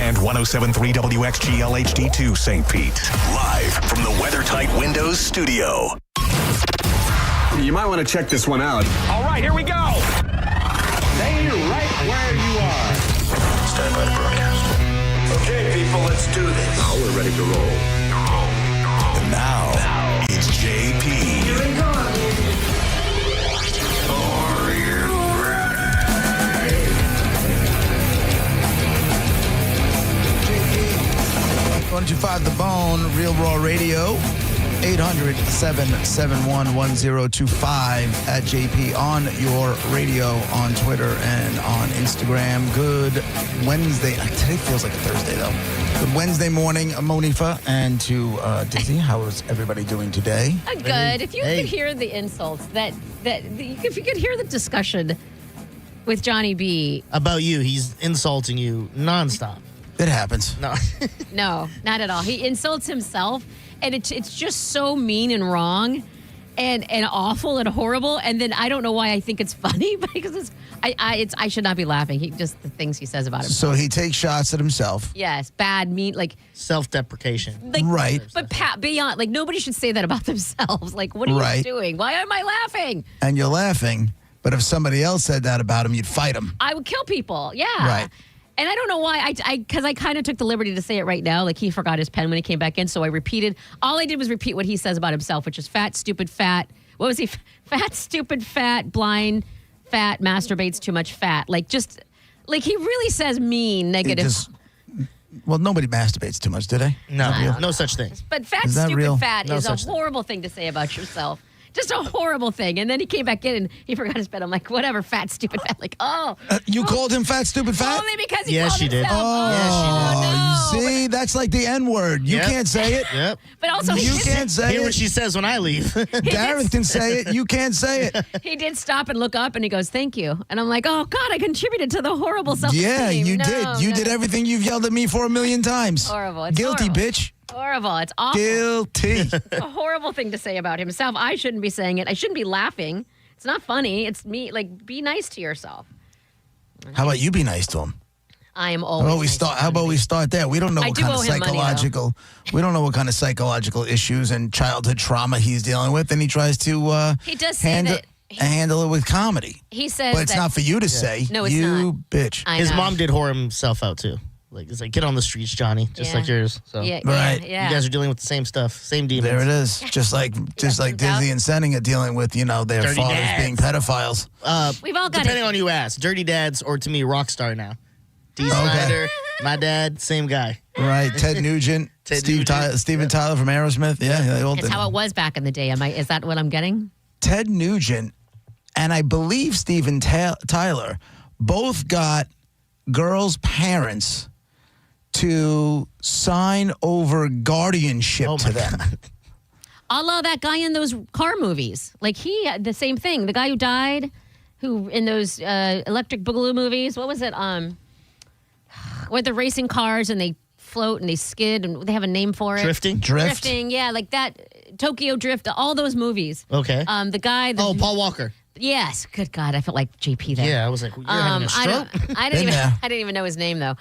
and 107.3 WXGL HD2 St. Pete. Live from the WeatherTight Windows studio. You might want to check this one out. All right, here we go. Stay right where you are. Stand by to broadcast. Okay, people, let's do this. Now we're ready to roll. And now, it's JP. Here we go. Are you ready? 125 The Bone, Real Raw Radio, 800-771-1025 at JP on your radio, on Twitter, and on Instagram. Good Wednesday. Today feels like a Thursday, though. Good Wednesday morning, Monifa, and to Dizzy. How is everybody doing today? Good. If you could hear the insults, if you could hear the discussion with Johnny B. About you. He's insulting you nonstop. It happens. No. No, not at all. He insults himself, and it's just so mean and wrong and awful and horrible. And then I don't know why I think it's funny, because I should not be laughing. Just the things he says about himself. So he takes shots at himself. Yes, bad, mean, like Self-deprecation. Right. But beyond, like, nobody should say that about themselves. Like, what are you doing? Why am I laughing? And you're laughing, but if somebody else said that about him, you'd fight him. I would kill people. Yeah. Right. And I don't know why, because I kind of took the liberty to say it right now. Like, he forgot his pen when he came back in, so I repeated. All I did was repeat what he says about himself, which is fat, stupid, fat. What was he? Fat, stupid, fat, blind, fat, masturbates too much, fat. Like, just, like, he really says mean, negative. Well, nobody masturbates too much, do they? No such thing. But fat, Is that stupid, real? fat No is a such thing. horrible thing to say about yourself. Just a horrible thing. And then he came back in and he forgot his pen. I'm like, whatever, fat, stupid, fat. Like, You called him fat, stupid, fat? only because he Yes, called she did. himself. Oh, no. see, that's like the N-word. You Yep. can't say it. Yep. But also, You can't say Hear it. what she says when I leave. Gareth can say it. You can't say it. He did stop and look up and he goes, thank you. And I'm like, oh, God, I contributed to the horrible self-esteem. Yeah, you No, did. You no. did everything you've yelled at me for 1,000,000 times. Horrible. It's Guilty, horrible. bitch. Horrible. It's awful. Guilty. A horrible thing to say about himself. I shouldn't be saying it. I shouldn't be laughing. It's not funny. It's me. Like, be nice to yourself. How about you be nice to him? I am How always about we nice start? to How him. about we start there? We don't know I what do kind of owe him money, though. psychological. We don't know what kind of psychological issues and childhood trauma he's dealing with, and he tries to. He does say that handle it with comedy. he says But it's that not for you to say. No, it's you not. bitch. I His know. mom did whore himself out, too. Like, it's like, get on the streets, Johnny, just Yeah. like yours. So Yeah, Right. yeah. you guys are dealing with the same stuff, same demons. There it is. Just like comes Disney out. and Senning are dealing with, their Dirty fathers dads. being pedophiles. We've all got Depending it. on who you ask, Dirty Dads or to me, Rockstar now. D. Snyder, my dad, same guy. Right. Ted Nugent, Steven Tyler from Aerosmith. Yeah, they all It's did. how it was back in the day. Is that what I'm getting? Ted Nugent and I believe Steven Tyler both got girls' parents to sign over guardianship to them. A la that guy in those car movies. Like, he had the same thing. The guy who died, who in those Electric Boogaloo movies, what was it? Where the racing cars and they float and they skid and they have a name for it. Drifting? Drifting, yeah, like that. Tokyo Drift, all those movies. Okay. The guy. Paul Walker. Yes, good God, I felt like JP there. Yeah, I was like, you're having a stroke? I Been there. didn't even know his name though.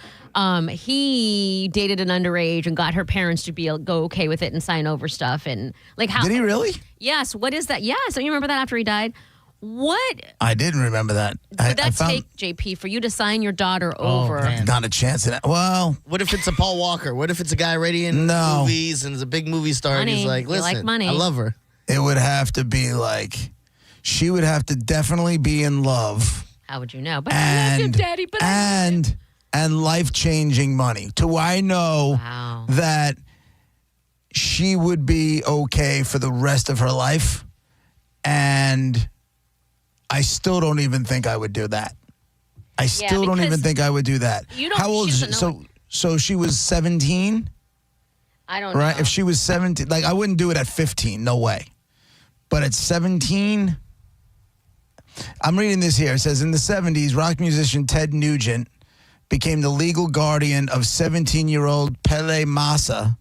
He dated an underage and got her parents to go okay with it and sign over stuff and like how. Did he really? Yes. What is that? Yes. Don't you remember that after he died? What I didn't remember that. would that take, JP, for you to sign your daughter over? man. Not a chance in it. Well, What if it's a Paul Walker? What if it's a guy already in No. movies and is a big movie star and he's Money. like, You like listen, money. I love her. it would have to be like, she would have to definitely be in love How would you know? But I love you, Daddy. But and life-changing money. To I know Wow. that she would be okay for the rest of her life, and I still don't even think I would do that. I still don't even because think I would do that. you don't- How old she is doesn't know so she was 17, I don't right? know. If she was 17, like I wouldn't do it at 15, no way. But at 17, I'm reading this here. It says, in the 70s, rock musician Ted Nugent became the legal guardian of 17-year-old Pele Massa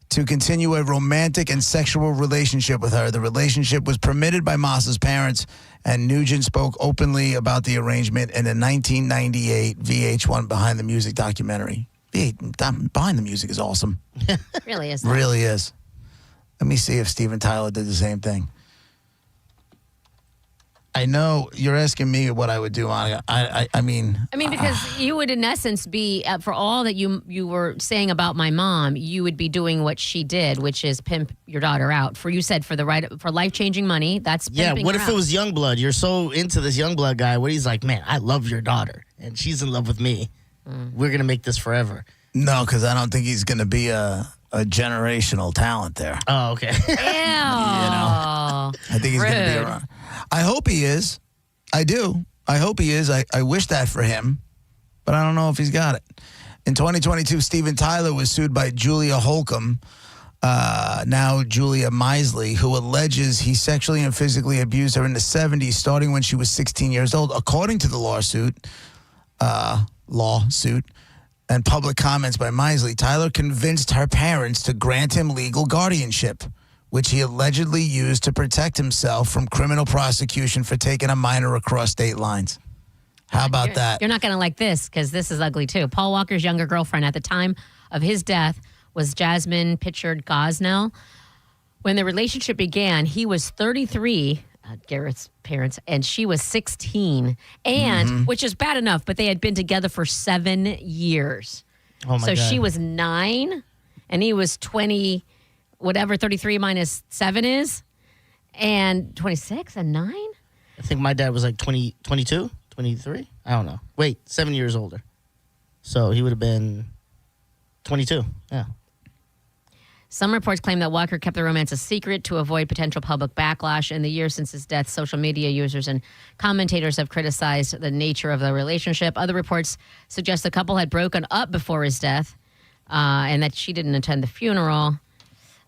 to continue a romantic and sexual relationship with her. The relationship was permitted by Massa's parents, and Nugent spoke openly about the arrangement in a 1998 VH1 Behind the Music documentary. Behind the music is awesome. Really is. Really is. Let me see if Steven Tyler did the same thing. I know you're asking me what I would do, Monica. I mean, because you would, in essence, be for all that you were saying about my mom, you would be doing what she did, which is pimp your daughter out. For life changing money. That's pimping What her if out. it was Youngblood? You're so into this Youngblood guy. What he's like, man, I love your daughter, and she's in love with me. We're gonna make this forever. no, because I don't think he's going to be a generational talent there. Oh, okay. Ew. I think he's going to be Rude. around. I hope he is. I do. I hope he is. I wish that for him, but I don't know if he's got it. In 2022, Steven Tyler was sued by Julia Holcomb, now Julia Misley, who alleges he sexually and physically abused her in the 70s, starting when she was 16 years old. According to the lawsuit, and public comments by Misley, Tyler convinced her parents to grant him legal guardianship, which he allegedly used to protect himself from criminal prosecution for taking a minor across state lines. How about that? You're not going to like this because this is ugly too. Paul Walker's younger girlfriend at the time of his death was Jasmine Pitchard Gosnell. When the relationship began, he was 33, Garrett's parents, and she was 16. And, which is bad enough, but they had been together for 7 years. Oh my so God. she was 9 and he was 20, whatever 33 minus 7 is, and 26 and 9? I think my dad was like 20, 22, 23. I don't know. Wait, 7 years older. So he would have been 22. Yeah. Some reports claim that Walker kept the romance a secret to avoid potential public backlash. In the years since his death, social media users and commentators have criticized the nature of the relationship. Other reports suggest the couple had broken up before his death and that she didn't attend the funeral.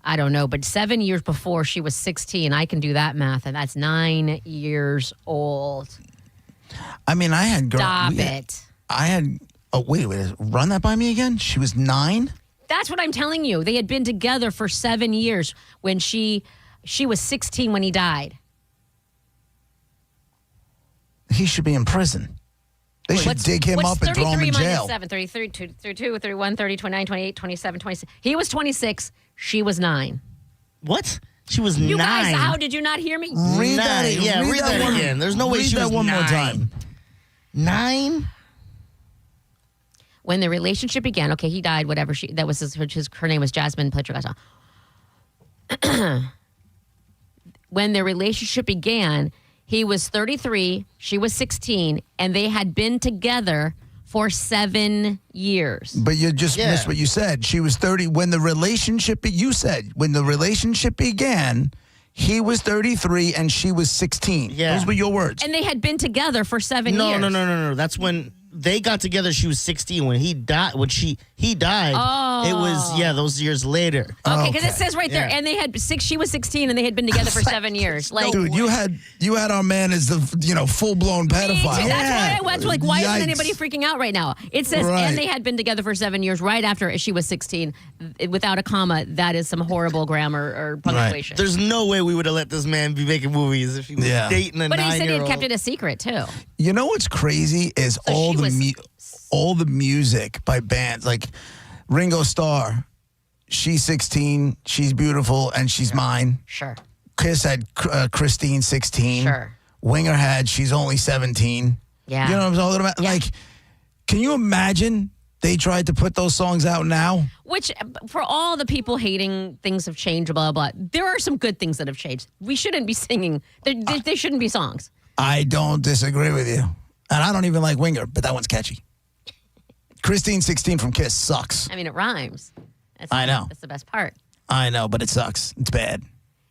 I don't know, but 7 years before she was 16, I can do that math, and that's 9 years old. I mean, I had... Stop it. I had... Oh, wait, run that by me again? She was 9? That's what I'm telling you. They had been together for 7 years when she was 16 when he died. He should be in prison. They should dig him up and throw him in jail. 7, 33, 32, 31, 30, 29, 28, 27, 26. He was 26. She was 9. What? She was You 9. guys, how did you not hear me? Read 9. that. Yeah, read that one, again. There's no way read she that was one 9. more time. 9? When the relationship began, okay, he died, whatever. That was her name was Jasmine Pitchard. When the relationship began, he was 33, she was 16, and they had been together for 7 years. But you just missed what you said. She was 30 when the relationship. You said when the relationship began, he was 33 and she was 16. Yeah. Those were your words. And they had been together for 7 No, years. no. That's when they got together. She was 16. When he died, he died. Oh. It was those years later. Okay, because it says right there, Yeah. and they had she was 16, and they had been together for 7 years. Like, Dude, you had our man as the full blown pedophile. That's why I was like, why Yikes. isn't anybody freaking out right now? It says, Right. and they had been together for 7 years right after she was 16, without a comma. That is some horrible grammar or punctuation. There's no way we would have let this man be making movies if he was dating a 9-year-old. But he said he had kept it a secret too. You know what's crazy is all the music by bands like Ringo Starr. She's 16, she's beautiful, and she's mine. Sure. Kiss had Christine 16. Sure. Winger had she's only 17. Yeah. You know what I'm talking about? Yeah. Like, can you imagine they tried to put those songs out now? Which, for all the people hating things have changed, blah, blah, blah, there are some good things that have changed. We shouldn't be singing. They shouldn't be songs. I don't disagree with you. And I don't even like Winger, but that one's catchy. Christine 16 from Kiss sucks. I mean, it rhymes. I know. That's the best part. I know, but it sucks. It's bad.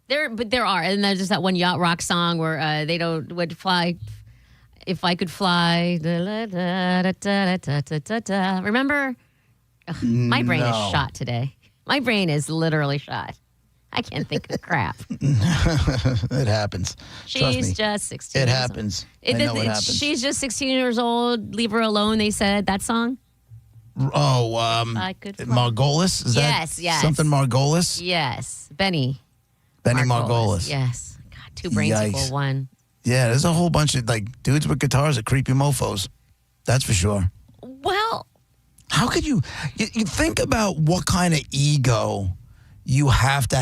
But there are, and there's just that one yacht rock song where they would fly. If I could fly, remember? Ugh, my brain is shot today. My brain is literally shot. I can't think of crap. It happens. Trust me. She's just 16. It happens. I know it happens. She's just 16 years old. Leave her alone. They said that song. Oh, I could fly. Margolis? Is that Yes. something Margolis? Yes, Benny Margolis. Yes. God, 2 brains Yikes. equal 1. Yeah, there's a whole bunch of dudes with guitars are creepy mofos. That's for sure. Well, how could you think about what kind of ego you have to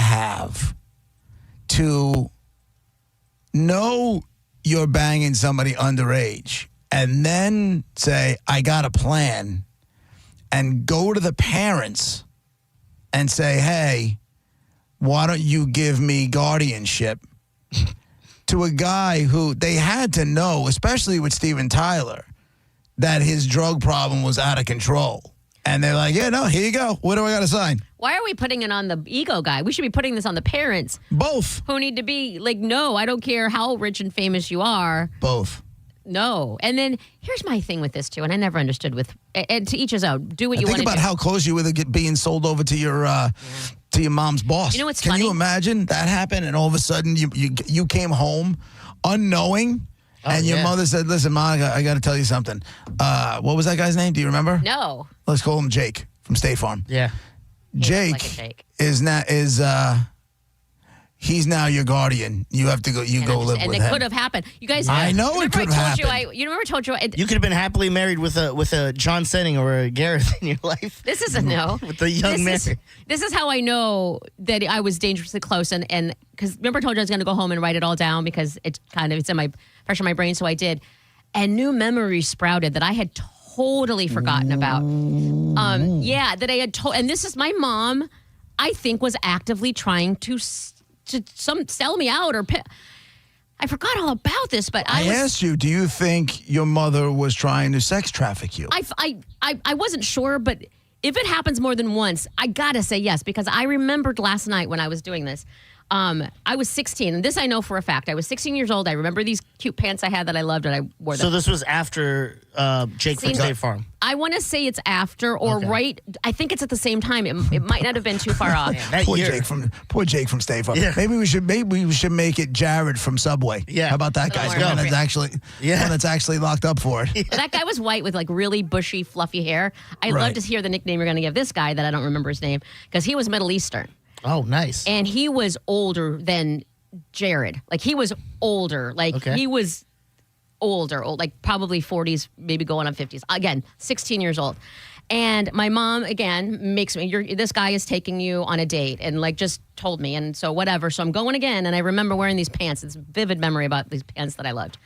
know you're banging somebody underage and then say, I got a plan, and go to the parents and say, hey, why don't you give me guardianship to a guy who they had to know, especially with Steven Tyler, that his drug problem was out of control. And they're like, yeah, no, here you go. What do I got to sign? Why are we putting it on the ego guy? We should be putting this on the parents. Both. Who need to be like, no, I don't care how rich and famous you are. Both. No. And then here's my thing with this, too, and I never understood with, and to each his own. Do what you want to do. Think about how close you were to being sold over to your mom's boss. You know what's Can funny? you imagine that happened and all of a sudden you came home unknowing and your mother said, listen, Monica, I got to tell you something. What was that guy's name? Do you remember? No. Let's call him Jake from State Farm. Yeah. He looks Jake, like a Jake. he's now your guardian. You have to go. You go live And with it him. could have happened. You guys, I know it remember could have You happened. remember I told you. You could have been happily married with a John Senning or a Gareth in your life. This is a no. With the young Mary. This is how I know that I was dangerously close, and because remember I told you I was going to go home and write it all down because it's fresh in my brain, so I did, and new memories sprouted that I had totally forgotten about. That I had told, and this is my mom. I think was actively trying to sell me out or. I forgot all about this, but I asked you, do you think your mother was trying to sex traffic you? I wasn't sure, but if it happens more than once, I gotta say yes, because I remembered last night when I was doing this. I was 16, and this I know for a fact. I was 16 years old. I remember these cute pants I had that I loved, and I wore them. So this was after Jake from State Farm. I want to say it's after or right. I think it's at the same time. It might not have been too far off. That Poor year. Jake from State Farm. Yeah. Maybe we should make it Jared from Subway. Yeah. How about that guy? Don't The worry. one that's actually locked up for it. But that guy was white with like really bushy, fluffy hair. I'd Right. love to hear the nickname you're going to give this guy that I don't remember his name because he was Middle Eastern. Oh, nice. And he was older than Jared. Like he was older. Like he was older, like probably 40s, maybe going on 50s. Again, 16 years old. And my mom, again, makes me, this guy is taking you on a date and like just told me. And so whatever. So I'm going again. And I remember wearing these pants. It's a vivid memory about these pants that I loved.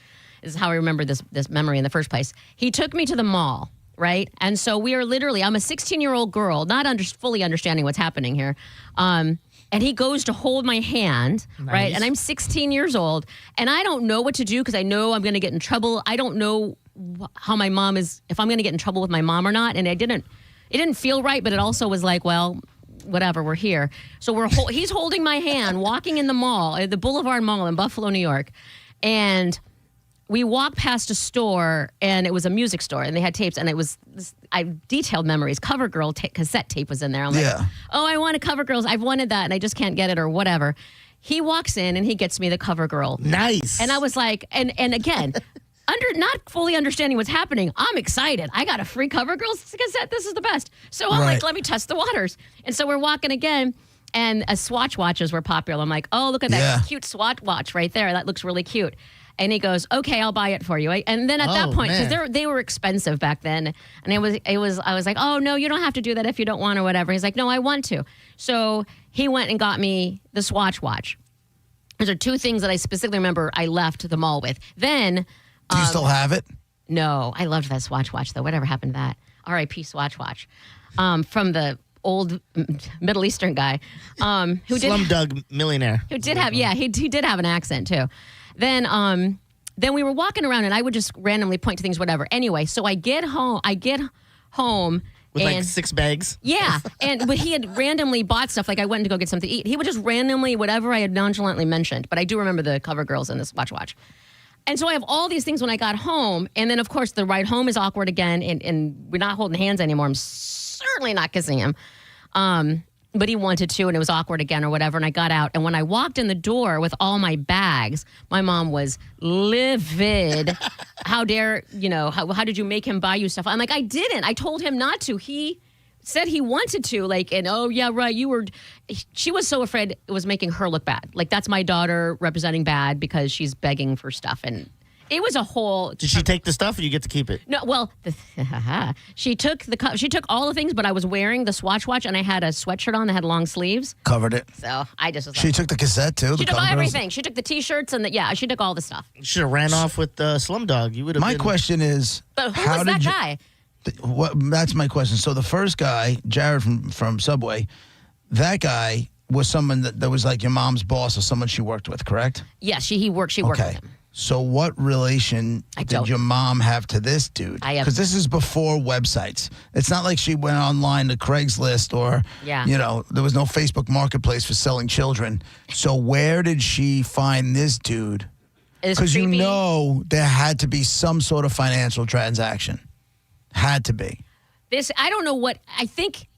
This is how I remember this memory in the first place. He took me to the mall. Right. And so we are literally, I'm a 16-year-old girl, not fully understanding what's happening here. And he goes to hold my hand. Nice. Right. And I'm 16 years old and I don't know what to do because I know I'm going to get in trouble. I don't know how my mom is, if I'm going to get in trouble with my mom or not. And it didn't feel right. But it also was like, well, whatever, we're here. So he's holding my hand, walking in the mall, at the Boulevard Mall in Buffalo, New York. And we walked past a store, and it was a music store, and they had tapes, and it was detailed memories. CoverGirl cassette tape was in there. I'm like, oh, I want a CoverGirls. I've wanted that, and I just can't get it or whatever. He walks in, and he gets me the CoverGirl. Nice. And I was like, and again, not fully understanding what's happening, I'm excited. I got a free CoverGirls cassette. This is the best. So I'm like, let me test the waters. And so we're walking again, and Swatch watches were popular. I'm like, oh, look at that cute Swatch watch right there. That looks really cute. And he goes, okay, I'll buy it for you. And then at that point, because they were expensive back then, and I was like, oh no, you don't have to do that if you don't want or whatever. He's like, no, I want to. So he went and got me the Swatch watch. Those are two things that I specifically remember I left the mall with. Then, do you still have it? No, I loved that Swatch watch though. Whatever happened to that? R.I.P. Swatch watch, from the old Middle Eastern guy, who Slumdog Millionaire. Who did have he did have an accent too. Then we were walking around and I would just randomly point to things, whatever. Anyway, so I get home with and, like 6 bags. Yeah, but he had randomly bought stuff. Like I went to go get something to eat. He would just randomly whatever I had nonchalantly mentioned. But I do remember the CoverGirls and this watch. And so I have all these things when I got home, and then of course the ride home is awkward again, and we're not holding hands anymore. I'm certainly not kissing him. But he wanted to, and it was awkward again or whatever, and I got out. And when I walked in the door with all my bags, my mom was livid. How dare, how did you make him buy you stuff? I'm like, I didn't. I told him not to. He said he wanted to, and oh, yeah, right, she was so afraid it was making her look bad. Like, that's my daughter representing bad because she's begging for stuff. And it was a whole. Did she take the stuff, or you get to keep it? No, well, she took all the things, but I was wearing the Swatch watch, and I had a sweatshirt on that had long sleeves. Covered it. So I just was like, She took the cassette too. she took everything. She took the T-shirts and she took all the stuff. You should have ran off with Slumdog. You would have. My question is, But who was that guy? That's my question. So the first guy, Jared from Subway, that guy was someone that was like your mom's boss or someone she worked with, correct? Yes, she worked with him. So what relation did your mom have to this dude? Because this is before websites. It's not like she went online to Craigslist or, there was no Facebook Marketplace for selling children. So where did she find this dude? Because there had to be some sort of financial transaction. Had to be. I don't know what, I think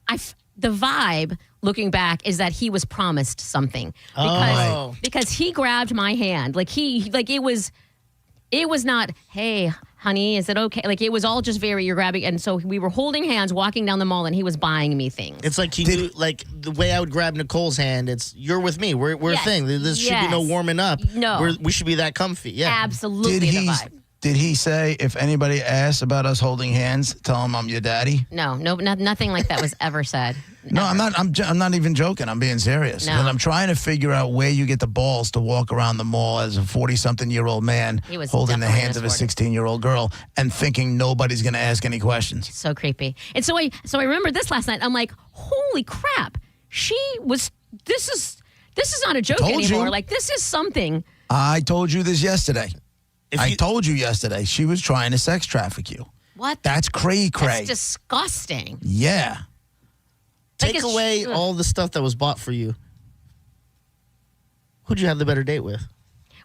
the vibe looking back is that he was promised something because he grabbed my hand. It was not, hey, honey, is it okay? Like it was all just you're grabbing. And so we were holding hands walking down the mall and he was buying me things. It's like he knew, like the way I would grab Nicole's hand, it's you're with me. We're a thing. There should be no warming up. No. We should be that comfy. Yeah. Absolutely the vibe. Did he say, if anybody asks about us holding hands, tell him I'm your daddy? No, nothing like that was ever said. No, I'm not even joking. I'm being serious. No. And I'm trying to figure out where you get the balls to walk around the mall as a 40-something-year-old man holding the hands of a 16-year-old girl and thinking nobody's going to ask any questions. So creepy. And so I remember this last night. I'm like, holy crap. This is not a joke anymore. Like, this is something. I told you this yesterday. I told you yesterday she was trying to sex traffic you. What? That's cray. That's disgusting. Yeah. Take away all the stuff that was bought for you. Who'd you have the better date with?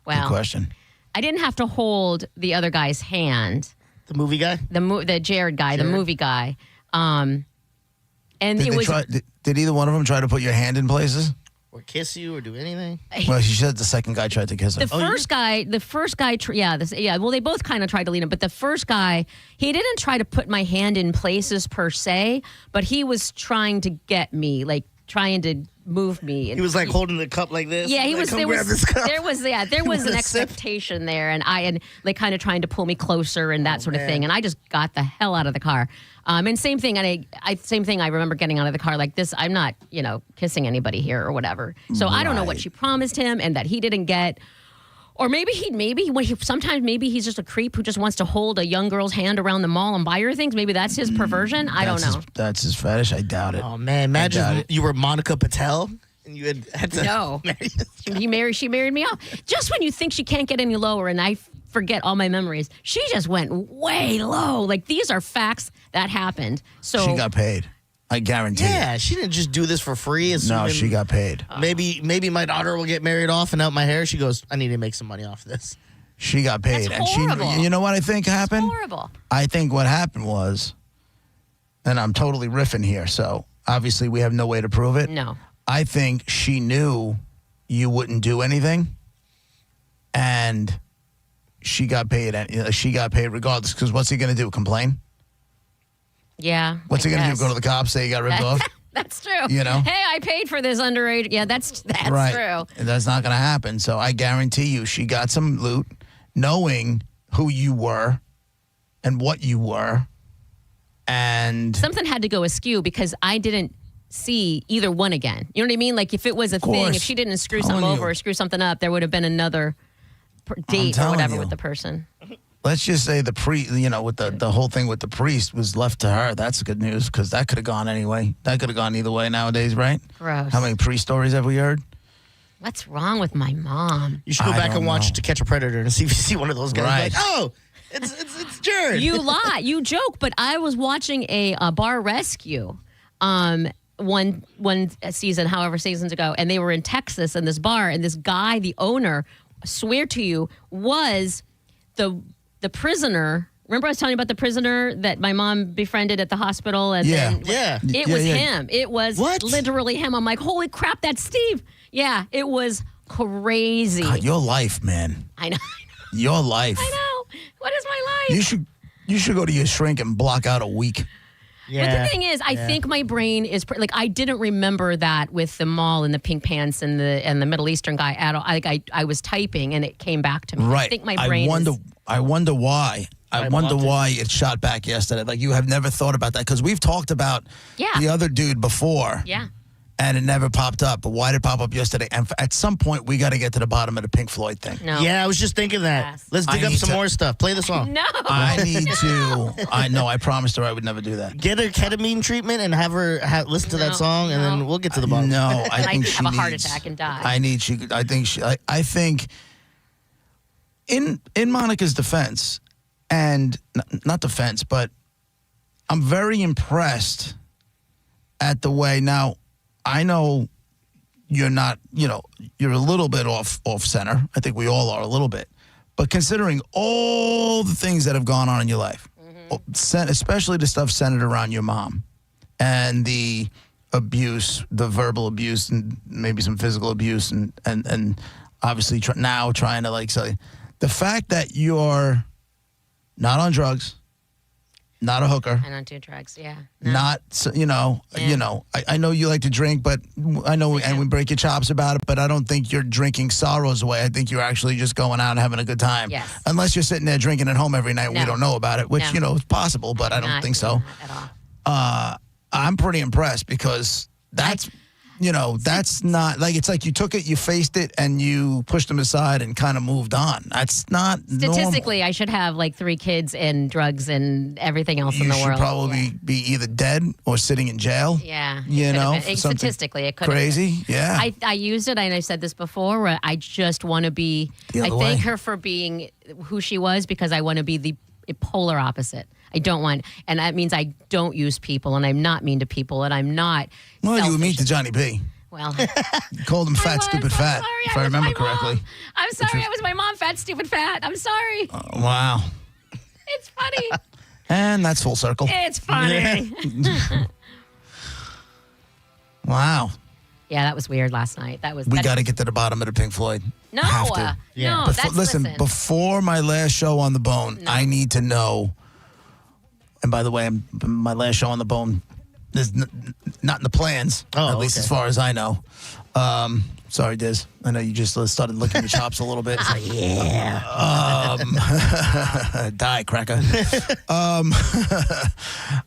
Well, good question. I didn't have to hold the other guy's hand. The movie guy? The Jared guy, the movie guy. And did either one of them try to put your hand in places? Or kiss you or do anything? Well, she said the second guy tried to kiss her. The first guy, well, they both kind of tried to lead him, but the first guy, he didn't try to put my hand in places per se, but he was trying to get me, like trying to move me. He was like holding the cup like this. Yeah, he was. There was an sip. expectation there, and like kind of trying to pull me closer and that sort of thing. And I just got the hell out of the car. And same thing. And I remember getting out of the car like this. I'm not, kissing anybody here or whatever. So I don't know what she promised him and that he didn't get. Or sometimes he's just a creep who just wants to hold a young girl's hand around the mall and buy her things. Maybe that's his perversion. I don't know. That's his fetish. I doubt it. Oh man, imagine if you were Monica Patel and you had to. No, she married me off. Just when you think she can't get any lower, and I forget all my memories, she just went way low. Like these are facts that happened. So she got paid. I guarantee. Yeah, she didn't just do this for free. No, she got paid. Maybe my daughter will get married off and out my hair. She goes, I need to make some money off this. She got paid. That's horrible. And you know what I think happened? It's horrible. I think what happened was, and I'm totally riffing here, so obviously we have no way to prove it. No. I think she knew you wouldn't do anything, and she got paid. She got paid regardless, because what's he going to do, complain? Yeah. What's he going to do, go to the cops, say he got ripped off? That's true. Hey, I paid for this underage. Yeah, that's right. true. That's not going to happen. So I guarantee you she got some loot, knowing who you were and what you were. And something had to go askew because I didn't see either one again. You know what I mean? Like if it was a thing, if she didn't screw something over or screw something up, there would have been another date or whatever with the person. Let's just say the with the whole thing with the priest was left to her. That's good news because that could have gone anyway. That could have gone either way nowadays, right? Gross. How many priest stories have we heard? What's wrong with my mom? You should go back and watch To Catch a Predator and see if you see one of those guys. Right. Like, oh, it's Jared. You lie. You joke, but I was watching a bar rescue one season, however seasons ago, and they were in Texas in this bar, and this guy, the owner, I swear to you, was the prisoner. Remember I was telling you about the prisoner that my mom befriended at the hospital? And it was him. It was literally him. I'm like, holy crap, that's Steve. Yeah, it was crazy. God, your life, man. I know. Your life. I know. What is my life? You should go to your shrink and block out a week. Yeah. But the thing is, I think my brain is like I didn't remember that with the mall and the pink pants and the Middle Eastern guy at all. I was typing and it came back to me. Right. I think my brain. I wonder why. I wonder why it shot back yesterday. Like you have never thought about that because we've talked about the other dude before. Yeah. And it never popped up. But why did it pop up yesterday? And at some point, we got to get to the bottom of the Pink Floyd thing. No. Yeah, I was just thinking that. Yes. Let's dig up some more stuff. Play the song. No. I need to. I know. I promised her I would never do that. Get her ketamine treatment and have her listen to that song, and then we'll get to the bottom. No, I think she have a heart needs- attack and die. I think in Monica's defense, and not defense, but I'm very impressed at the way. Now, I know you're not, you're a little bit off center. I think we all are a little bit. But considering all the things that have gone on in your life, especially the stuff centered around your mom and the abuse, the verbal abuse and maybe some physical abuse and obviously now trying to say, the fact that you're not on drugs, not a hooker. I don't do drugs. Yeah. No. Not, I know you like to drink, but I know, and we break your chops about it, but I don't think you're drinking sorrows away. I think you're actually just going out and having a good time. Yes. Unless you're sitting there drinking at home every night and we No. don't know about it, which, is possible, but I don't think so. Not at all. I'm pretty impressed because that's not it's like you took it, you faced it, and you pushed them aside and kind of moved on. That's not Statistically, normal. I should have 3 kids and drugs and everything else in You the should world. probably be either dead or sitting in jail. Yeah. Something Statistically, it could crazy. Yeah. I used it, and I said this before, where I just want to be, The I other thank way. her for being who she was because I want to be the polar opposite. I don't want, and that means I don't use people, and I'm not mean to people, and I'm not Well, you were mean selfish. to Johnny B. Well, You called him fat, stupid, fat, sorry, if I was remember my mom. correctly. I'm sorry, I was my mom, fat, stupid, fat. I'm sorry. Wow. It's funny. And that's full circle. It's funny. Wow. Yeah, that was weird last night. We got to get to the bottom of the Pink Floyd. No, Have to. no. Listen, before my last show on the bone, I need to know. And by the way, my last show on the bone is not in the plans, at least as far as I know. Sorry, Diz. I know you just started licking your chops a little bit. It's like, die, cracker.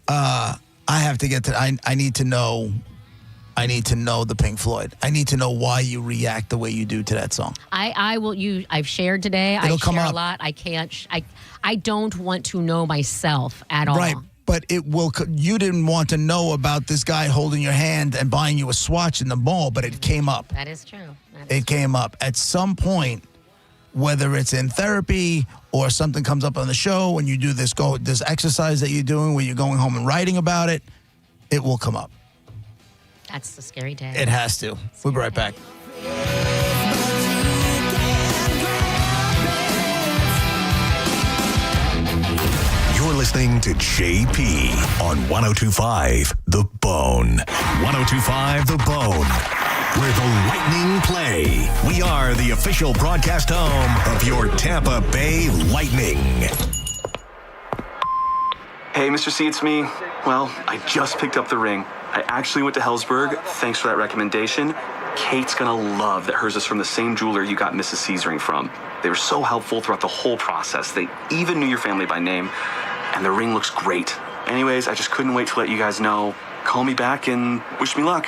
I have to get to. I need to know. I need to know the Pink Floyd. I need to know why you react the way you do to that song. I will. I've shared today. It'll I come share up. a lot. I can't. I don't want to know myself at all. Right. But it will. You didn't want to know about this guy holding your hand and buying you a Swatch in the mall, but it came up. That is true. It came up at some point, whether it's in therapy or something comes up on the show and you do this exercise that you're doing where you're going home and writing about it. It will come up. That's the scary day. It has to. We'll be right back. You're listening to JP on 102.5 The Bone. 102.5 The Bone, where the Lightning play. We are the official broadcast home of your Tampa Bay Lightning. Hey, Mr. C, it's me. Well, I just picked up the ring. I actually went to Hellsberg. Thanks for that recommendation. Kate's gonna love that hers is from the same jeweler you got Mrs. C's ring from. They were so helpful throughout the whole process. They even knew your family by name, and the ring looks great. Anyways, I just couldn't wait to let you guys know. Call me back and wish me luck.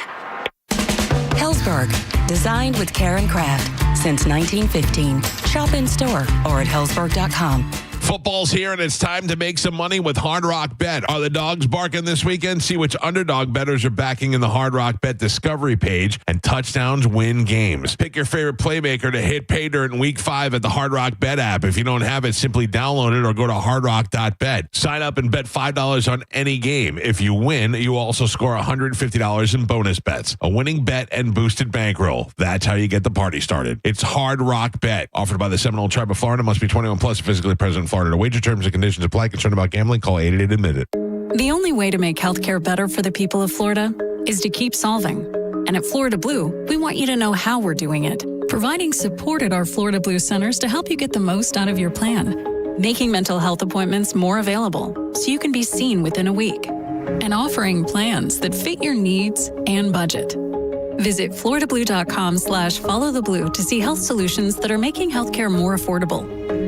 Hellsberg, designed with care and craft since 1915. Shop in store or at hellsberg.com. Football's here, and it's time to make some money with Hard Rock Bet. Are the dogs barking this weekend? See which underdog bettors are backing in the Hard Rock Bet Discovery page, and touchdowns win games. Pick your favorite playmaker to hit pay during Week 5 at the Hard Rock Bet app. If you don't have it, simply download it or go to hardrock.bet. Sign up and bet $5 on any game. If you win, you also score $150 in bonus bets. A winning bet and boosted bankroll. That's how you get the party started. It's Hard Rock Bet, offered by the Seminole Tribe of Florida. Must be 21 plus, physically present in Florida. To wager, terms and conditions apply. Concerned about gambling? Call 888-ADMIT-IT. The only way to make healthcare better for the people of Florida is to keep solving. And at Florida Blue, we want you to know how we're doing it. Providing support at our Florida Blue centers to help you get the most out of your plan. Making mental health appointments more available so you can be seen within a week. and offering plans that fit your needs and budget. Visit floridablue.com/followtheblue to see health solutions that are making healthcare more affordable.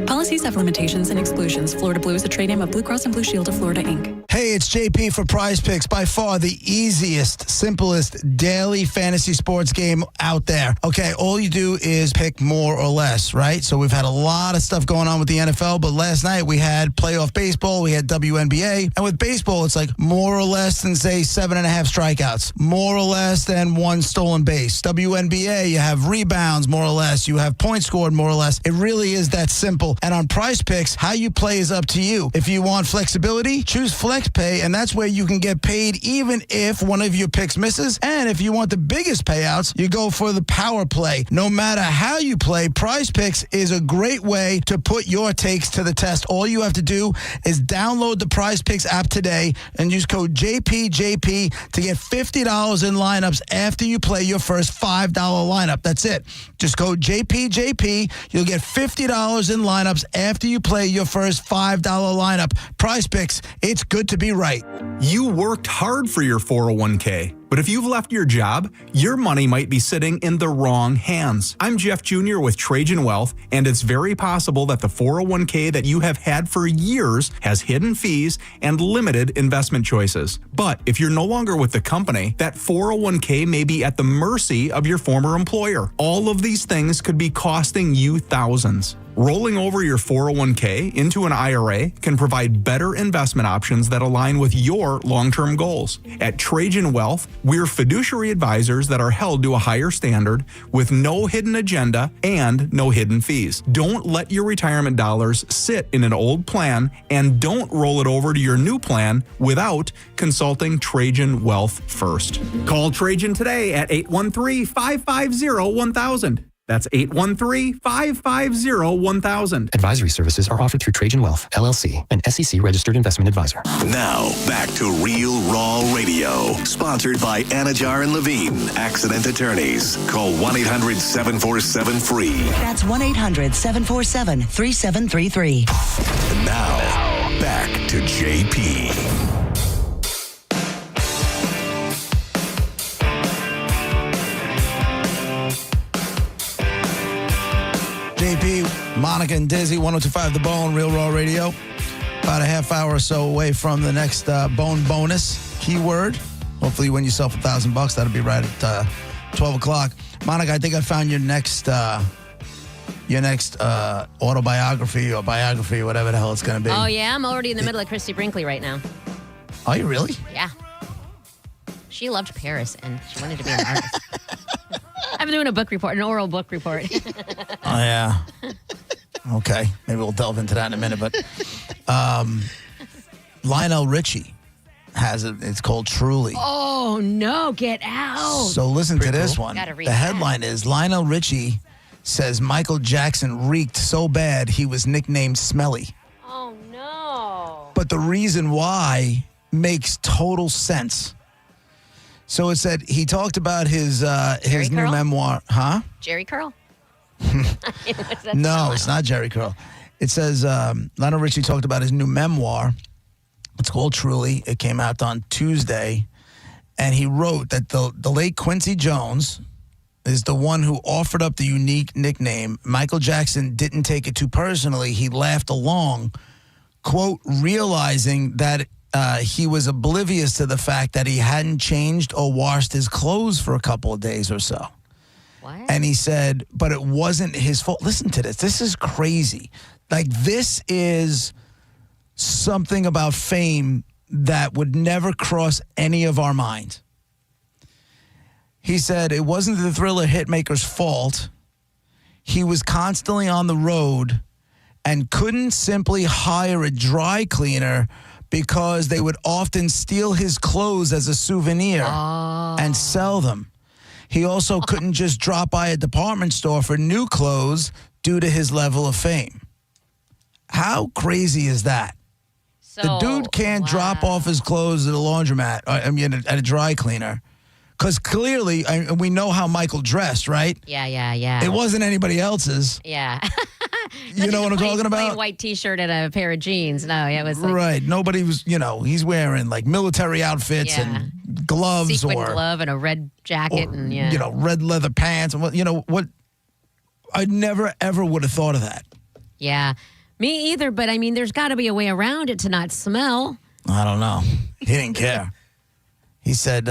Policies have limitations and exclusions. Florida Blue is a trade name of Blue Cross and Blue Shield of Florida, Inc. Hey, it's JP for Prize Picks, by far the easiest, simplest daily fantasy sports game out there. Okay, all you do is pick more or less, right? So we've had a lot of stuff going on with the NFL, but last night we had playoff baseball, we had WNBA, and with baseball, it's like more or less than, say, 7.5 strikeouts, more or less than 1 stolen base. WNBA, you have rebounds, more or less. You have points scored, more or less. It really is that simple. And on Prize Picks, how you play is up to you. If you want flexibility, choose FlexPay, and that's where you can get paid even if one of your picks misses. And if you want the biggest payouts, you go for the power play. No matter how you play, Prize Picks is a great way to put your takes to the test. All you have to do is download the Prize Picks app today and use code JPJP to get $50 in lineups after you play your first $5 lineup. That's it. Just code JPJP. You'll get $50 in lineups after you play your first $5 lineup. Prize Picks, it's good to be right. You worked hard for your 401k, but if you've left your job, your money might be sitting in the wrong hands. I'm Jeff Jr. with Trajan Wealth, and it's very possible that the 401k that you have had for years has hidden fees and limited investment choices. But if you're no longer with the company, that 401k may be at the mercy of your former employer. All of these things could be costing you thousands. Rolling over your 401k into an IRA can provide better investment options that align with your long-term goals. At Trajan Wealth, we're fiduciary advisors that are held to a higher standard with no hidden agenda and no hidden fees. Don't let your retirement dollars sit in an old plan, and don't roll it over to your new plan without consulting Trajan Wealth first. Call Trajan today at 813-550-1000. That's 813-550-1000. Advisory services are offered through Trajan Wealth, LLC, an SEC-registered investment advisor. Now, back to Real Raw Radio. Sponsored by Anajar and Levine, accident attorneys. Call 1-800-747-FREE. That's 1-800-747-3733. And now, back to JP. JP, Monica, and Dizzy, 102.5 The Bone, Real Raw Radio. About a half hour or so away from the next Bone bonus keyword. Hopefully you win yourself $1,000. That'll be right at 12 o'clock. Monica, I think I found your next autobiography or biography, whatever the hell it's going to be. Oh, yeah? I'm already in the middle of Christy Brinkley right now. Are you really? Yeah. She loved Paris, and she wanted to be an artist. I'm doing a book report, an oral book report. Oh, yeah. Okay. Maybe we'll delve into that in a minute. But Lionel Richie has it. It's called Truly. Oh, no. Get out. So listen to this one. Gotta read The that. headline is Lionel Richie says Michael Jackson reeked so bad he was nicknamed Smelly. Oh, no. But the reason why makes total sense. So it said he talked about his new Curl? memoir. Huh? Jerry Curl? No, it's not Jerry Curl. It says Lionel Richie talked about his new memoir. It's called Truly. It came out on Tuesday. And he wrote that the late Quincy Jones is the one who offered up the unique nickname. Michael Jackson didn't take it too personally. He laughed along, quote, realizing that he was oblivious to the fact that he hadn't changed or washed his clothes for a couple of days or so. What? And he said, but it wasn't his fault. Listen to this. This is crazy. Like, this is something about fame that would never cross any of our minds. He said it wasn't the Thriller hitmaker's fault. He was constantly on the road and couldn't simply hire a dry cleaner because they would often steal his clothes as a souvenir and sell them. He also couldn't just drop by a department store for new clothes due to his level of fame. How crazy is that? So, The dude can't drop off his clothes at a laundromat, at a dry cleaner. Because clearly, we know how Michael dressed, right? Yeah. It wasn't anybody else's. Yeah. You know what I'm talking about? Plain white T-shirt and a pair of jeans. No, it was like, Right. Nobody was, he's wearing like military outfits and gloves sequin or glove and a red jacket and red leather pants and what I never ever would have thought of that. Yeah. Me either, but I mean there's got to be a way around it to not smell. I don't know. He didn't care. He said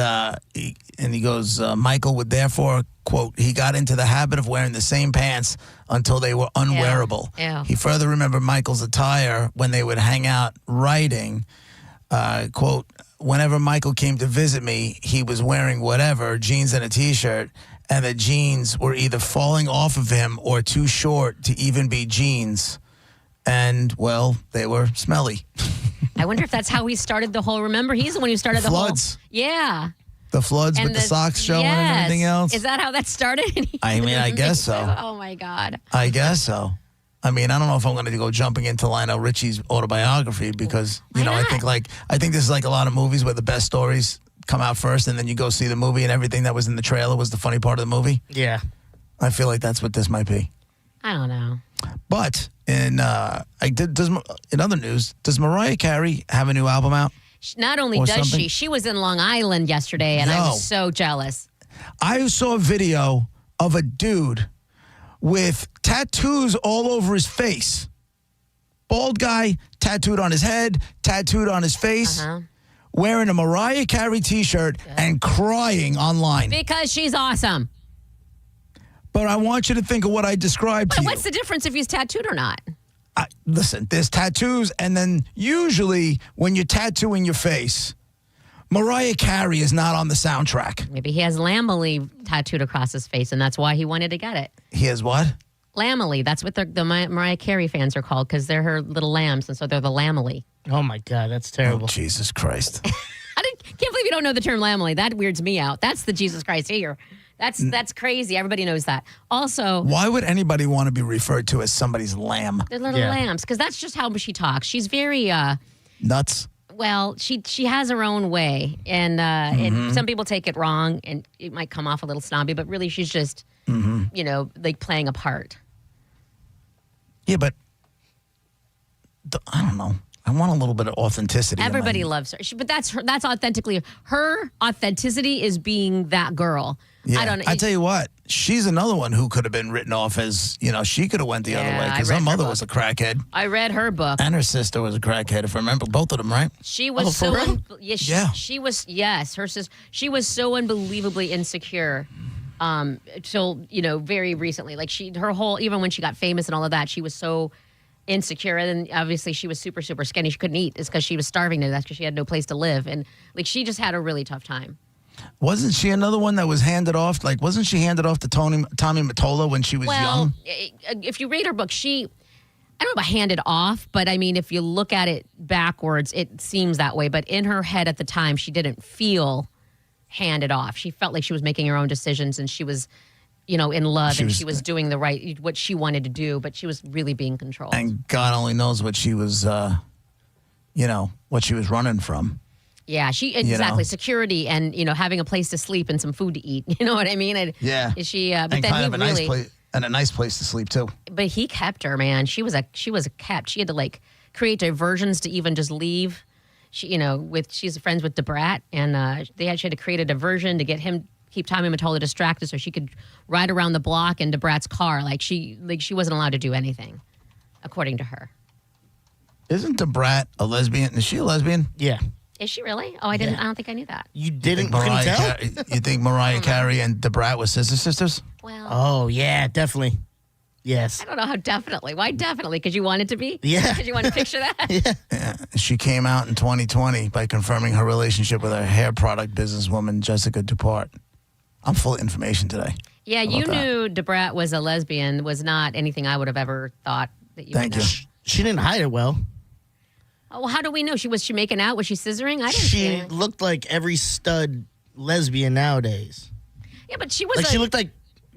he goes, Michael would therefore, quote, he got into the habit of wearing the same pants until they were unwearable. Ew. He further remembered Michael's attire when they would hang out writing, quote, whenever Michael came to visit me, he was wearing whatever, jeans and a T-shirt, and the jeans were either falling off of him or too short to even be jeans. And, well, they were smelly. I wonder if that's how he started the whole, remember, he's the one who started the floods. whole. Yeah. The floods with the socks showing and everything else. Is that how that started? I guess so. Oh, my God. I guess so. I mean, I don't know if I'm going to go jumping into Lionel Richie's autobiography because, I think this is like a lot of movies where the best stories come out first and then you go see the movie and everything that was in the trailer was the funny part of the movie. Yeah. I feel like that's what this might be. I don't know. But in other news, does Mariah Carey have a new album out? Not only does she was in Long Island yesterday, and I was so jealous. I saw a video of a dude with tattoos all over his face. Bald guy, tattooed on his head, tattooed on his face, wearing a Mariah Carey T-shirt and crying online. Because she's awesome. But I want you to think of what I described to you. What's the difference if he's tattooed or not? Listen, there's tattoos, and then usually when you're tattooing your face, Mariah Carey is not on the soundtrack. Maybe he has Lamely tattooed across his face, and that's why he wanted to get it. He has what? Lamely. That's what the Mariah Carey fans are called because they're her little lambs, and so they're the Lamely. Oh, my God. That's terrible. Oh, Jesus Christ. Can't believe you don't know the term Lamely. That weirds me out. That's the Jesus Christ here. That's crazy. Everybody knows that. Also, why would anybody want to be referred to as somebody's lamb? They're little lambs, because that's just how she talks. She's very nuts. Well, she has her own way, and some people take it wrong, and it might come off a little snobby, but really she's just like playing a part. Yeah, but I don't know. I want a little bit of authenticity. Everybody loves her, but that's authentically her authenticity is being that girl. Yeah. I don't know. I tell you what, she's another one who could have been written off as, she could have went the other way because her mother was a crackhead. I read her book. And her sister was a crackhead, if I remember, both of them, right? She was she was, yes, her sister, she was so unbelievably insecure till, very recently. Like her whole, even when she got famous and all of that, she was so insecure, and then obviously she was super, super skinny. She couldn't eat. It's because she was starving to death because she had no place to live, and she just had a really tough time. Wasn't she another one that was handed off? Wasn't she handed off to Tommy Mottola when she was young? If you read her book, I don't know about handed off, but I mean, if you look at it backwards, it seems that way. But in her head at the time, she didn't feel handed off. She felt like she was making her own decisions, and she was in love, she was doing what she wanted to do, but she was really being controlled. And God only knows what she was, what she was running from. Yeah, exactly. Security and, having a place to sleep and some food to eat. You know what I mean? But and then kind of a nice place to sleep too. But he kept her, man. She was kept. She had to create diversions to even just leave. She's friends with DeBrat, and she had to create a diversion to get him. Keep Tommy Mottola distracted so she could ride around the block in DeBrat's car. She wasn't allowed to do anything, according to her. Isn't DeBrat a lesbian? Is she a lesbian? Yeah. Is she really? Oh, I didn't. Yeah. I don't think I knew that. You didn't tell? You think Mariah Carey and DeBrat were sisters? Well. Oh yeah, definitely. Yes. I don't know how definitely. Why definitely? Because you want it to be? Yeah. Because you want to picture that? Yeah. She came out in 2020 by confirming her relationship with her hair product businesswoman, Jessica Dupart. I'm full of information today. Yeah, you knew DeBrat was a lesbian, was not anything I would have ever thought that you would know. Thank you. She didn't hide it well. Oh, well, how do we know? Was she making out? Was she scissoring? I didn't see She it. looked like every stud lesbian nowadays. Yeah, but she was she looked like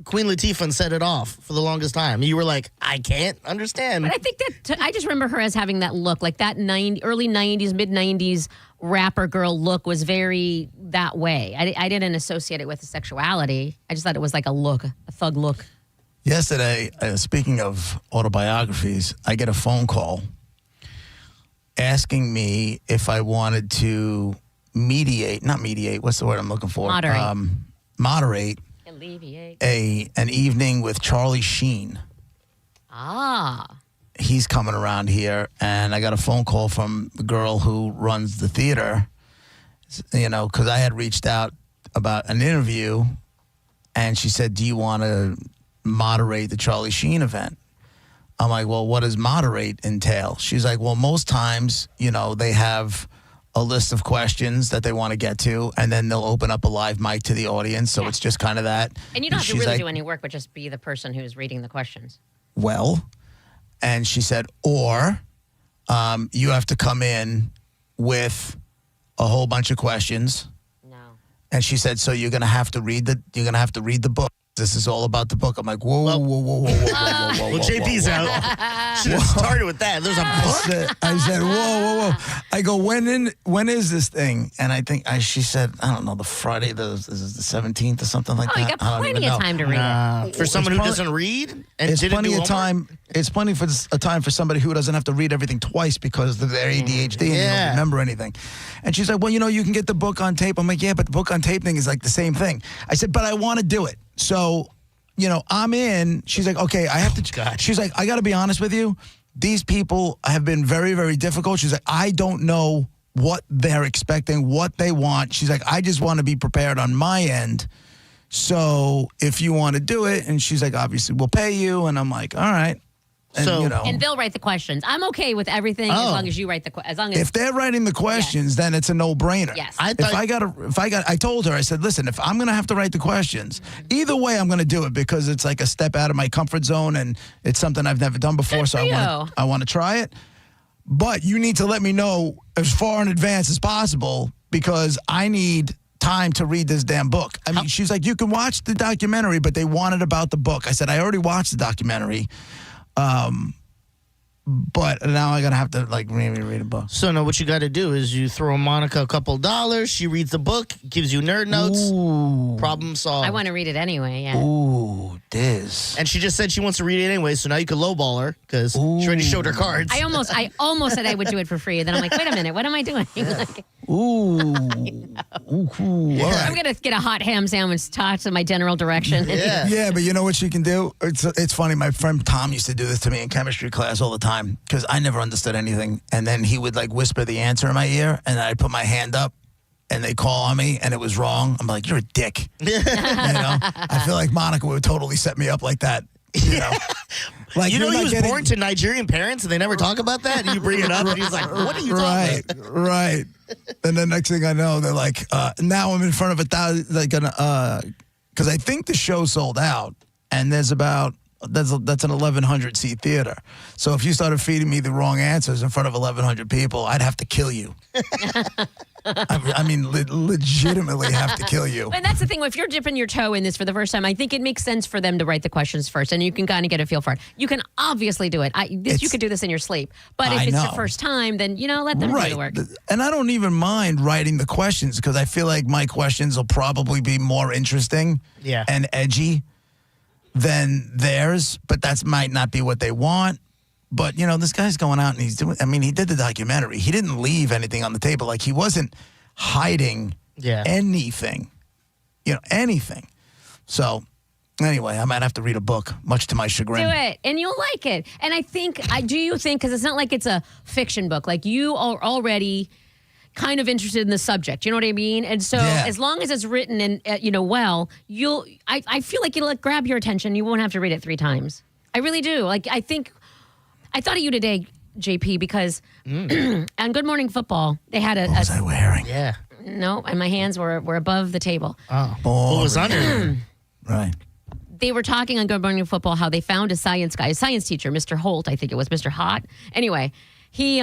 Queen Latifah and Set It Off for the longest time. You were like, I can't understand. But I think I just remember her as having that look, like that early 90s, mid 90s rapper girl look was very that way. I didn't associate it with sexuality. I just thought it was like a look, a thug look. Yesterday, speaking of autobiographies, I get a phone call asking me if I wanted to not mediate, what's the word I'm looking for? Moderate Alleviate. an evening with Charlie Sheen. He's coming around here, and I got a phone call from the girl who runs the theater, because I had reached out about an interview, and she said, do you want to moderate the Charlie Sheen event? I'm like, well, what does moderate entail? She's like, well, most times, they have a list of questions that they want to get to, and then they'll open up a live mic to the audience, so it's just kind of that. And you don't have to really do any work, but just be the person who's reading the questions. Well, and she said, or you have to come in with a whole bunch of questions. No. And she said, so you're gonna have to read the book. This is all about the book. I'm like, whoa. Well, JP's out. Should have started with that. There's a book. I said, whoa. I go, when is this thing? And she said, I don't know, the Friday, is the 17th or something like that. Oh, you got plenty of time to read it. For someone who doesn't read and it's didn't plenty do of time. It's plenty for a time for somebody who doesn't have to read everything twice because of their ADHD and they don't remember anything. And she's like, well, you can get the book on tape. I'm like, yeah, but the book on tape thing is like the same thing. I said, but I want to do it. So, I'm in. She's like, okay, I have to. She's like, I got to be honest with you. These people have been very, very difficult. She's like, I don't know what they're expecting, what they want. She's like, I just want to be prepared on my end. So if you want to do it, and she's like, obviously we'll pay you. And I'm like, all right. And, and they'll write the questions. I'm okay with everything as long as you write the questions. If they're writing the questions, then it's a no-brainer. Yes. I told her, I said, listen, if I'm going to have to write the questions, either way I'm going to do it because it's like a step out of my comfort zone and it's something I've never done before. So I want to try it. But you need to let me know as far in advance as possible because I need time to read this damn book. I mean, she's like, you can watch the documentary, but they want it about the book. I said, I already watched the documentary. But now I'm going to have to maybe read a book. So no, what you got to do is you throw Monica a couple $. She reads the book, gives you nerd notes. Ooh. Problem solved. I want to read it anyway, yeah. Ooh, Diz. And she just said she wants to read it anyway, so now you can lowball her because she already showed her cards. I almost said I would do it for free. Then I'm like, wait a minute, what am I doing? Ooh, cool. All right. I'm going to get a hot ham sandwich tossed in my general direction. Yeah, but you know what she can do? It's funny. My friend Tom used to do this to me in chemistry class all the time because I never understood anything. And then he would whisper the answer in my ear, and I'd put my hand up, and they call on me, and it was wrong. I'm like, you're a dick. I feel like Monica would totally set me up like that. You know? He was born to Nigerian parents, and they never talk about that. And you bring it up, and he's like, "What are you talking about?" Right. And then next thing I know, they're like, "Now I'm in front of 1,000." Because I think the show sold out, and that's an 1,100 seat theater. So if you started feeding me the wrong answers in front of 1,100 people, I'd have to kill you. I mean, legitimately have to kill you. And that's the thing. If you're dipping your toe in this for the first time, I think it makes sense for them to write the questions first, and you can kind of get a feel for it. You can obviously do it. You could do this in your sleep. But if it's your first time, then, let them do the work. And I don't even mind writing the questions because I feel like my questions will probably be more interesting and edgy than theirs, but that might not be what they want. But, this guy's going out and he did the documentary. He didn't leave anything on the table. He wasn't hiding anything, anything. So, anyway, I might have to read a book, much to my chagrin. Do it, and you'll like it. And do you think, because it's not like it's a fiction book, you are already kind of interested in the subject. You know what I mean? And so as long as it's written in, well, I feel like it'll grab your attention. You won't have to read it 3 times. I really do. I thought of you today, JP, because on Good Morning Football, they had what was I wearing? Yeah. No, and my hands were above the table. Oh. What was under? Right. They were talking on Good Morning Football how they found a science teacher, Mr. Holt, I think it was, Mr. Hott. Anyway, he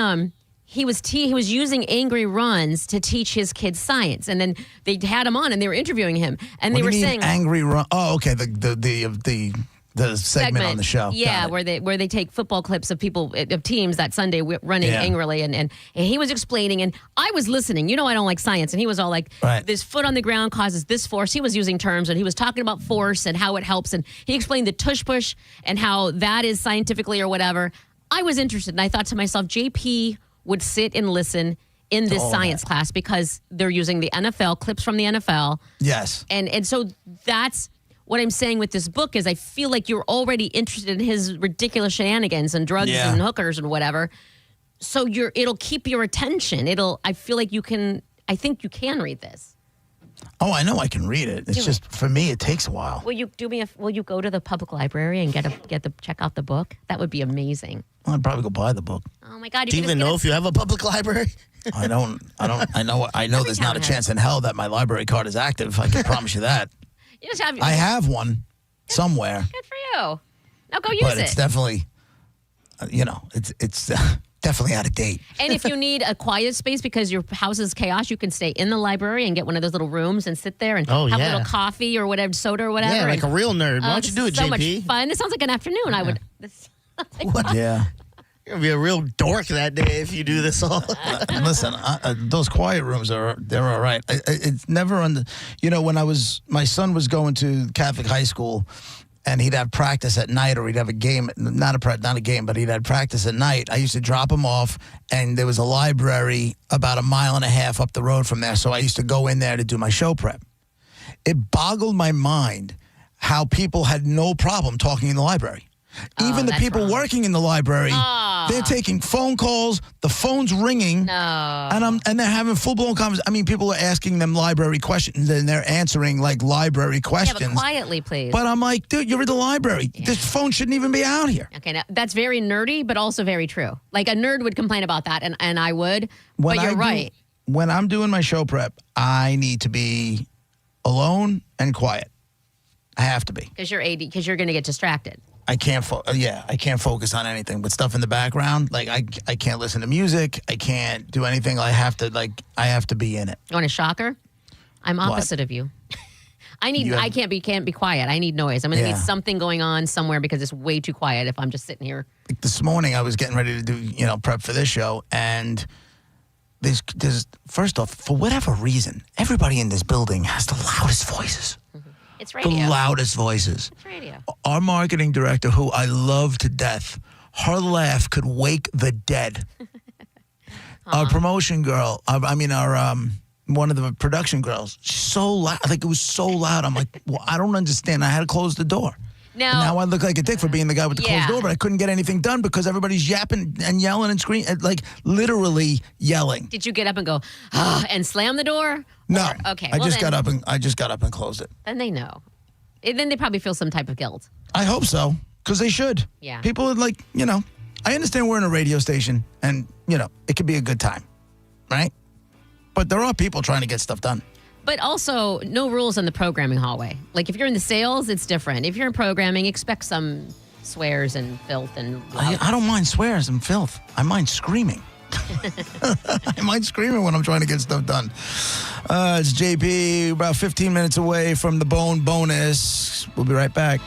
was using angry runs to teach his kids science, and then they had him on and they were interviewing him, and they were saying angry run. Oh, okay, the the segment on the show. Yeah, where they take football clips of people of teams that Sunday running angrily, and he was explaining, and I was listening. You know, I don't like science, and he was all like, "This foot on the ground causes this force." He was using terms, and he was talking about force and how it helps, and he explained the tush push and how that is scientifically or whatever. I was interested, and I thought to myself, JP would sit and listen in this science class because they're using the NFL, clips from the NFL. Yes. And so that's what I'm saying with this book is I feel like you're already interested in his ridiculous shenanigans and drugs and hookers and whatever. So it'll keep your attention. I think you can read this. Oh, I know I can read it. It's just for me it takes a while. Will you go to the public library and check out the book? That would be amazing. Well, I'd probably go buy the book. Oh my God! Do you even know if you have a public library? I don't. I know there's not a chance in hell that my library card is active. I can promise you that. I have one somewhere. Good for you. Now go use it. But it's definitely, it's definitely out of date. And if you need a quiet space because your house is chaos, you can stay in the library and get one of those little rooms and sit there and have a little coffee or whatever, soda or whatever. Yeah, like a real nerd. Why don't you do it, JP? So much fun. This sounds like an afternoon. Yeah. I would. What? Yeah. You're going to be a real dork that day if you do this all. Listen, those quiet rooms they're all right. It's never when my son was going to Catholic high school and he'd have practice at night or he'd have a game, not a game, but he'd have practice at night. I used to drop him off and there was a library about 1.5 miles up the road from there. So I used to go in there to do my show prep. It boggled my mind how people had no problem talking in the library. Even the people working in the library, they're taking phone calls. The phone's ringing, and they're having full blown conversations. I mean, people are asking them library questions, and they're answering like library questions. Yeah, but quietly, please. But I'm like, dude, you're in the library. Yeah. This phone shouldn't even be out here. Okay, now that's very nerdy, but also very true. Like a nerd would complain about that, and I would. But you're right. When I'm doing my show prep, I need to be alone and quiet. I have to be because you're going to get distracted. I can't focus on anything with stuff in the background. Like I can't listen to music. I can't do anything. I have to be in it. You want a shocker? I'm opposite of you. I can't be quiet. I need noise. I'm going to need something going on somewhere because it's way too quiet if I'm just sitting here. Like this morning I was getting ready to do, prep for this show, and there's first off, for whatever reason, everybody in this building has the loudest voices. Mm-hmm. It's radio. The loudest voices. It's radio. Our marketing director, who I love to death, her laugh could wake the dead. Our promotion girl, one of the production girls, she's so loud. Like, it was so loud. I'm like, well, I don't understand. I had to close the door. Now I look like a dick for being the guy with the closed door, but I couldn't get anything done because everybody's yapping and yelling and screaming, like literally yelling. Did you get up and go, and slam the door? No. Okay. I just got up and closed it. Then they know. Then they probably feel some type of guilt. I hope so, because they should. Yeah. People are like, I understand we're in a radio station and, it could be a good time, right? But there are people trying to get stuff done. But also, no rules in the programming hallway. Like, if you're in the sales, it's different. If you're in programming, expect some swears and filth and I don't mind swears and filth. I mind screaming. I mind screaming when I'm trying to get stuff done. It's JP, about 15 minutes away from the Bone bonus. We'll be right back.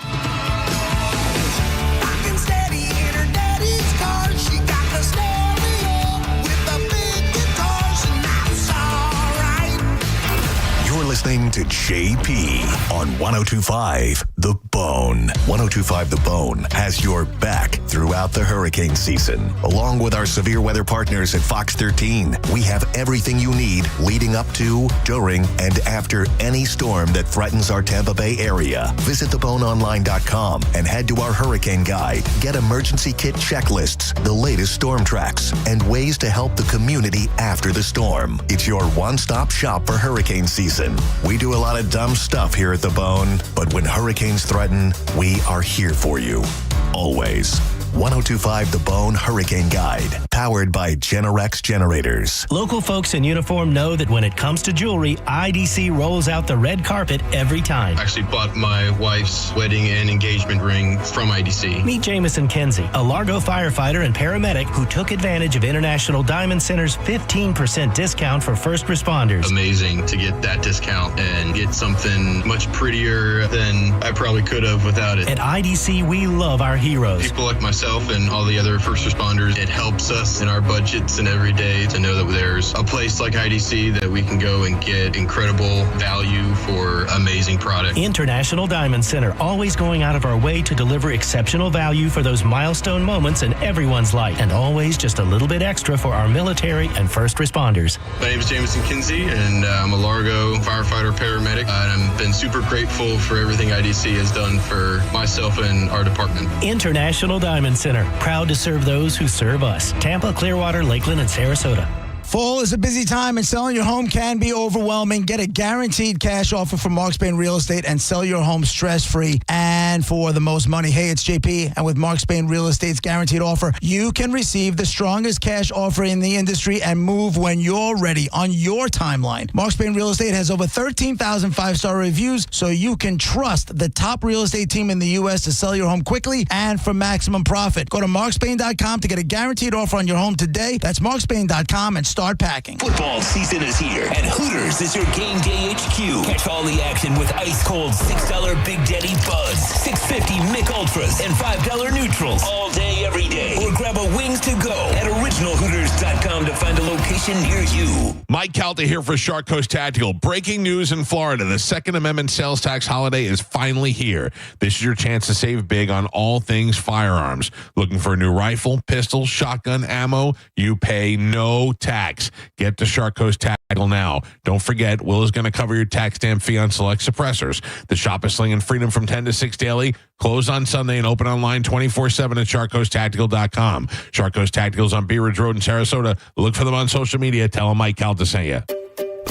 Listening to JP on 102.5 The Bone. 102.5 The Bone has your back throughout the hurricane season. Along with our severe weather partners at Fox 13, we have everything you need leading up to, during, and after any storm that threatens our Tampa Bay area. Visit theboneonline.com and head to our hurricane guide. Get emergency kit checklists, the latest storm tracks, and ways to help the community after the storm. It's your one-stop shop for hurricane season. We do a lot of dumb stuff here at The Bone, but when hurricanes threaten, we are here for you. Always. 102.5 The Bone Hurricane Guide. powered by Generex Generators. Local folks in uniform know that when it comes to jewelry, IDC rolls out the red carpet every time. I actually bought my wife's wedding and engagement ring from IDC. Meet Jamison Kinsey, a Largo firefighter and paramedic who took advantage of International Diamond Center's 15% discount for first responders. Amazing to get that discount and get something much prettier than I probably could have without it. At IDC, we love our heroes. People like myself and all the other first responders, it helps us in our budgets and every day to know that there's a place like IDC that we can go and get incredible value for amazing product. International Diamond Center, always going out of our way to deliver exceptional value for those milestone moments in everyone's life, and always just a little bit extra for our military and first responders. My name is Jamison Kinsey, and I'm a Largo firefighter paramedic, and I've been super grateful for everything IDC has done for myself and our department. International Diamond Center, proud to serve those who serve us. Tampa, Clearwater, Lakeland, and Sarasota. Fall is a busy time and selling your home can be overwhelming. Get a guaranteed cash offer from Mark Spain Real Estate and sell your home stress-free and for the most money. Hey, it's JP, and with Mark Spain Real Estate's guaranteed offer, you can receive the strongest cash offer in the industry and move when you're ready on your timeline. Mark Spain Real Estate has over 13,000 five-star reviews, so you can trust the top real estate team in the U.S. to sell your home quickly and for maximum profit. Go to markspain.com to get a guaranteed offer on your home today. That's markspain.com and start packing. Football season is here, and Hooters is your game day HQ. Catch all the action with ice-cold $6 Big Daddy Buds, $6.50 Mick Ultras, and $5 Neutrals all day, every day. Or grab a wings to go at originalhooters.com to find a location near you. Mike Calta here for Shark Coast Tactical. Breaking news in Florida. The Second Amendment sales tax holiday is finally here. This is your chance to save big on all things firearms. Looking for a new rifle, pistol, shotgun, ammo? You pay no tax. Get to Shark Coast Tactical now. Don't forget, Will is going to cover your tax stamp fee on select suppressors. The shop is slinging freedom from 10 to 6 daily. Closed on Sunday and open online 24/7 at sharkcoasttactical.com. Shark Coast Tactical's on Bee Ridge Road in Sarasota. Look for them on social media. Tell them Mike Calta sent you.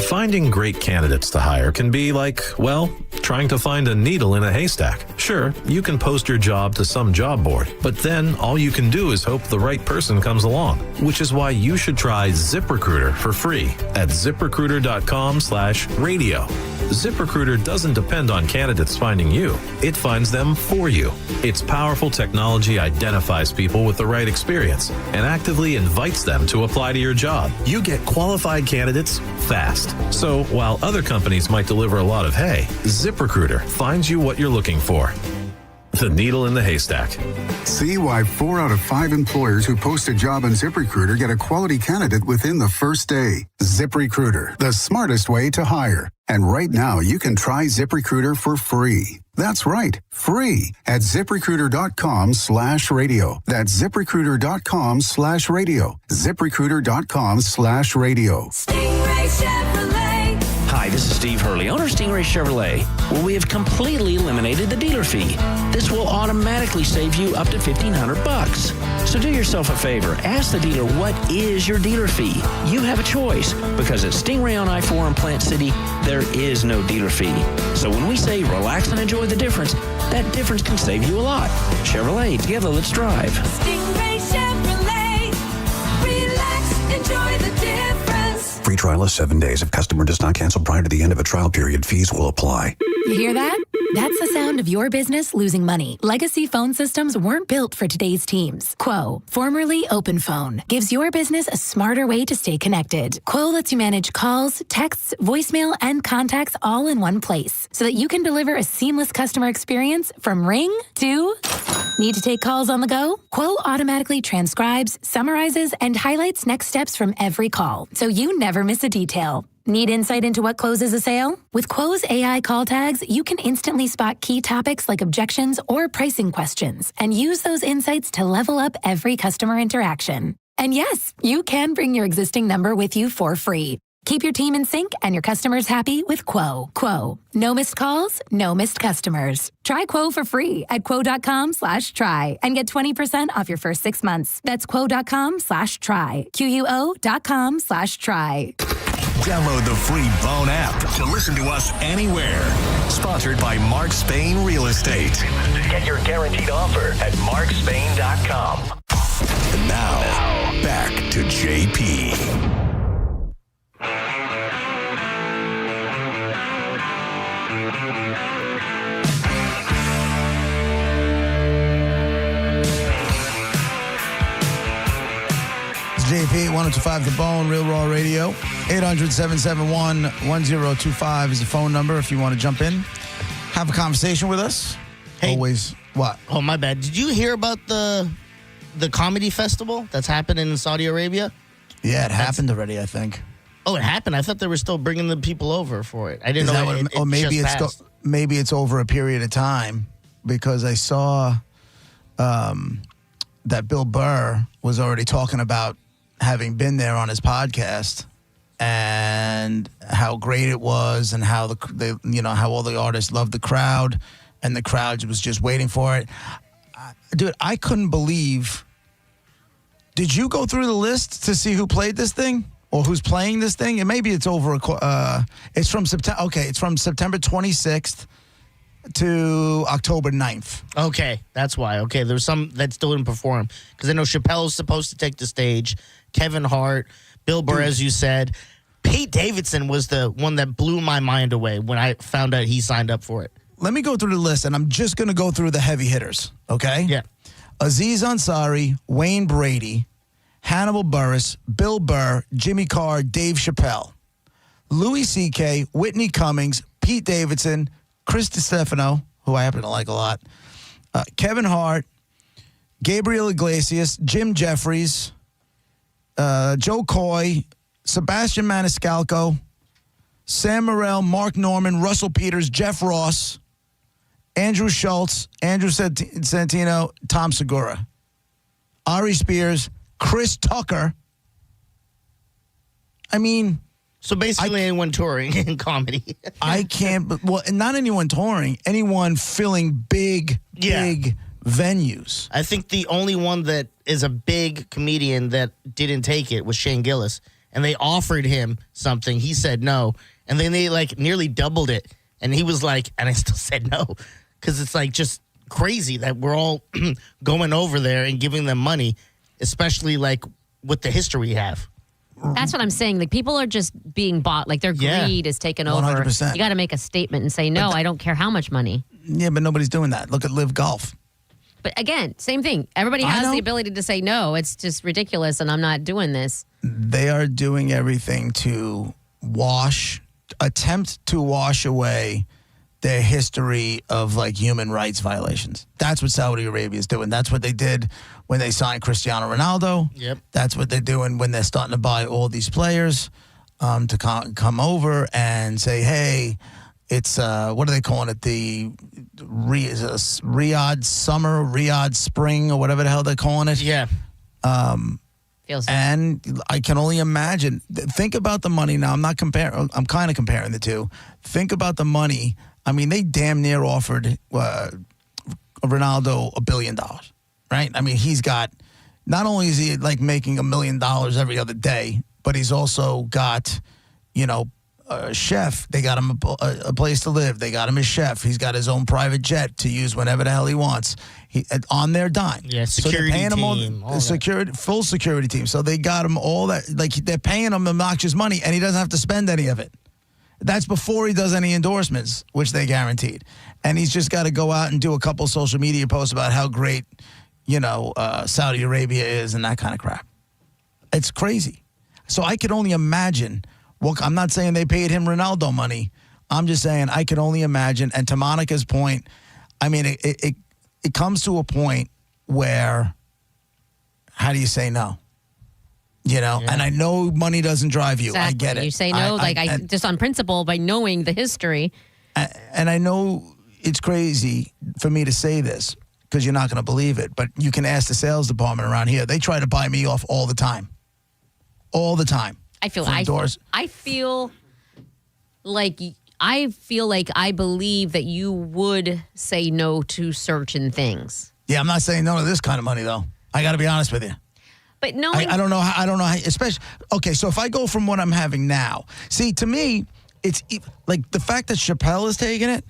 Finding great candidates to hire can be like, well, trying to find a needle in a haystack. Sure, you can post your job to some job board, but then all you can do is hope the right person comes along, which is why you should try ZipRecruiter for free at ZipRecruiter.com/radio. ZipRecruiter doesn't depend on candidates finding you. It finds them for you. Its powerful technology identifies people with the right experience and actively invites them to apply to your job. You get qualified candidates fast. So while other companies might deliver a lot of hay, ZipRecruiter finds you what you're looking for. The needle in the haystack. See why 4 out of 5 employers who post a job on ZipRecruiter get a quality candidate within the first day. ZipRecruiter, the smartest way to hire. And right now, you can try ZipRecruiter for free. That's right, free at ZipRecruiter.com/radio. That's ZipRecruiter.com/radio. ZipRecruiter.com/radio. Stingray Chevrolet. Hi, this is Steve Hurley, owner of Stingray Chevrolet. Well, we have completely eliminated the dealer fee. This will automatically save you up to $1,500. So do yourself a favor. Ask the dealer, what is your dealer fee? You have a choice, because at Stingray on I-4 in Plant City, there is no dealer fee. So when we say relax and enjoy the difference, that difference can save you a lot. Chevrolet, together let's drive. Stingray Chevrolet. Relax, enjoy the difference. Free trial is 7 days. If customer does not cancel prior to the end of a trial period, fees will apply. You hear that? That's the sound of your business losing money. Legacy phone systems weren't built for today's teams. Quo, formerly OpenPhone, gives your business a smarter way to stay connected. Quo lets you manage calls, texts, voicemail, and contacts all in one place so that you can deliver a seamless customer experience from ring to... Need to take calls on the go? Quo automatically transcribes, summarizes, and highlights next steps from every call, so you never miss a detail. Need insight into what closes a sale? With Quo's AI call tags, you can instantly spot key topics like objections or pricing questions and use those insights to level up every customer interaction. And yes, you can bring your existing number with you for free. Keep your team in sync and your customers happy with Quo. Quo. No missed calls, no missed customers. Try Quo for free at quo.com/try and get 20% off your first 6 months. That's quo.com/try. QUO.com/try. Download the free Bone app to listen to us anywhere. Sponsored by Mark Spain Real Estate. Get your guaranteed offer at markspain.com. And now, back back to JP. JP, 1025 The Bone, Real Raw Radio. 800-771-1025 is the phone number if you want to jump in. Have a conversation with us. Hey. Always. What? Oh, my bad. Did you hear about the comedy festival that's happening in Saudi Arabia? Yeah, it happened already, I think. Oh, it happened? I thought they were still bringing the people over for it. I didn't Is know that it, what, or maybe just it's passed. maybe it's over a period of time, because I saw that Bill Burr was already talking about having been there on his podcast and how great it was, and how how all the artists loved the crowd, and the crowd was just waiting for it. Dude, I couldn't believe. Did you go through the list to see who played this thing or who's playing this thing? And maybe it's over. It's from September. Okay, it's from September 26th to October 9th. Okay, that's why. Okay, there's some that still didn't perform. Because I know Chappelle's supposed to take the stage, Kevin Hart, Bill Burr, as you said. Pete Davidson was the one that blew my mind away when I found out he signed up for it. Let me go through the list, and I'm just going to go through the heavy hitters, okay? Yeah. Aziz Ansari, Wayne Brady, Hannibal Buress, Bill Burr, Jimmy Carr, Dave Chappelle, Louis C.K., Whitney Cummings, Pete Davidson, Chris DiStefano, who I happen to like a lot, Kevin Hart, Gabriel Iglesias, Jim Jeffries, Joe Coy, Sebastian Maniscalco, Sam Morril, Mark Norman, Russell Peters, Jeff Ross, Andrew Schultz, Andrew Santino, Tom Segura, Ari Spears, Chris Tucker. I mean, so basically anyone touring in comedy. I can't, well, not anyone touring, anyone filling big venues. I think the only one that is a big comedian that didn't take it was Shane Gillis. And they offered him something. He said no. And then they nearly doubled it. And he was like, and I still said no. Because it's just crazy that we're all going over there and giving them money, especially with the history we have. That's what I'm saying. People are just being bought. Their greed is taken over. 100%. You got to make a statement and say, no, I don't care how much money. Yeah, but nobody's doing that. Look at Live Golf. But again, same thing. Everybody has the ability to say no. It's just ridiculous, and I'm not doing this. They are doing everything to attempt to wash away their history of human rights violations. That's what Saudi Arabia is doing. That's what they did when they signed Cristiano Ronaldo. Yep. That's what they're doing when they're starting to buy all these players to come over and say, hey, it's, what are they calling it? The Riyadh summer, Riyadh spring, or whatever the hell they're calling it. Yeah. And I can only imagine. Think about the money. Now, I'm not comparing. I'm kind of comparing the two. Think about the money. I mean, they damn near offered Ronaldo $1 billion, right? I mean, he's got, not only is he making $1 million every other day, but he's also got, a chef. They got him a place to live. They got him a chef. He's got his own private jet to use whenever the hell he wants. On their dime. Yeah, security team. Full security team. So they got him all that. They're paying him obnoxious money, and he doesn't have to spend any of it. That's before he does any endorsements, which they guaranteed. And he's just got to go out and do a couple social media posts about how great, Saudi Arabia is and that kind of crap. It's crazy. So I could only imagine. Well, I'm not saying they paid him Ronaldo money. I'm just saying I could only imagine. And to Monica's point, I mean, it comes to a point where, how do you say no? And I know money doesn't drive you. Exactly. I get it. You say no, just on principle by knowing the history. And I know it's crazy for me to say this because you're not going to believe it, but you can ask the sales department around here. They try to buy me off all the time. All the time. I feel like I believe that you would say no to certain things. Yeah, I'm not saying no to this kind of money though. I got to be honest with you. But knowing I don't know how, especially, okay, so if I go from what I'm having now, see, to me, it's the fact that Chappelle is taking it,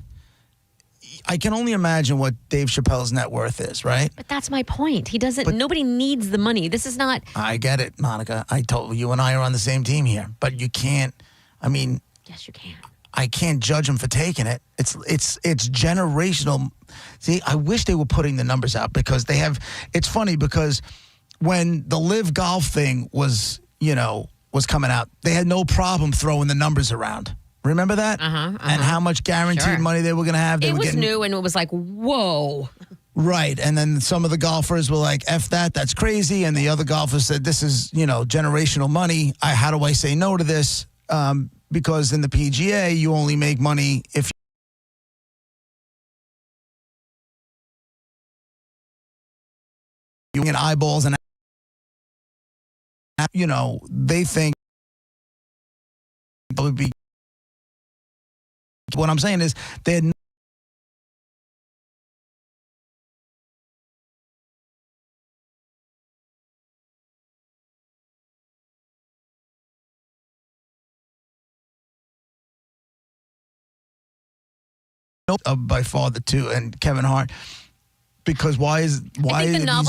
I can only imagine what Dave Chappelle's net worth is, right? But that's my point. He doesn't. Nobody needs the money. This is not. I get it, Monica. I told you and I are on the same team here, but you can't. I mean, yes, you can. I can't judge him for taking it. It's generational. See, I wish they were putting the numbers out because they have. It's funny because when the Live Golf thing was coming out, they had no problem throwing the numbers around. Remember that? And how much guaranteed money they were going to have. It was new, and it was like, whoa. Right, and then some of the golfers were like, F that, that's crazy. And the other golfers said, this is, generational money. How do I say no to this? Because in the PGA, you only make money if you get eyeballs and, they think it would be. What I'm saying is they had by far the two, and Kevin Hart. Because why are these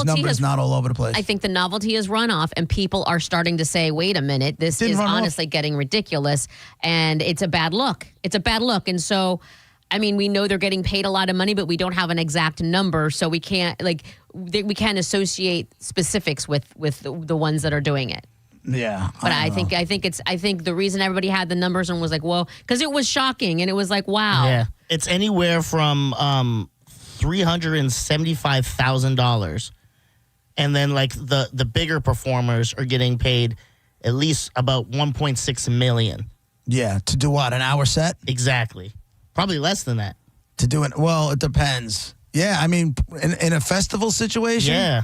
numbers not all over the place? I think the novelty has run off, and people are starting to say, wait a minute, this is honestly getting ridiculous, and it's a bad look. It's a bad look. And so, I mean, we know they're getting paid a lot of money, but we don't have an exact number, so we can't we can't associate specifics with the ones that are doing it. Yeah. But I think the reason everybody had the numbers and was like, whoa, because it was shocking, and it was like, wow. Yeah. It's anywhere from $375,000, and then like the bigger performers are getting paid at least about $1.6 million. Yeah, to do what, an hour set? Exactly, probably less than that. To do it, well, it depends. Yeah, I mean, in a festival situation, yeah,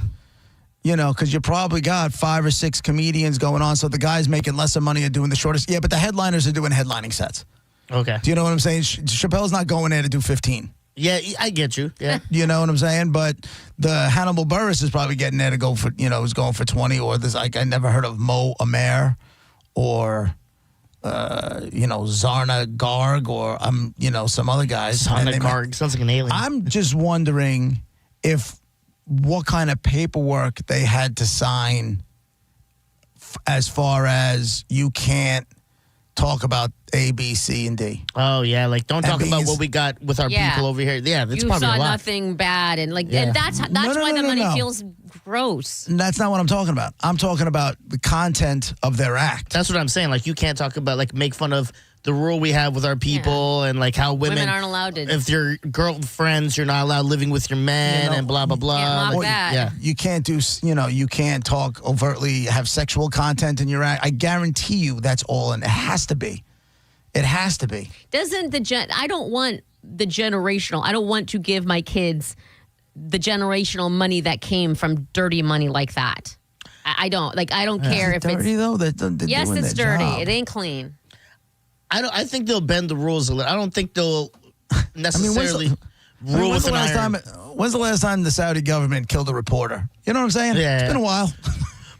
because you probably got 5 or 6 comedians going on, so the guys making lesser money are doing the shortest. Yeah, but the headliners are doing headlining sets. Okay, do you know what I'm saying? Chappelle's not going there to do 15. Yeah, I get you. Yeah. You know what I'm saying? But the Hannibal Buress is probably getting there to go for, is going for 20. Or there's I never heard of Mo Amer or, Zarna Garg or, some other guys. Zarna Garg sounds like an alien. I'm just wondering what kind of paperwork they had to sign as far as you can't talk about A, B, C, and D. Oh, yeah. Like, don't talk about what we got with our people over here. Yeah, that's you probably a lot. You saw nothing bad. And, and that's why the money feels gross. That's not what I'm talking about. I'm talking about the content of their act. That's what I'm saying. Like, you can't talk about, make fun of the rule we have with our people and, how women aren't allowed to. If you're girlfriends, you're not allowed living with your men and blah, blah, blah. Can't mock that. Yeah. You can't do, you can't talk overtly, have sexual content in your act. I guarantee you that's all, and it has to be. It has to be. I don't want the generational. I don't want to give my kids the generational money that came from dirty money like that. I don't. I don't care if dirty, it's though. Yes, it's dirty. Job. It ain't clean. I think they'll bend the rules a little. I don't think they'll necessarily rule with an iron. When's the last time the Saudi government killed a reporter? You know what I'm saying? Yeah. It's been a while.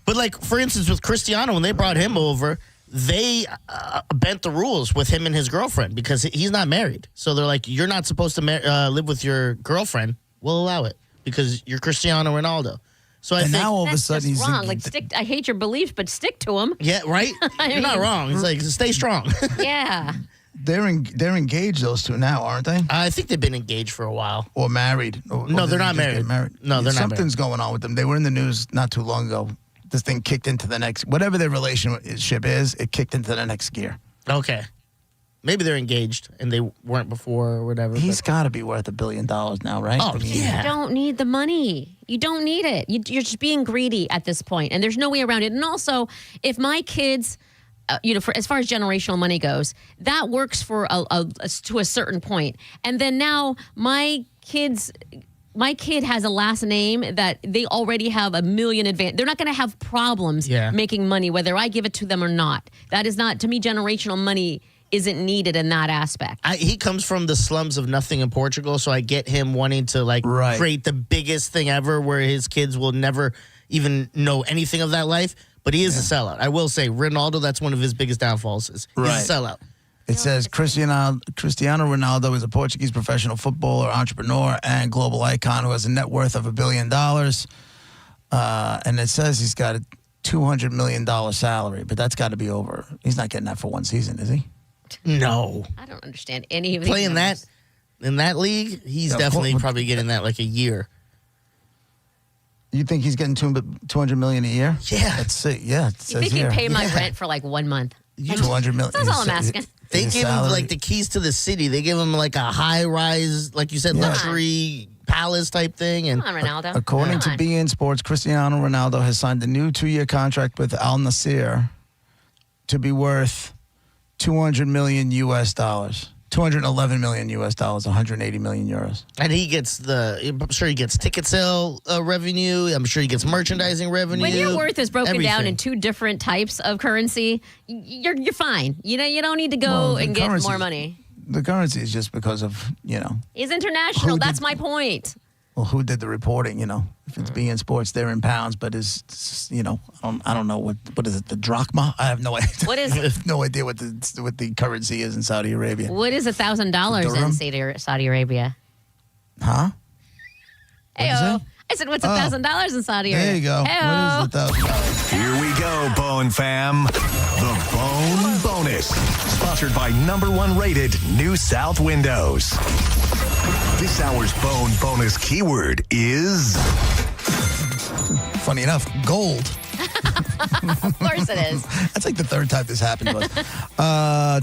But for instance, with Cristiano, when they brought him over, they bent the rules with him and his girlfriend because he's not married. So they're like, you're not supposed to live with your girlfriend. We'll allow it because you're Cristiano Ronaldo. So I think now all of a sudden he's wrong. I hate your beliefs, but stick to them. Yeah, right. You're not wrong. It's like stay strong. Yeah. They're engaged, those two now, aren't they? I think they've been engaged for a while. Or married. No, they're not married. No, they're not. Something's going on with them. They were in the news not too long ago. This thing kicked into the next, whatever their relationship is, it kicked into the next gear. Okay. Maybe they're engaged and they weren't before or whatever. He's got to be worth $1 billion now, right? Oh, yeah. You don't need the money. You don't need it. You're just being greedy at this point, and there's no way around it. And also, if my kids, as far as generational money goes, that works for to a certain point. And then now my kid has a last name that they already have a million advance. They're not going to have problems making money, whether I give it to them or not. That is not, to me, generational money isn't needed in that aspect. He comes from the slums of nothing in Portugal, so I get him wanting to create the biggest thing ever where his kids will never even know anything of that life. But he is a sellout. I will say, Ronaldo, that's one of his biggest downfalls. He's a sellout. It says Cristiano Ronaldo is a Portuguese professional footballer, entrepreneur, and global icon who has a net worth of $1 billion. And it says he's got a $200 million salary, but that's got to be over. He's not getting that for one season, is he? No. I don't understand any of these Playing numbers. that in that league, he's definitely probably getting that like a year. You think he's getting $200 million a year? Yeah. Let's see. Yeah, it You says think here. he'd pay my rent for like 1 month? $200 million. That's all I'm asking. They His give him salary. like the keys to the city. They give him like a high-rise, like you said, luxury palace type thing. And Come on, Ronaldo. According Come to on. beIN Sports, Cristiano Ronaldo has signed a new 2-year contract with Al Nassr to be worth $200 million US dollars. $211 million US dollars, 180 million euros. And he gets I'm sure he gets ticket sale revenue. I'm sure he gets merchandising revenue. When your worth is broken down everything. in 2 different types of currency, you're fine. You know, you don't need to go Well, the and get currency- more money. The currency is just because of, He's international. Who That's did- my point. well, who did the reporting, If it's beIN Sports, they're in pounds, but I don't know what is it, the drachma? I have no idea. What is I it? have no idea what the currency is in Saudi Arabia. What is $1,000 Dirham? in Saudi Arabia? Huh? Heyo. I said, what's $1,000 in Saudi Arabia? There you go. Heyo. What is it, Here we go, Bone fam. The Bone Bonus. Sponsored by #1 rated New South Windows. This hour's Bone Bonus keyword is... Funny enough, gold. Of course it is. That's like the third time this happened to us.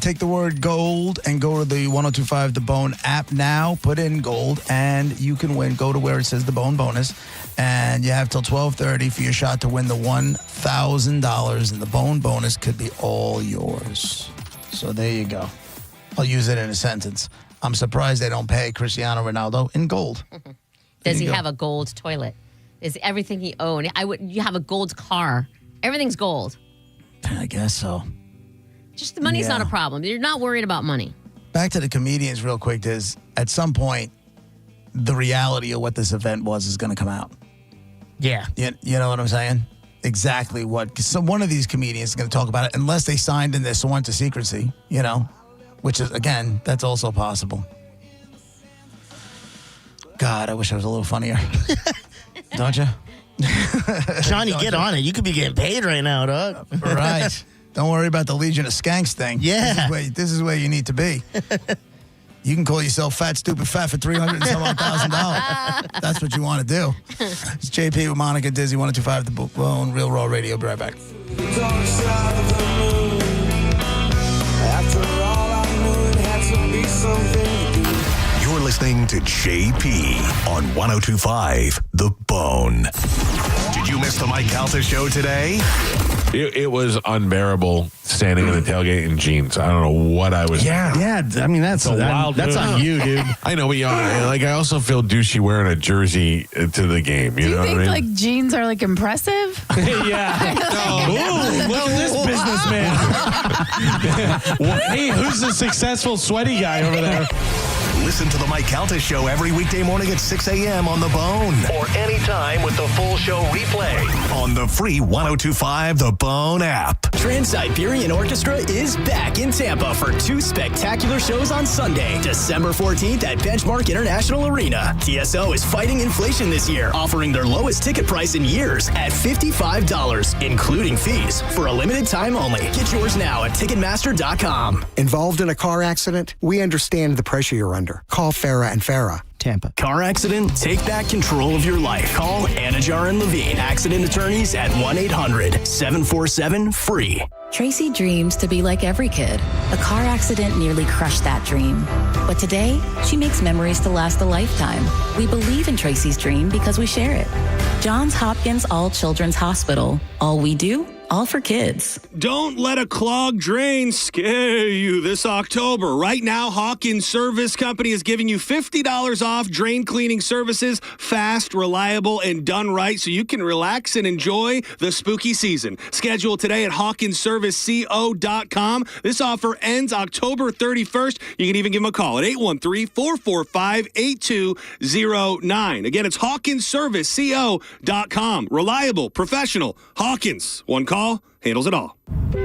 Take the word gold and go to the 1025 The Bone app now. Put in gold and you can win. Go to where it says The Bone Bonus. And you have till 12:30 for your shot to win the $1,000. And the Bone Bonus could be all yours. So there you go. I'll use it in a sentence. I'm surprised they don't pay Cristiano Ronaldo in gold. Does he have a gold toilet? Is everything he owned? You have a gold car. Everything's gold. I guess so. Just the money's not a problem. You're not worried about money. Back to the comedians real quick. Is at some point, the reality of what this event was is going to come out. Yeah. You know what I'm saying? Exactly what. So one of these comedians is going to talk about it unless they signed in their sworn to secrecy, which is, again, that's also possible. God, I wish I was a little funnier. Don't you? Johnny, get on it. You could be getting paid right now, dog. Right. Don't worry about the Legion of Skanks thing. Yeah. This is where you need to be. You can call yourself fat, stupid, fat for $300 and some odd $1,000. That's what you want to do. It's JP with Monica Dizzy, 1025 The Bone, Real Raw Radio. Be right back. You're listening to JP on 1025 The Bone. Did you miss the Mike Calta show today? It was unbearable standing in the tailgate in jeans. I don't know what I was. Yeah. I mean, that's on you, dude. I know, but I also feel douchey wearing a jersey to the game. You know what I mean? Like jeans are like impressive? Yeah. Ooh, look at this businessman. Hey, who's the successful sweaty guy over there? Listen to the Mike Calta show every weekday morning at 6 a.m. on The Bone. Or anytime with the full show replay on the free 1025 The Bone app. Trans-Siberian Orchestra is back in Tampa for 2 spectacular shows on Sunday, December 14th at Benchmark International Arena. TSO is fighting inflation this year, offering their lowest ticket price in years at $55, including fees, for a limited time only. Get yours now at Ticketmaster.com. Involved in a car accident? We understand the pressure you're under. Call Farah and Farah. Tampa. Car accident? Take back control of your life. Call Anajar and Levine, accident attorneys at 1-800-747-FREE. Tracy dreams to be like every kid. A car accident nearly crushed that dream. But today, she makes memories to last a lifetime. We believe in Tracy's dream because we share it. Johns Hopkins All Children's Hospital. All we do, all for kids. Don't let a clogged drain scare you this October. Right now, Hawkins Service Company is giving you $50 off drain cleaning services, fast, reliable, and done right so you can relax and enjoy the spooky season. Schedule today at HawkinsServiceCO.com. This offer ends October 31st. You can even give them a call at 813-445-8209. Again, it's HawkinsServiceCO.com. Reliable, professional, Hawkins. One call handles it all.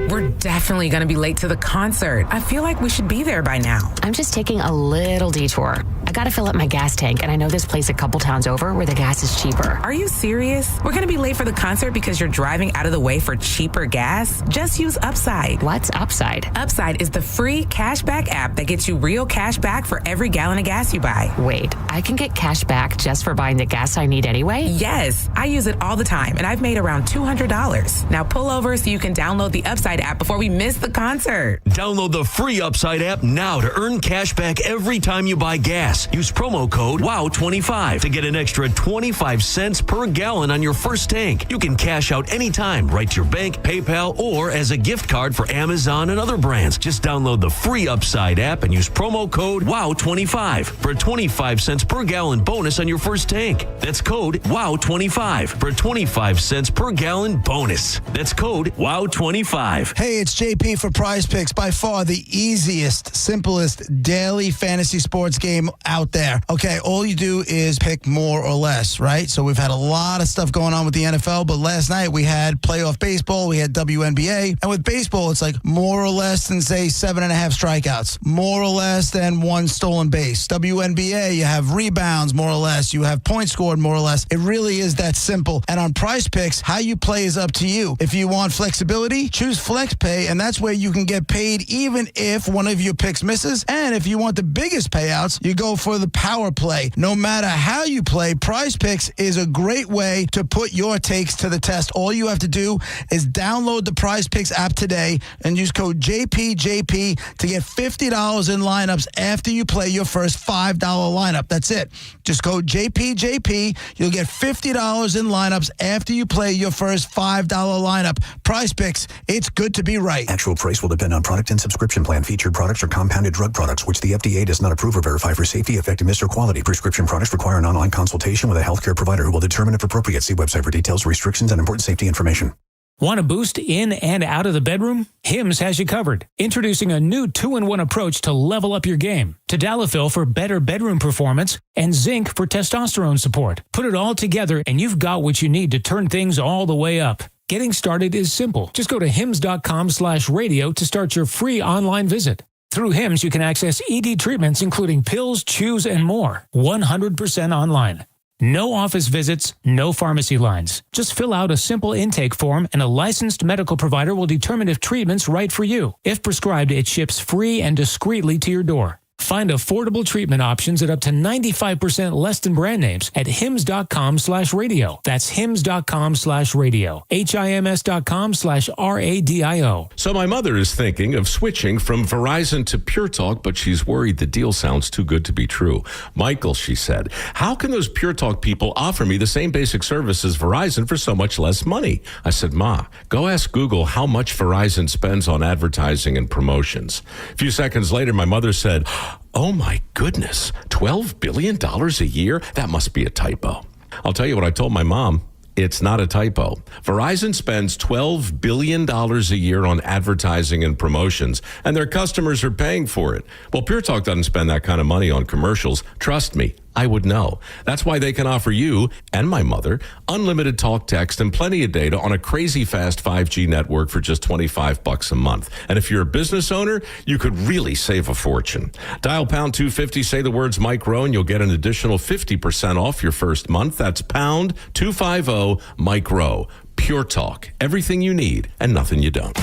We're definitely going to be late to the concert. I feel like we should be there by now. I'm just taking a little detour. I gotta fill up my gas tank, and I know this place a couple towns over where the gas is cheaper. Are you serious? We're going to be late for the concert because you're driving out of the way for cheaper gas? Just use Upside. What's Upside? Upside is the free cashback app that gets you real cash back for every gallon of gas you buy. Wait, I can get cash back just for buying the gas I need anyway? Yes, I use it all the time, and I've made around $200. Now pull over so you can download the Upside app before we miss the concert. Download the free Upside app now to earn cash back every time you buy gas. Use promo code WOW25 to get an extra 25 cents per gallon on your first tank. You can cash out anytime, right to your bank, PayPal, or as a gift card for Amazon and other brands. Just download the free Upside app and use promo code WOW25 for a 25 cents per gallon bonus on your first tank. That's code WOW25 for a 25 cents per gallon bonus. That's code WOW25. Hey, it's JP for Prize Picks, by far the easiest, simplest daily fantasy sports game out there. Okay, all you do is pick more or less, right? So we've had a lot of stuff going on with the NFL, but last night we had playoff baseball, we had WNBA, and with baseball, it's like more or less than, say, 7.5 strikeouts, more or less than 1 stolen base. WNBA, you have rebounds, more or less. You have points scored, more or less. It really is that simple. And on Prize Picks, how you play is up to you. If you want flexibility, choose Flex Pay, and that's where you can get paid even if one of your picks misses. And if you want the biggest payouts, you go for the power play. No matter how you play, Prize Picks is a great way to put your takes to the test. All you have to do is download the Prize Picks app today and use code JPJP to get $50 in lineups after you play your first $5 lineup. That's it. Just code JPJP. You'll get $50 in lineups after you play your first $5 lineup. Prize Picks, it's good to be right. Actual price will depend on product and subscription plan. Featured products are compounded drug products, which the FDA does not approve or verify for safety, effectiveness, or quality. Prescription products require an online consultation with a healthcare provider who will determine if appropriate. See website for details, restrictions, and important safety information. Want a boost in and out of the bedroom? Hims has you covered. Introducing a new 2-in-1 approach to level up your game. Tadalafil for better bedroom performance and zinc for testosterone support. Put it all together and you've got what you need to turn things all the way up. Getting started is simple. Just go to hims.com/radio to start your free online visit. Through Hims, you can access ED treatments including pills, chews, and more. 100% online. No office visits, no pharmacy lines. Just fill out a simple intake form and a licensed medical provider will determine if treatment's right for you. If prescribed, it ships free and discreetly to your door. Find affordable treatment options at up to 95% less than brand names at hims.com/radio. That's hims.com/radio. HIMS.com/RADIO. So my mother is thinking of switching from Verizon to Pure Talk, but she's worried the deal sounds too good to be true. Michael, she said, how can those Pure Talk people offer me the same basic service as Verizon for so much less money? I said, Ma, go ask Google how much Verizon spends on advertising and promotions. A few seconds later, my mother said, oh my goodness, $12 billion a year? That must be a typo. I'll tell you what I told my mom. It's not a typo. Verizon spends $12 billion a year on advertising and promotions, and their customers are paying for it. Well, Pure Talk doesn't spend that kind of money on commercials. Trust me, I would know. That's why they can offer you and my mother unlimited talk, text, and plenty of data on a crazy fast 5G network for just $25 a month. And if you're a business owner, you could really save a fortune. Dial pound 250, say the words Mike Rowe, and you'll get an additional 50% off your first month. That's pound 250 Mike Rowe. Pure Talk. Everything you need and nothing you don't.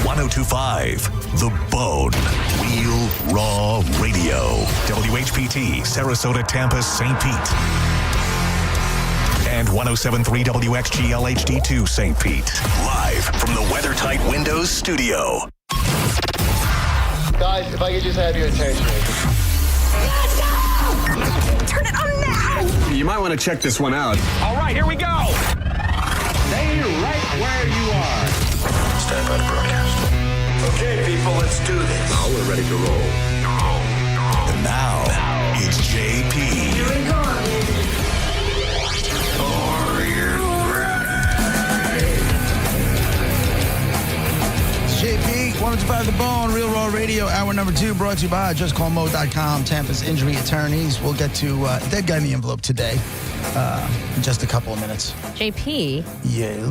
1025 The Bone. Real Raw Radio. WHPT, Sarasota, Tampa, St. Pete. And 1073 WXGL HD2 St. Pete. Live from the WeatherTight Windows studio. Guys, if I could just have your attention. Let's go! Turn it on now! You might want to check this one out. All right, here we go! Stay right where you are. Stand by to broadcast. Okay, people, let's do this. Now we're ready to roll. And now, it's JP. Here we go. Are you It's JP, 1025 The Bone, Real Raw Radio, hour number 2, brought to you by JustCallMo.com, Tampa's injury attorneys. We'll get to Dead Guy in the Envelope today in just a couple of minutes. JP. Yeah.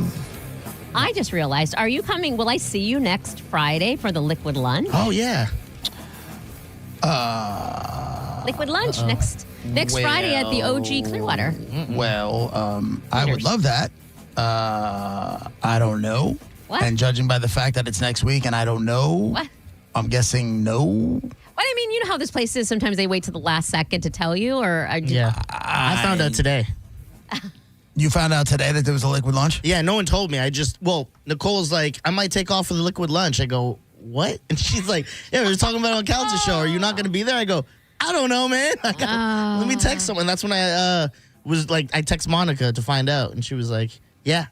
I just realized, are you coming? Will I see you next Friday for the liquid lunch? Oh, yeah. Liquid lunch next Friday at the OG Clearwater. Well, I would love that. I don't know. What? And judging by the fact that it's next week and I don't know, What? I'm guessing no. What I mean, you know how this place is. Sometimes they wait to the last second to tell you, or I found out today. You found out today that there was a liquid lunch? Yeah, no one told me. Nicole's like, I might take off for the liquid lunch. I go, what? And she's like, yeah, we were talking about it on Cal's show. Are you not going to be there? I go, I don't know, man. Let me text someone. That's when I I text Monica to find out. And she was like, yeah.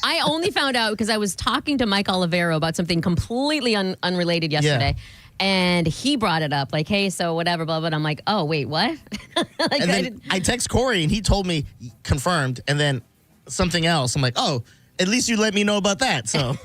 I only found out because I was talking to Mike Olivero about something completely unrelated yesterday. Yeah. And he brought it up, like, hey, so whatever, blah, blah. And I'm like, oh, wait, what? And then I text Corey, and he told me, confirmed, and then something else. I'm like, oh, at least you let me know about that. So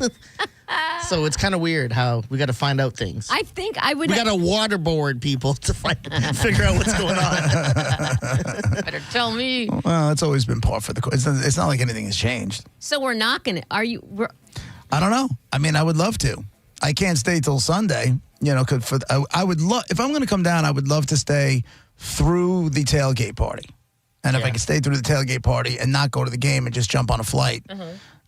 so it's kind of weird how we got to find out things. I think I would... We got to waterboard people to figure out what's going on. Better tell me. Well, it's always been par for the course. It's not like anything has changed. So we're not going to... I don't know. I mean, I would love to. I can't stay till Sunday, because I would love, if I'm going to come down, I would love to stay through the tailgate party. And if I could stay through the tailgate party and not go to the game and just jump on a flight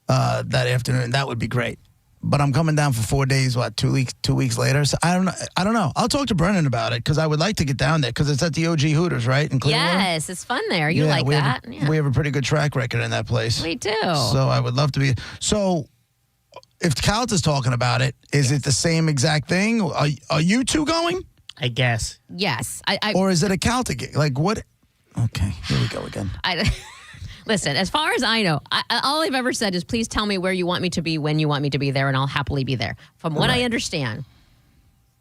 that afternoon, that would be great. But I'm coming down for 4 days, 2 weeks later. So I don't know. I'll talk to Brennan about it because I would like to get down there because it's at the OG Hooters, right? In Clearwater? Yes, it's fun there. You like that? We have a pretty good track record in that place. We do. So I would love to be. So if Cal is talking about it, is it the same exact thing? Are you two going? I guess. Yes. Or is it a Calta gig? Like what? Okay, here we go again. Listen, as far as I know, all I've ever said is please tell me where you want me to be, when you want me to be there, and I'll happily be there. From what I understand,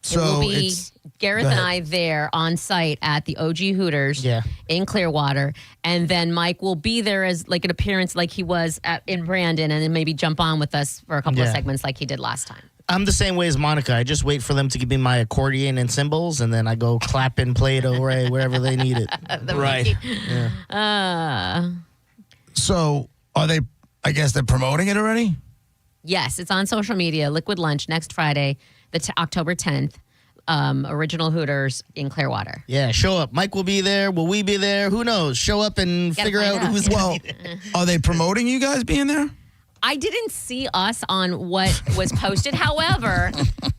it will be Gareth and I there on site at the OG Hooters in Clearwater, and then Mike will be there as like an appearance like he was in Brandon, and then maybe jump on with us for a couple of segments like he did last time. I'm the same way as Monica. I just wait for them to give me my accordion and cymbals, and then I go clap and play it away wherever they need it. Right. So are they, I guess they're promoting it already? Yes, it's on social media. Liquid Lunch next Friday, October 10th. Original Hooters in Clearwater. Yeah, show up. Mike will be there. Will we be there? Who knows? Show up and figure out who's well. Are they promoting you guys being there? I didn't see us on what was posted. However,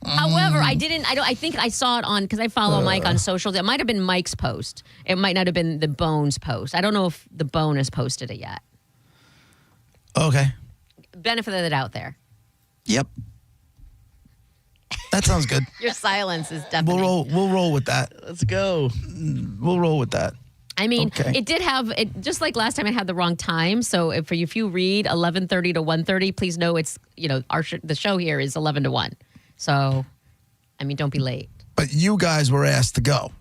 I think I saw it on because I follow Mike on socials. It might have been Mike's post. It might not have been the Bones post. I don't know if the Bone has posted it yet. Okay. Benefit of the doubt there. Yep. That sounds good. Your silence is definitely. We'll roll with that. Let's go. We'll roll with that. I mean, It did have it just like last time. I had the wrong time. So if you read 11:30 to 1:30, please know it's the show here is 11 to 1. So, I mean, don't be late. But you guys were asked to go.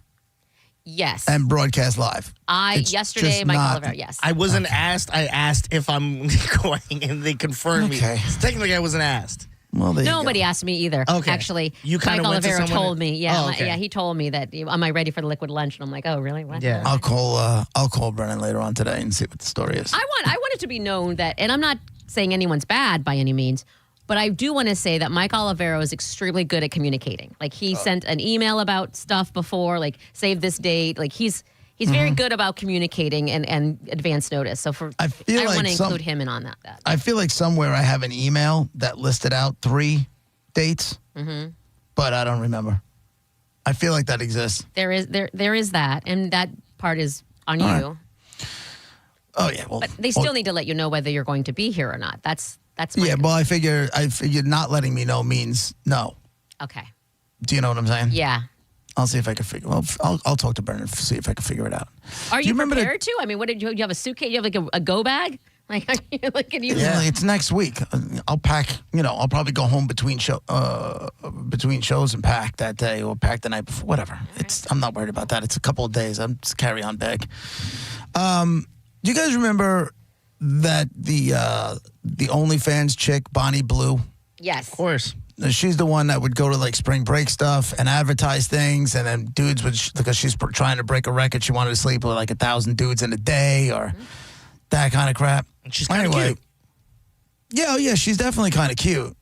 Yes. And broadcast live. Yesterday, Mike Oliver. Yes. I wasn't asked. I asked if I'm going, and they confirmed me. So technically, I wasn't asked. Well, nobody asked me either. Okay. Actually, you Mike Olivero told me. Yeah, Oh, okay. He told me that. Am I ready for the liquid lunch? And I'm like, oh, really? What? Yeah. I'll call Brennan later on today and see what the story is. I want it to be known that, and I'm not saying anyone's bad by any means, but I do want to say that Mike Olivero is extremely good at communicating. Like he sent an email about stuff before, like save this date. Like he's very good about communicating and advance notice. So I want to include him in on that. I feel like somewhere I have an email that listed out 3 dates, but I don't remember. I feel like that exists. There is that, and that part is on you. Right. Oh yeah, well, but they still need to let you know whether you're going to be here or not. That's my concern. Well, I figure not letting me know means no. Okay. Do you know what I'm saying? Yeah. I'll see if I can figure. Well, I'll talk to Brennan to see if I can figure it out. Are you prepared to? I mean, what did you have a suitcase? You have like a go bag? Like, are you looking? Yeah, it's next week. I'll pack. I'll probably go home between shows and pack that day, or pack the night before. Whatever. I'm not worried about that. It's a couple of days. I'm just carry on bag. Do you guys remember that the OnlyFans chick Bonnie Blue? Yes, of course. She's the one that would go to like spring break stuff and advertise things, and then dudes would, because she's trying to break a record, she wanted to sleep with like 1,000 dudes in a day or that kind of crap. She's kind of cute. Yeah, she's definitely kind of cute.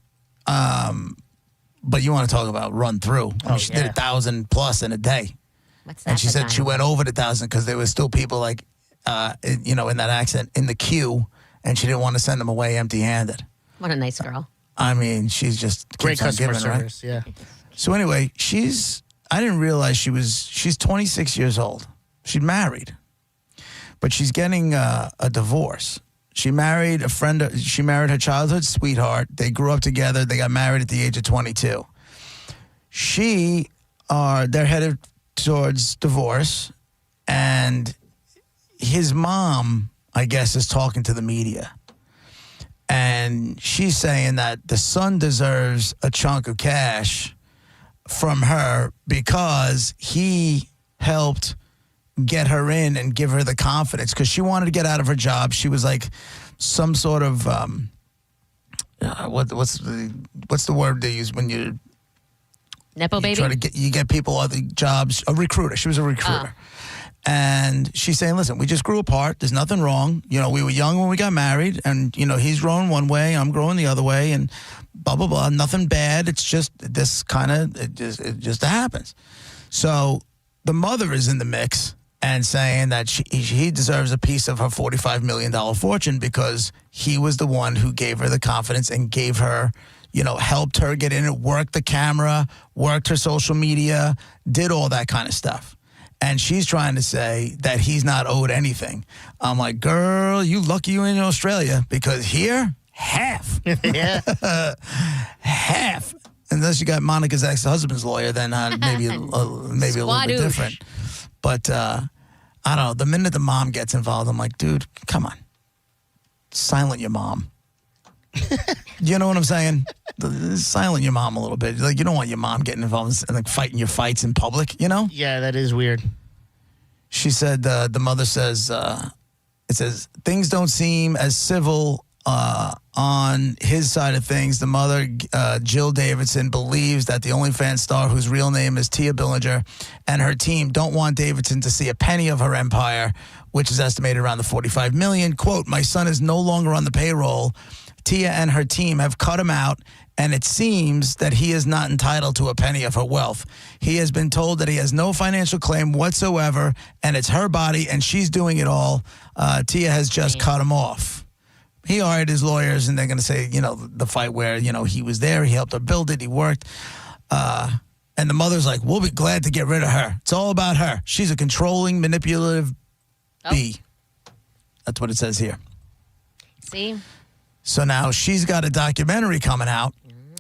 But you want to talk about run through. I mean, she did 1,000 plus in a day. What's that? And she said she went over the 1,000 because there was still people like, in that accident in the queue, and she didn't want to send them away empty-handed. What a nice girl. I mean, she's just great customer giving, service. Right? Yeah. So anyway, I didn't realize she's 26 years old. She's married, but she's getting a divorce. She married she married her childhood sweetheart. They grew up together. They got married at the age of 22. They're headed towards divorce, and his mom, I guess, is talking to the media. And she's saying that the son deserves a chunk of cash from her because he helped get her in and give her the confidence, because she wanted to get out of her job. She was like some sort of what's the word they use when you Nepo baby? try to get people other jobs? A recruiter. She was a recruiter. And she's saying, listen, we just grew apart. There's nothing wrong. We were young when we got married, and, he's growing one way, I'm growing the other way, and blah, blah, blah. Nothing bad. It's just this it just happens. So the mother is in the mix and saying that he deserves a piece of her $45 million fortune because he was the one who gave her the confidence and gave her, helped her get in it, worked the camera, worked her social media, did all that kind of stuff. And she's trying to say that he's not owed anything. I'm like, girl, you lucky you're in Australia, because here, half. Yeah. Half. Unless you got Monica's ex-husband's lawyer, then maybe a little bit different. But I don't know. The minute the mom gets involved, I'm like, dude, come on. Silent your mom. You know what I'm saying? Silent your mom a little bit. Like, you don't want your mom getting involved in like fighting your fights in public, Yeah, that is weird. She said, the mother says, it says, things don't seem as civil on his side of things. The mother, Jill Davidson, believes that the OnlyFans star, whose real name is Tia Billinger, and her team don't want Davidson to see a penny of her empire, which is estimated around the $45 million. Quote, my son is no longer on the payroll. Tia and her team have cut him out, and it seems that he is not entitled to a penny of her wealth. He has been told that he has no financial claim whatsoever, and it's her body, and she's doing it all. Tia has just cut him off. He hired his lawyers, and they're going to say, the fight where, he was there, he helped her build it, he worked. And the mother's like, we'll be glad to get rid of her. It's all about her. She's a controlling, manipulative bee. That's what it says here. See? So now she's got a documentary coming out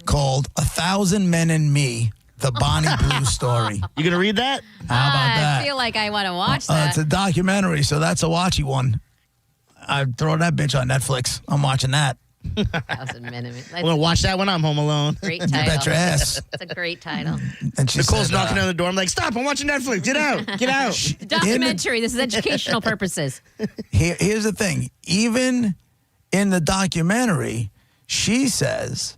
called 1,000 Men and Me, the Bonnie Blue story. You going to read that? How about that? I feel like I want to watch that. It's a documentary, so that's a watchy one. I'd throw that bitch on Netflix. I'm watching that. 1,000 Men and Me. I'm going to watch that when I'm home alone. Great title. You bet your ass. It's a great title. And she Nicole's said, knocking on the door. I'm like, stop, I'm watching Netflix. Get out. Get out. Documentary. This is educational purposes. Here's the thing. Even in the documentary, she says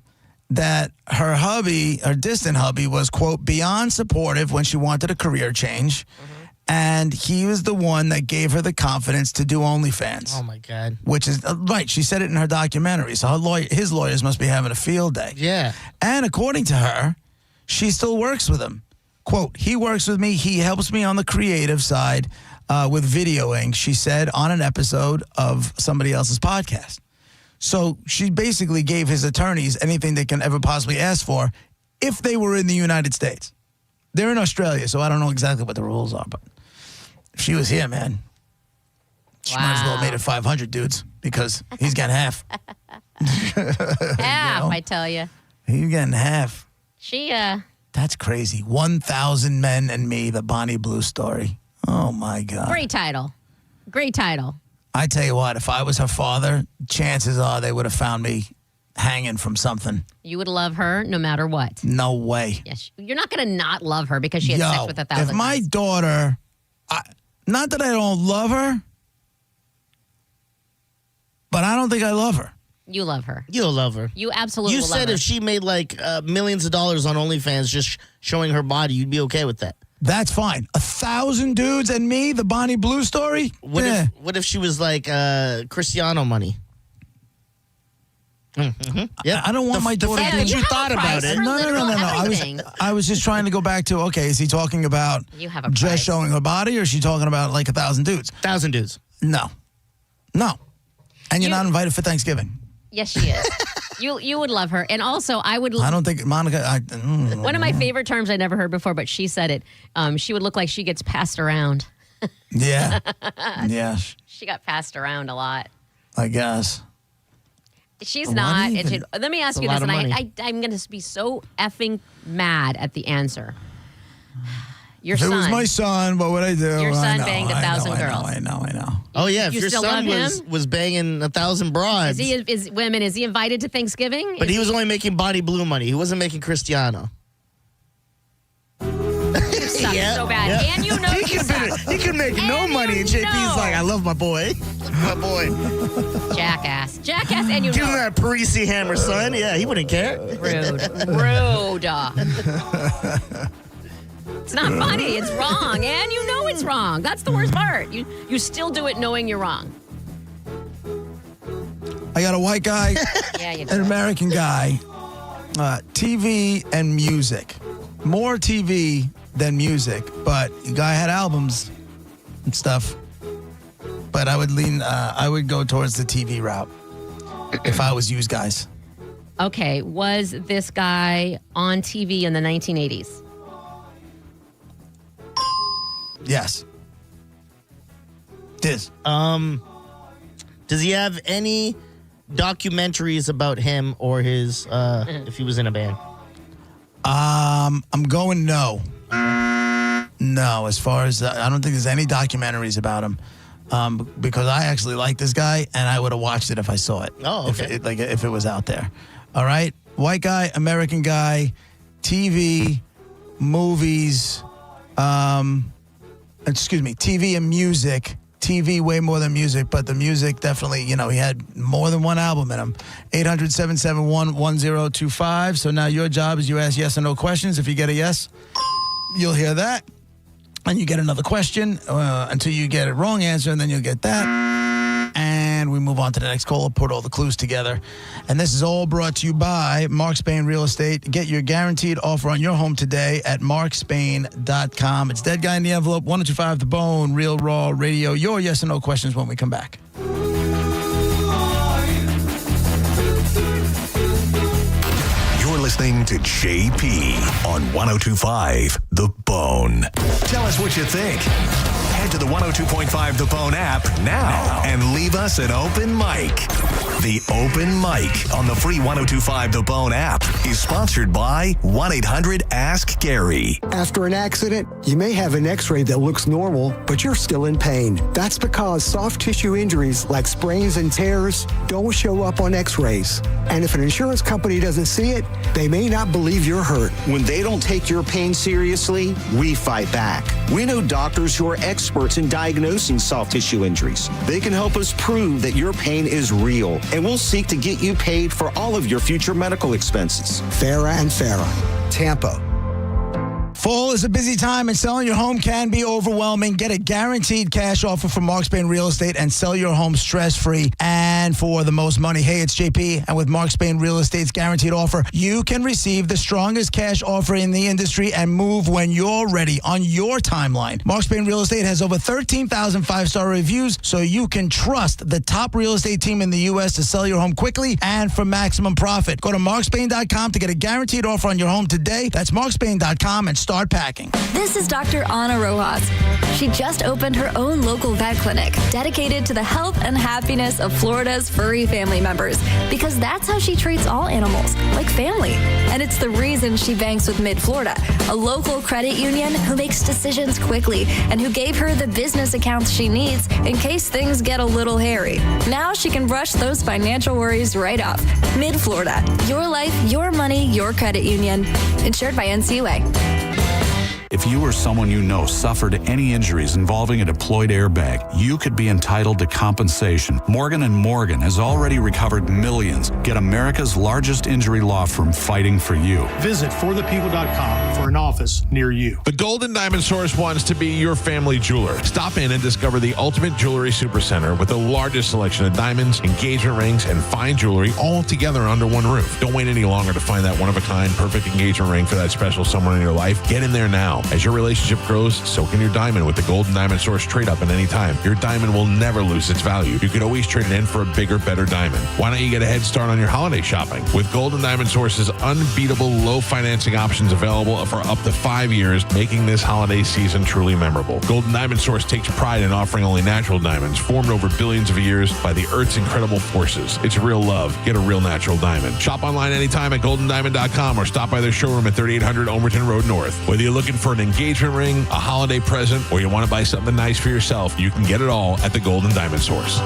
that her distant hubby, was, quote, beyond supportive when she wanted a career change. And he was the one that gave her the confidence to do OnlyFans. Oh, my God. Which is, right, she said it in her documentary. So his lawyers must be having a field day. Yeah. And according to her, she still works with him. Quote, he works with me. He helps me on the creative side with videoing, she said on an episode of somebody else's podcast. So she basically gave his attorneys anything they can ever possibly ask for if they were in the United States. They're in Australia, so I don't know exactly what the rules are, but if she was here, man, she might as well have made it 500 dudes, because he's getting half. Half, I tell you. He's getting half. That's crazy. 1,000 Men and Me, the Bonnie Blue story. Oh, my God. Great title. Great title. I tell you what, if I was her father, chances are they would have found me hanging from something. You would love her no matter what. No way. Yes, you're not going to not love her because she had sex with 1,000 if my daughter, not that I don't love her, but I don't think I love her. You love her. You'll love her. You absolutely You will love said her. if she made like millions of dollars on OnlyFans just showing her body, you'd be okay with that. That's fine. 1,000 dudes and me, the Bonnie Blue story? What if she was like Cristiano money? Yeah, I don't want my the daughter. fact that you thought about it. No. I was just trying to go back to. Okay, is he talking about You have a just price. showing her body, or is she talking about like 1,000 dudes? 1,000 dudes. No. And you're not invited for Thanksgiving. Yes, she is. You would love her. And also, I would. I don't think Monica. One of my favorite terms I never heard before, but she said it. She would look like she gets passed around. Yeah. Yeah. She got passed around a lot. I guess. She's Why not. do you And even- let me ask It's you a this, lot and of money. I'm going to be so effing mad at the answer. Your If son. it was my son, what would I do? Your son I know, banged 1,000 girls. I know. Oh, yeah. If You your still son love him? was banging 1,000 broads. Is he invited to Thanksgiving? But he was only making Body Blue money. He wasn't making Cristiano. You suck so bad. And you know he could make no money. And JP's like, I love my boy. My boy. Jackass, and you Give him know. that Parisi hammer, son. Yeah, he wouldn't care. Rude. It's not funny. It's wrong, and you know it's wrong. That's the worst part. You still do it knowing you're wrong. I got a white guy, Yeah, you an do. American guy, TV and music. More TV than music, but the guy had albums and stuff. But I would go towards the TV route if I was you guys. Okay, was this guy on TV in the 1980s? Yes. Does he have any documentaries about him or his if he was in a band? I'm going no. No, as far as I don't think there's any documentaries about him. Because I actually like this guy and I would have watched it if I saw it. Oh, okay. If it was out there. All right. White guy, American guy, TV, movies, TV and music. TV way more than music, but the music definitely, he had more than one album in him. 800-771-1025. So now your job is you ask yes or no questions. If you get a yes, you'll hear that. And you get another question until you get a wrong answer, and then you'll get that. And we move on to the next caller, put all the clues together. And this is all brought to you by Mark Spain Real Estate. Get your guaranteed offer on your home today at markspain.com. It's Dead Guy in the Envelope, 1025 The Bone, Real Raw Radio. Your yes or no questions when we come back. You're listening to JP on 1025 The Bone. Tell us what you think. Head to the 102.5 The Bone app now and leave us an open mic. The Open Mic on the free 1025 The Bone app is sponsored by 1-800-ASK-GARY. After an accident, you may have an x-ray that looks normal, but you're still in pain. That's because soft tissue injuries like sprains and tears don't show up on x-rays. And if an insurance company doesn't see it, they may not believe you're hurt. When they don't take your pain seriously, we fight back. We know doctors who are experts in diagnosing soft tissue injuries. They can help us prove that your pain is real, and we'll seek to get you paid for all of your future medical expenses. Farah and Farah, Tampa. Fall is a busy time and selling your home can be overwhelming. Get a guaranteed cash offer from Mark Spain Real Estate and sell your home stress-free and for the most money. Hey, it's JP, and with Mark Spain Real Estate's guaranteed offer, you can receive the strongest cash offer in the industry and move when you're ready on your timeline. Mark Spain Real Estate has over 13,000 five-star reviews, so you can trust the top real estate team in the U.S. to sell your home quickly and for maximum profit. Go to markspain.com to get a guaranteed offer on your home today. That's markspain.com and start packing. This is Dr. Ana Rojas. She just opened her own local vet clinic dedicated to the health and happiness of Florida's furry family members, because that's how she treats all animals, like family. And it's the reason she banks with Mid-Florida, a local credit union who makes decisions quickly and who gave her the business accounts she needs in case things get a little hairy. Now she can brush those financial worries right off. Mid-Florida, your life, your money, your credit union. Insured by NCUA. If you or someone you know suffered any injuries involving a deployed airbag, you could be entitled to compensation. Morgan & Morgan has already recovered millions. Get America's largest injury law firm fighting for you. Visit forthepeople.com for an office near you. The Golden Diamond Source wants to be your family jeweler. Stop in and discover the ultimate jewelry supercenter with the largest selection of diamonds, engagement rings, and fine jewelry all together under one roof. Don't wait any longer to find that one-of-a-kind perfect engagement ring for that special someone in your life. Get in there now. As your relationship grows, so can your diamond with the Golden Diamond Source trade-up at any time. Your diamond will never lose its value. You could always trade it in for a bigger, better diamond. Why don't you get a head start on your holiday shopping? With Golden Diamond Source's unbeatable low financing options available for up to 5 years, making this holiday season truly memorable. Golden Diamond Source takes pride in offering only natural diamonds formed over billions of years by the Earth's incredible forces. It's real love. Get a real natural diamond. Shop online anytime at goldendiamond.com or stop by their showroom at 3800 Overton Road North. Whether you're looking for an engagement ring, a holiday present, or you want to buy something nice for yourself, you can get it all at the Golden Diamond Source.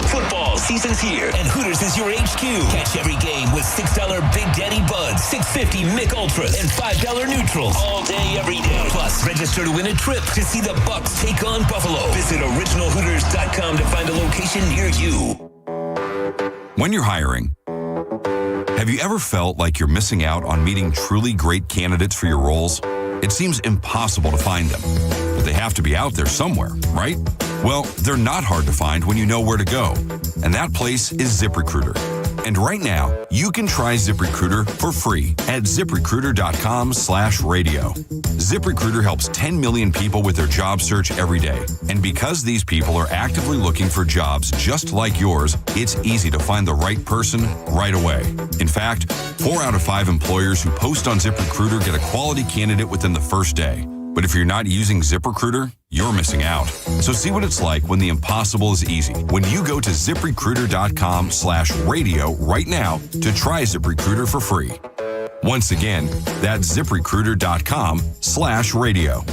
Football season's here, and Hooters is your HQ. Catch every game with $6 Big Daddy Buds, $6.50 Mick Ultras, and $5 Neutrals all day, every day. Plus, register to win a trip to see the Bucks take on Buffalo. Visit originalhooters.com to find a location near you. When you're hiring, have you ever felt like you're missing out on meeting truly great candidates for your roles? It seems impossible to find them, but they have to be out there somewhere, right? Well, they're not hard to find when you know where to go, and that place is ZipRecruiter. And right now, you can try ZipRecruiter for free at ZipRecruiter.com/radio. ZipRecruiter helps 10 million people with their job search every day. And because these people are actively looking for jobs just like yours, it's easy to find the right person right away. In fact, 4 out of 5 employers who post on ZipRecruiter get a quality candidate within the first day. But if you're not using ZipRecruiter, you're missing out. So see what it's like when the impossible is easy. When you go to ZipRecruiter.com/radio right now to try ZipRecruiter for free. Once again, that's ZipRecruiter.com/radio.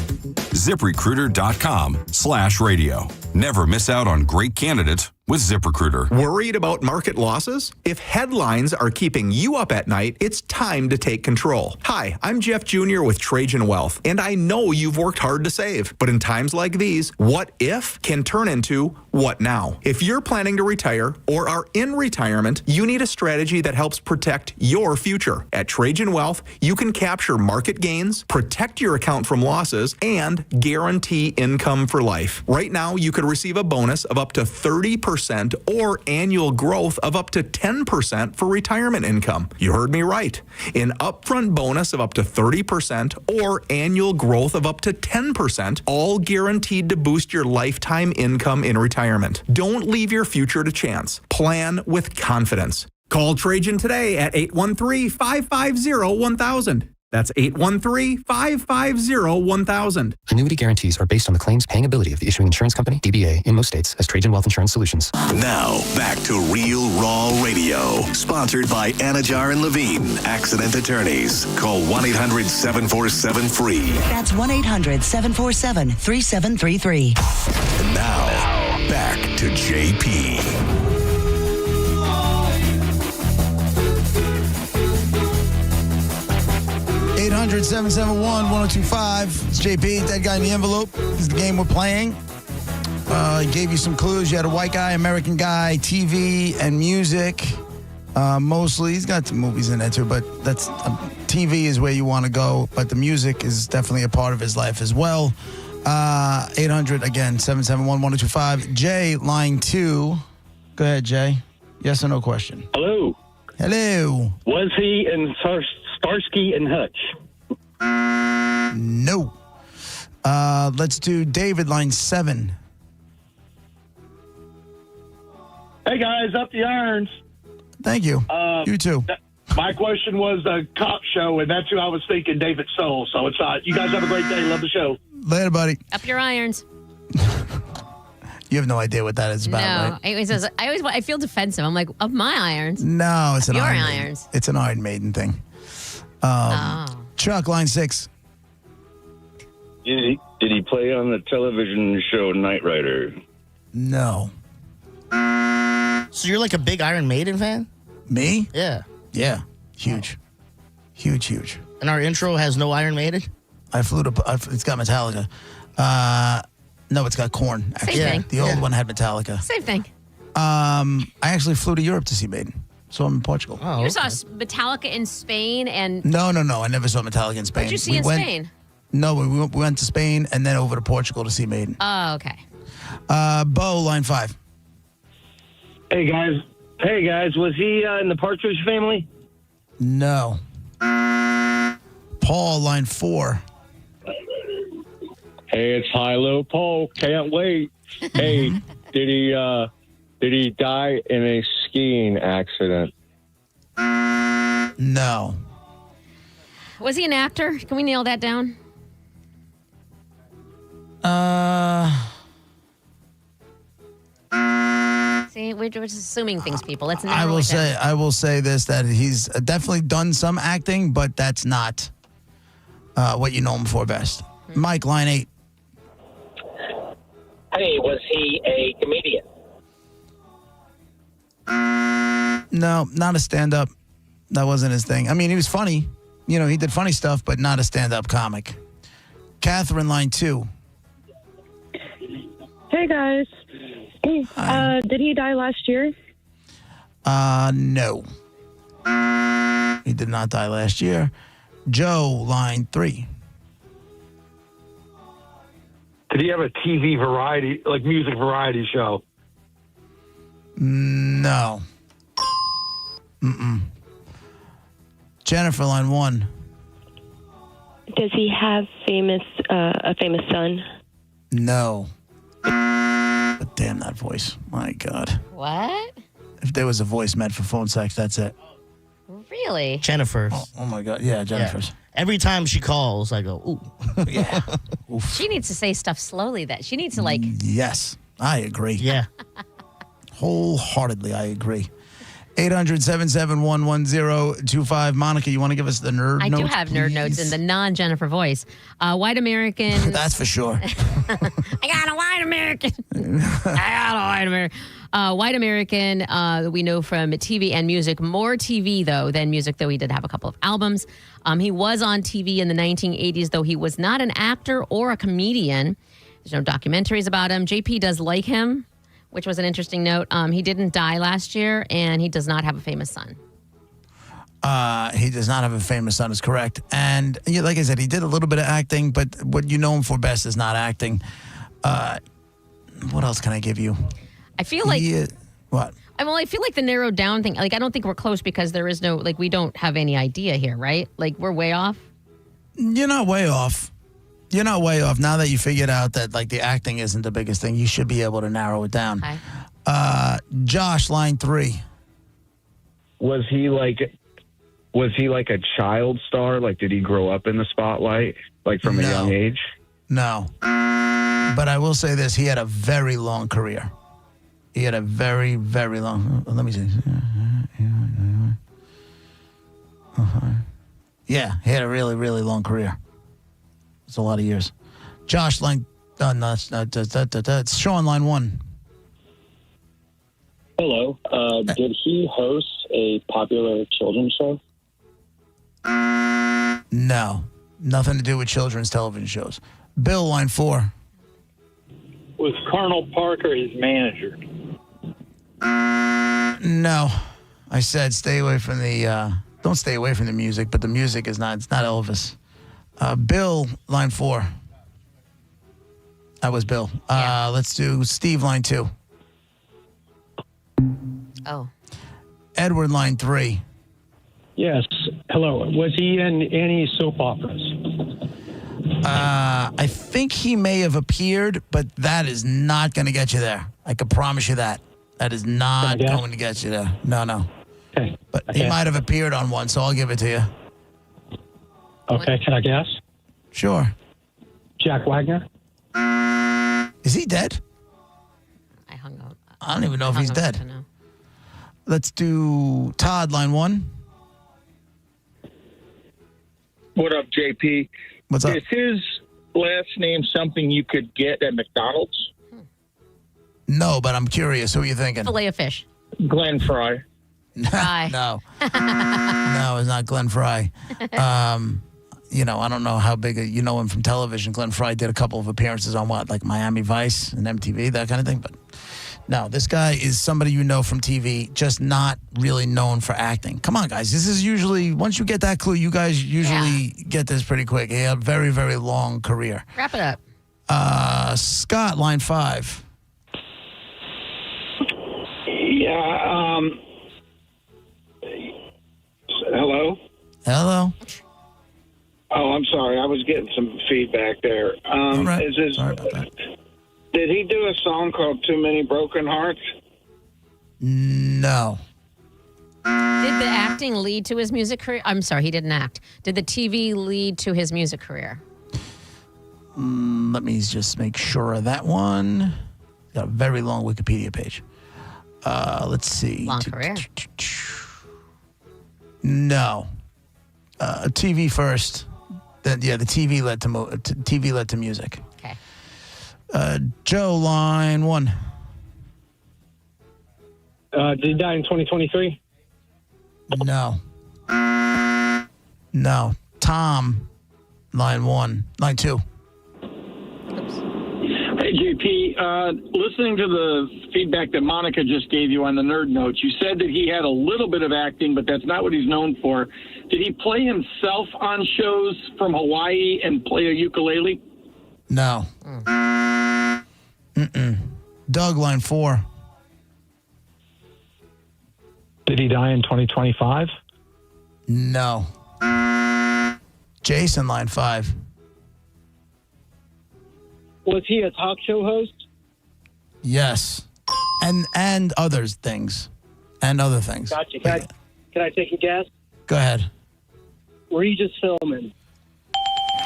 ZipRecruiter.com/radio. Never miss out on great candidates with ZipRecruiter. Worried about market losses? If headlines are keeping you up at night, it's time to take control. Hi, I'm Jeff Jr. with Trajan Wealth, and I know you've worked hard to save. But in times like these, what if can turn into what now? If you're planning to retire or are in retirement, you need a strategy that helps protect your future. At Trajan Wealth, you can capture market gains, protect your account from losses, and guarantee income for life. Right now, you could receive a bonus of up to 30% or annual growth of up to 10% for retirement income. You heard me right. An upfront bonus of up to 30% or annual growth of up to 10%, all guaranteed to boost your lifetime income in retirement. Don't leave your future to chance. Plan with confidence. Call Trajan today at 813-550-1000. That's 813-550-1000. Annuity guarantees are based on the claims paying ability of the issuing insurance company, DBA, in most states as Trajan Wealth Insurance Solutions. Now, back to Real Raw Radio. Sponsored by Anajar and Levine, accident attorneys. Call 1-800-747-FREE. That's 1-800-747-3733. And now, back to JP. Eight 800-771-1025. It's JP, Dead Guy in the Envelope. This is the game we're playing. Gave you some clues. You had a white guy, American guy, TV, and music. Mostly. He's got some movies in there too, but that's TV is where you want to go. But the music is definitely a part of his life as well. 800, again, 771-1025. Jay, line 2. Go ahead, Jay. Yes or no question? Hello. Hello. Was he in Starsky and Hutch? No. Let's do David, line 7. Hey, guys, up the irons. Thank you. You too. My question was a cop show, and that's who I was thinking, David Soul. So it's you guys have a great day. Love the show. Later, buddy. Up your irons. You have no idea what that is about, No. right? I feel defensive. I'm like, of my irons. No, it's an Your Iron irons. Maiden. It's an Iron Maiden thing. Chuck, line 6. Did he play on the television show Knight Rider? No. So you're like a big Iron Maiden fan? Me? Yeah. Yeah. Huge. Huge. And our intro has no Iron Maiden? It's got Metallica. No, it's got Korn. Actually. Same thing. The old one had Metallica. Same thing. I actually flew to Europe to see Maiden. So I'm in Portugal. Oh, You saw Metallica in Spain and... No. I never saw Metallica in Spain. What'd you see in Spain? No, we went to Spain and then over to Portugal to see Maiden. Oh, okay. Bo, line 5. Hey, guys. Was he in the Partridge Family? No. Paul, line 4. Hey, it's Hilo Paul. Can't wait. Hey, did he die in a skiing accident? No. Was he an actor? Can we nail that down? See, we're just assuming things, people. Let's I will say this, that he's definitely done some acting, but that's not what you know him for best. Mike, line 8. Hey, was he a comedian? No, not a stand-up. That wasn't his thing. I mean, he was funny. You know, he did funny stuff, but not a stand-up comic. Catherine, line 2. Hey, guys. Did he die last year? No. He did not die last year. Joe, line 3. Did he have a TV variety, like music variety show? No. Jennifer, line 1. Does he have a famous son? No. But damn that voice. My God. What? If there was a voice meant for phone sex, that's it. Really? Jennifer's. Oh my God. Yeah, Jennifer's. Yeah. Every time she calls, I go, ooh. Yeah. She needs to say stuff slowly. That she needs to like. Yes, I agree. Yeah. Wholeheartedly, I agree. 800-771-1025. Monica, you want to give us the nerd I notes? do have nerd notes in the non-Jennifer voice. White American. That's for sure. I got a white American. White American, we know from TV and music. More TV, though, than music, though he did have a couple of albums. He was on TV in the 1980s, though he was not an actor or a comedian. There's no documentaries about him. JP does like him, which was an interesting note. He didn't die last year, and he does not have a famous son. He does not have a famous son, is correct. And like I said, he did a little bit of acting, but what you know him for best is not acting. What else can I give you? I feel like... what? I feel like the narrowed down thing, like, I don't think we're close because there is no, like, we don't have any idea here, right? Like, we're way off? You're not way off. You're not way off. Now that you figured out that, like, the acting isn't the biggest thing, you should be able to narrow it down. Okay. Josh, line 3. Was he like a child star? Like, did he grow up in the spotlight, like from a young age? No. But I will say this. He had a very long career. He had a very, very long... Let me see. Yeah, he had a really, really long career. It's a lot of years. Josh, line... it's Sean, line 1. Hello. Did he host a popular children's show? No. Nothing to do with children's television shows. Bill, line 4. Was Colonel Parker his manager? No. I said stay away from the... don't stay away from the music, but the music is not... It's not Elvis. Bill, line 4. That was Bill. Let's do Steve, line 2. Oh. Edward, line 3. Yes. Hello. Was he in any soap operas? I think he may have appeared, but that is not going to get you there. I can promise you that. That is not going to get you there. No. Okay. But he might have appeared on one, so I'll give it to you. Okay. Can I guess? Sure. Jack Wagner? Is he dead? I hung up. I don't even know if he's dead. Let's do Todd, line 1. What up, JP? What's up? Is his last name something you could get at McDonald's? No, but I'm curious. Who are you thinking? Filet of fish. Glenn Fry. Fry. No. No, it's not Glenn Fry. I don't know how big you know him from television. Glenn Fry did a couple of appearances on like Miami Vice and MTV, that kind of thing. But no, this guy is somebody you know from TV, just not really known for acting. Come on, guys. This is usually, once you get that clue, you guys usually get this pretty quick. He had a very, very long career. Wrap it up. Scott, line 5. Yeah. Hello? Hello? Oh, I'm sorry. I was getting some feedback there. All right. Sorry about that. Did he do a song called Too Many Broken Hearts? No. Did the acting lead to his music career? I'm sorry, he didn't act. Did the TV lead to his music career? Let me just make sure of that one. Got a very long Wikipedia page. Let's see. Long career. No. TV first. Then the TV led to music. Okay. Joe, line 1. Did he die in 2023? No. No. Tom, line 2. Hey, JP, listening to the feedback that Monica just gave you on the Nerd Notes, you said that he had a little bit of acting, but that's not what he's known for. Did he play himself on shows from Hawaii and play a ukulele? No. Doug, line 4. Did he die in 2025? No. Jason, line 5. Was he a talk show host? Yes. And other things. And other things. Gotcha. Can I take a guess? Go ahead. Regis Philbin. Oh,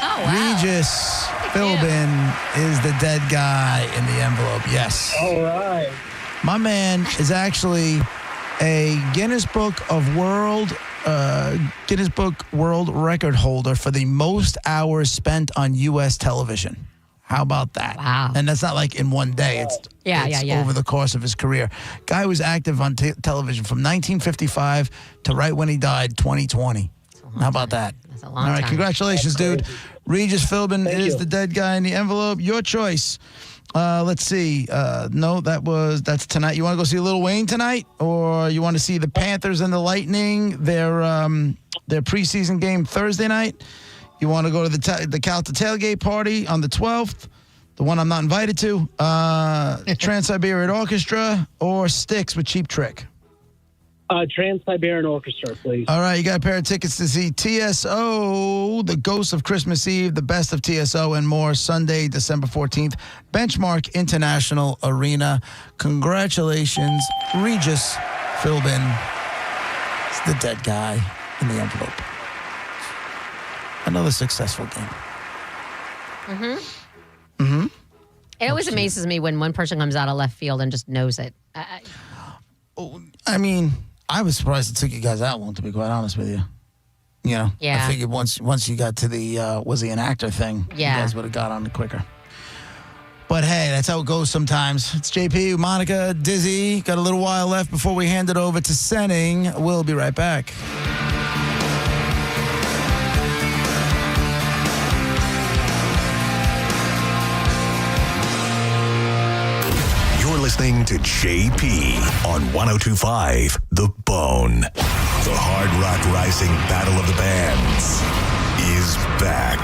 wow. Regis Philbin is the dead guy in the envelope. Yes. All right. My man is actually a Guinness Book World Record holder for the most hours spent on U.S. television. How about that? Wow. And that's not like in one day. It's over the course of his career. Guy was active on television from 1955 to right when he died, 2020. How about that? That's a long All right, time. congratulations, dude. Regis Philbin is the dead guy in the envelope. Your choice. Let's see. No, that's tonight. You want to go see Lil Wayne tonight, or you want to see the Panthers and the Lightning, their preseason game Thursday night? You want to go to the Calta tailgate party on the 12th, the one I'm not invited to, Trans-Siberian Orchestra, or Styx with Cheap Trick? Trans-Siberian Orchestra, please. All right, you got a pair of tickets to see TSO, The Ghost of Christmas Eve, The Best of TSO, and more, Sunday, December 14th, Benchmark International Arena. Congratulations, Regis Philbin. It's the dead guy in the envelope. Another successful game. It always amazes me when one person comes out of left field and just knows it. I mean, I was surprised it took you guys that long, to be quite honest with you. You know, Yeah. I figured once you got to the was he an actor thing, Yeah. you guys would have got on it quicker. But hey, that's how it goes sometimes. It's JP, Monica, Dizzy. Got a little while left before we hand it over to Senning. We'll be right back. Listening to JP on 102.5 The Bone. The Hard Rock Rising Battle of the Bands is back.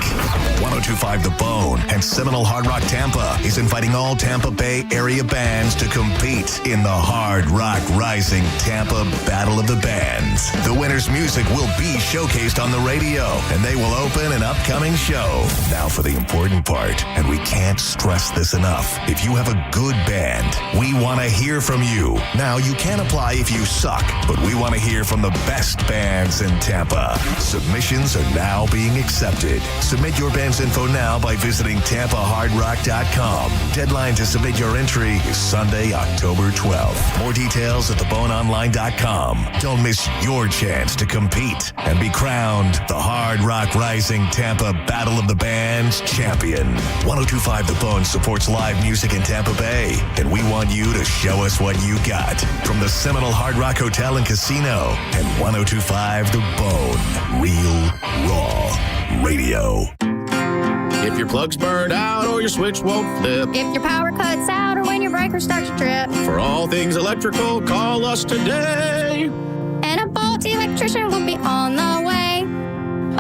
102.5 The Bone and Seminole Hard Rock Tampa is inviting all Tampa Bay area bands to compete in the Hard Rock Rising Tampa Battle of the Bands. The winner's music will be showcased on the radio, and they will open an upcoming show. Now for the important part, and we can't stress this enough. If you have a good band, we want to hear from you. Now, you can apply if you suck, but we want to hear from the best bands in Tampa. Submissions are now being accepted. Submit your band's information info now by visiting TampaHardRock.com. Deadline to submit your entry is Sunday, October 12th. More details at theboneonline.com. Don't miss your chance to compete and be crowned the Hard Rock Rising Tampa Battle of the Bands champion. 102.5 The Bone supports live music in Tampa Bay, and we want you to show us what you got. From the Seminole Hard Rock Hotel and Casino and 102.5 The Bone. Real, raw radio. If your plug's burned out or your switch won't flip. If your power cuts out or when your breaker starts to trip. For all things electrical, call us today. And a Bolt electrician will be on the way.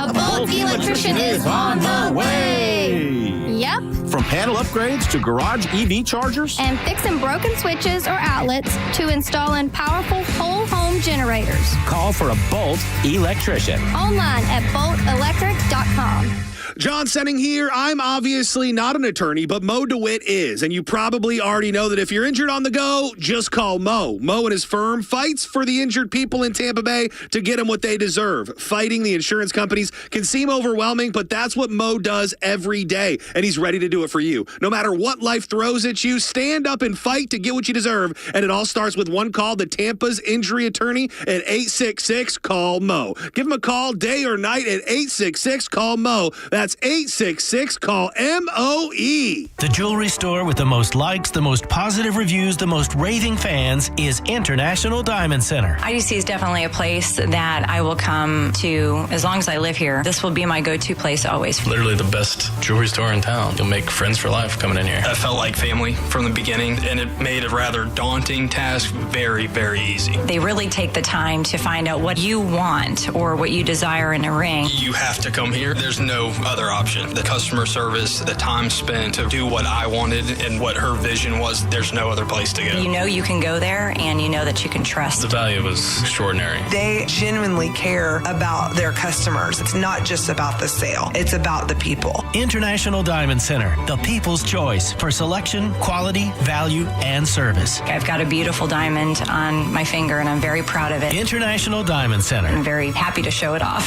A Bolt electrician is on the way. Yep. From panel upgrades to garage EV chargers. And fixing broken switches or outlets to installing powerful whole home generators. Call for a Bolt electrician. Online at boltelectric.com. John Senning here. I'm obviously not an attorney, but Mo DeWitt is. And you probably already know that if you're injured on the go, just call Mo. Mo and his firm fights for the injured people in Tampa Bay to get them what they deserve. Fighting the insurance companies can seem overwhelming, but that's what Mo does every day. And he's ready to do it for you. No matter what life throws at you, stand up and fight to get what you deserve. And it all starts with one call to Tampa's injury attorney at 866-CALL-MO. Give him a call day or night at 866-CALL-MO. That's 866-CALL-MOE. The jewelry store with the most likes, the most positive reviews, the most raving fans is International Diamond Center. IDC is definitely a place that I will come to as long as I live here. This will be my go-to place always. Literally the best jewelry store in town. You'll make friends for life coming in here. I felt like family from the beginning, and it made a rather daunting task very, very easy. They really take the time to find out what you want or what you desire in a ring. You have to come here. There's no other option. The customer service, the time spent to do what I wanted and what her vision was, there's no other place to go. You know you can go there, and you know that you can trust. The value was extraordinary. They genuinely care about their customers. It's not just about the sale. It's about the people. International Diamond Center, the people's choice for selection, quality, value, and service. I've got a beautiful diamond on my finger, and I'm very proud of it. International Diamond Center. I'm very happy to show it off.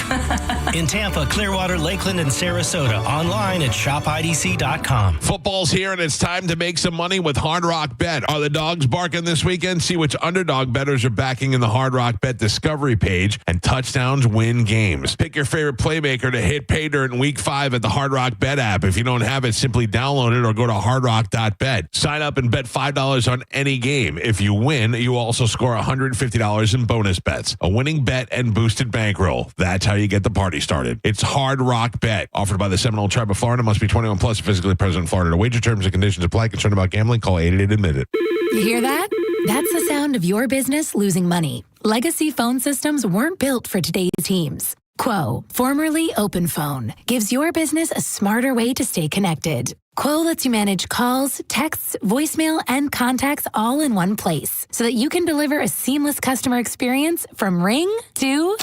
In Tampa, Clearwater, Lakeland, and Sarasota. Online at shopidc.com. Football's here, and it's time to make some money with Hard Rock Bet. Are the dogs barking this weekend? See which underdog bettors are backing in the Hard Rock Bet Discovery page, and touchdowns win games. Pick your favorite playmaker to hit pay dirt in Week 5 at the Hard Rock Bet app. If you don't have it, simply download it or go to hardrock.bet. Sign up and bet $5 on any game. If you win, you also score $150 in bonus bets. A winning bet and boosted bankroll. That's how you get the party started. It's Hard Rock Bet, offered by the Seminole Tribe of Florida. Must be 21 plus, physically present in Florida. To wager terms and conditions apply. Concerned about gambling? Call 888-ADMIT-IT. You hear that? That's the sound of your business losing money. Legacy phone systems weren't built for today's teams. Quo, formerly OpenPhone, gives your business a smarter way to stay connected. Quo lets you manage calls, texts, voicemail, and contacts all in one place so that you can deliver a seamless customer experience from ring to...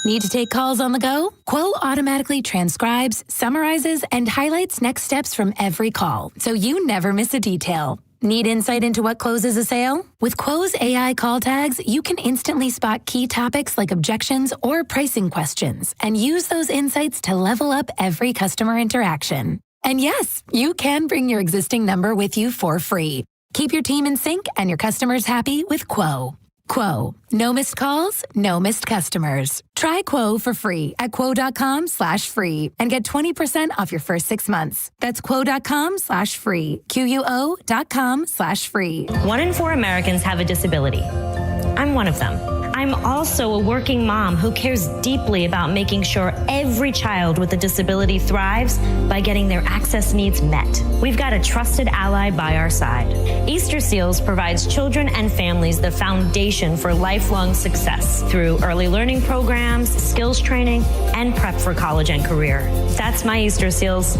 Need to take calls on the go? Quo automatically transcribes, summarizes, and highlights next steps from every call, so you never miss a detail. Need insight into what closes a sale? With Quo's AI call tags, you can instantly spot key topics like objections or pricing questions and use those insights to level up every customer interaction. And yes, you can bring your existing number with you for free. Keep your team in sync and your customers happy with Quo. Quo. No missed calls, no missed customers. Try Quo for free at quo.com/free and get 20% off your first 6 months. That's quo.com/free. QUO.com/free. 1 in 4 Americans have a disability. I'm one of them. I'm also a working mom who cares deeply about making sure every child with a disability thrives by getting their access needs met. We've got a trusted ally by our side. Easter Seals provides children and families the foundation for lifelong success through early learning programs, skills training, and prep for college and career. That's my Easter Seals.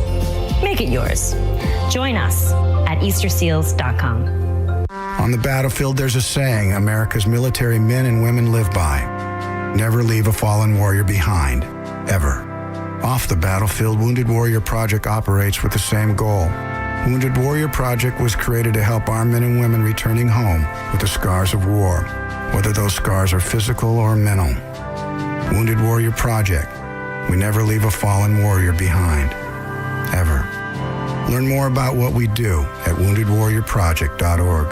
Make it yours. Join us at easterseals.com. On the battlefield, there's a saying America's military men and women live by. Never leave a fallen warrior behind, ever. Off the battlefield, Wounded Warrior Project operates with the same goal. Wounded Warrior Project was created to help our men and women returning home with the scars of war, whether those scars are physical or mental. Wounded Warrior Project. We never leave a fallen warrior behind. ever. Learn more about what we do at woundedwarriorproject.org.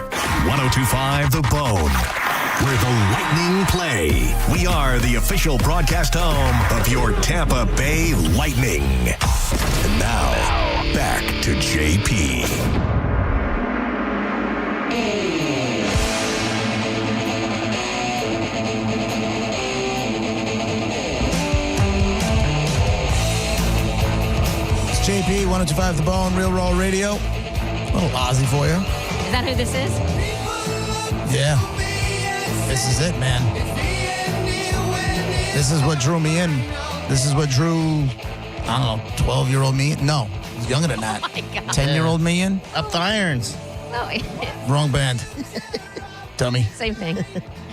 1025 The Bone, where the Lightning play. We are the official broadcast home of your Tampa Bay Lightning. And now, back to JP. JP, 1025 The Bone, Real Raw Radio. A little Ozzy for you. Is that who this is? Yeah. This is it, man. This is what drew me in. This is what drew, I don't know, 12-year-old me. No, he's younger than that. Oh my God. 10-year-old me in. Up the irons. No, Wrong band. Dummy. same thing.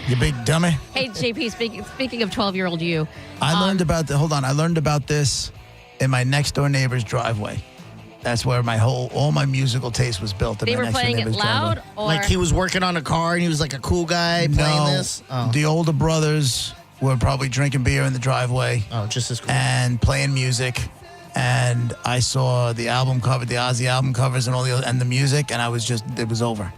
You big dummy. Hey, JP, speaking of 12-year-old you. I learned about I learned about this in my next door neighbor's driveway. That's where all my musical taste was built. In They my were next door playing it neighbor's loud, driveway. or Like he was working on a car and he was like a cool guy playing this? Oh. The older brothers were probably drinking beer in the driveway. Oh, just as cool. And playing music. And I saw the album cover, the Ozzy album covers and and the music, and it was over.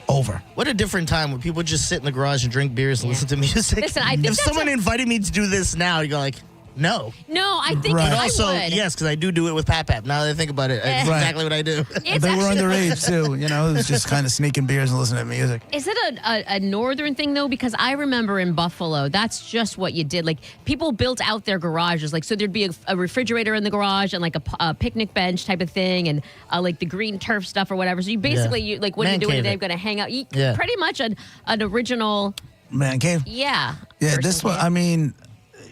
Over. What a different time when people just sit in the garage and drink beers and listen to music. Listen, I think if someone invited me to do this now, you go like, no. No, I think But I also, would. yes, because I do it with Pap. Now that I think about it, it's exactly what I do. It's they were actually- underage, too. You know, it was just kind of sneaking beers and listening to music. Is it a northern thing, though? Because I remember in Buffalo, that's just what you did. Like, people built out their garages. Like, so there'd be a refrigerator in the garage and, like, a picnic bench type of thing and, like, the green turf stuff or whatever. So you basically, what are you doing today? I'm going to hang out. Pretty much an original... Man cave? Yeah. Yeah, this one, I mean...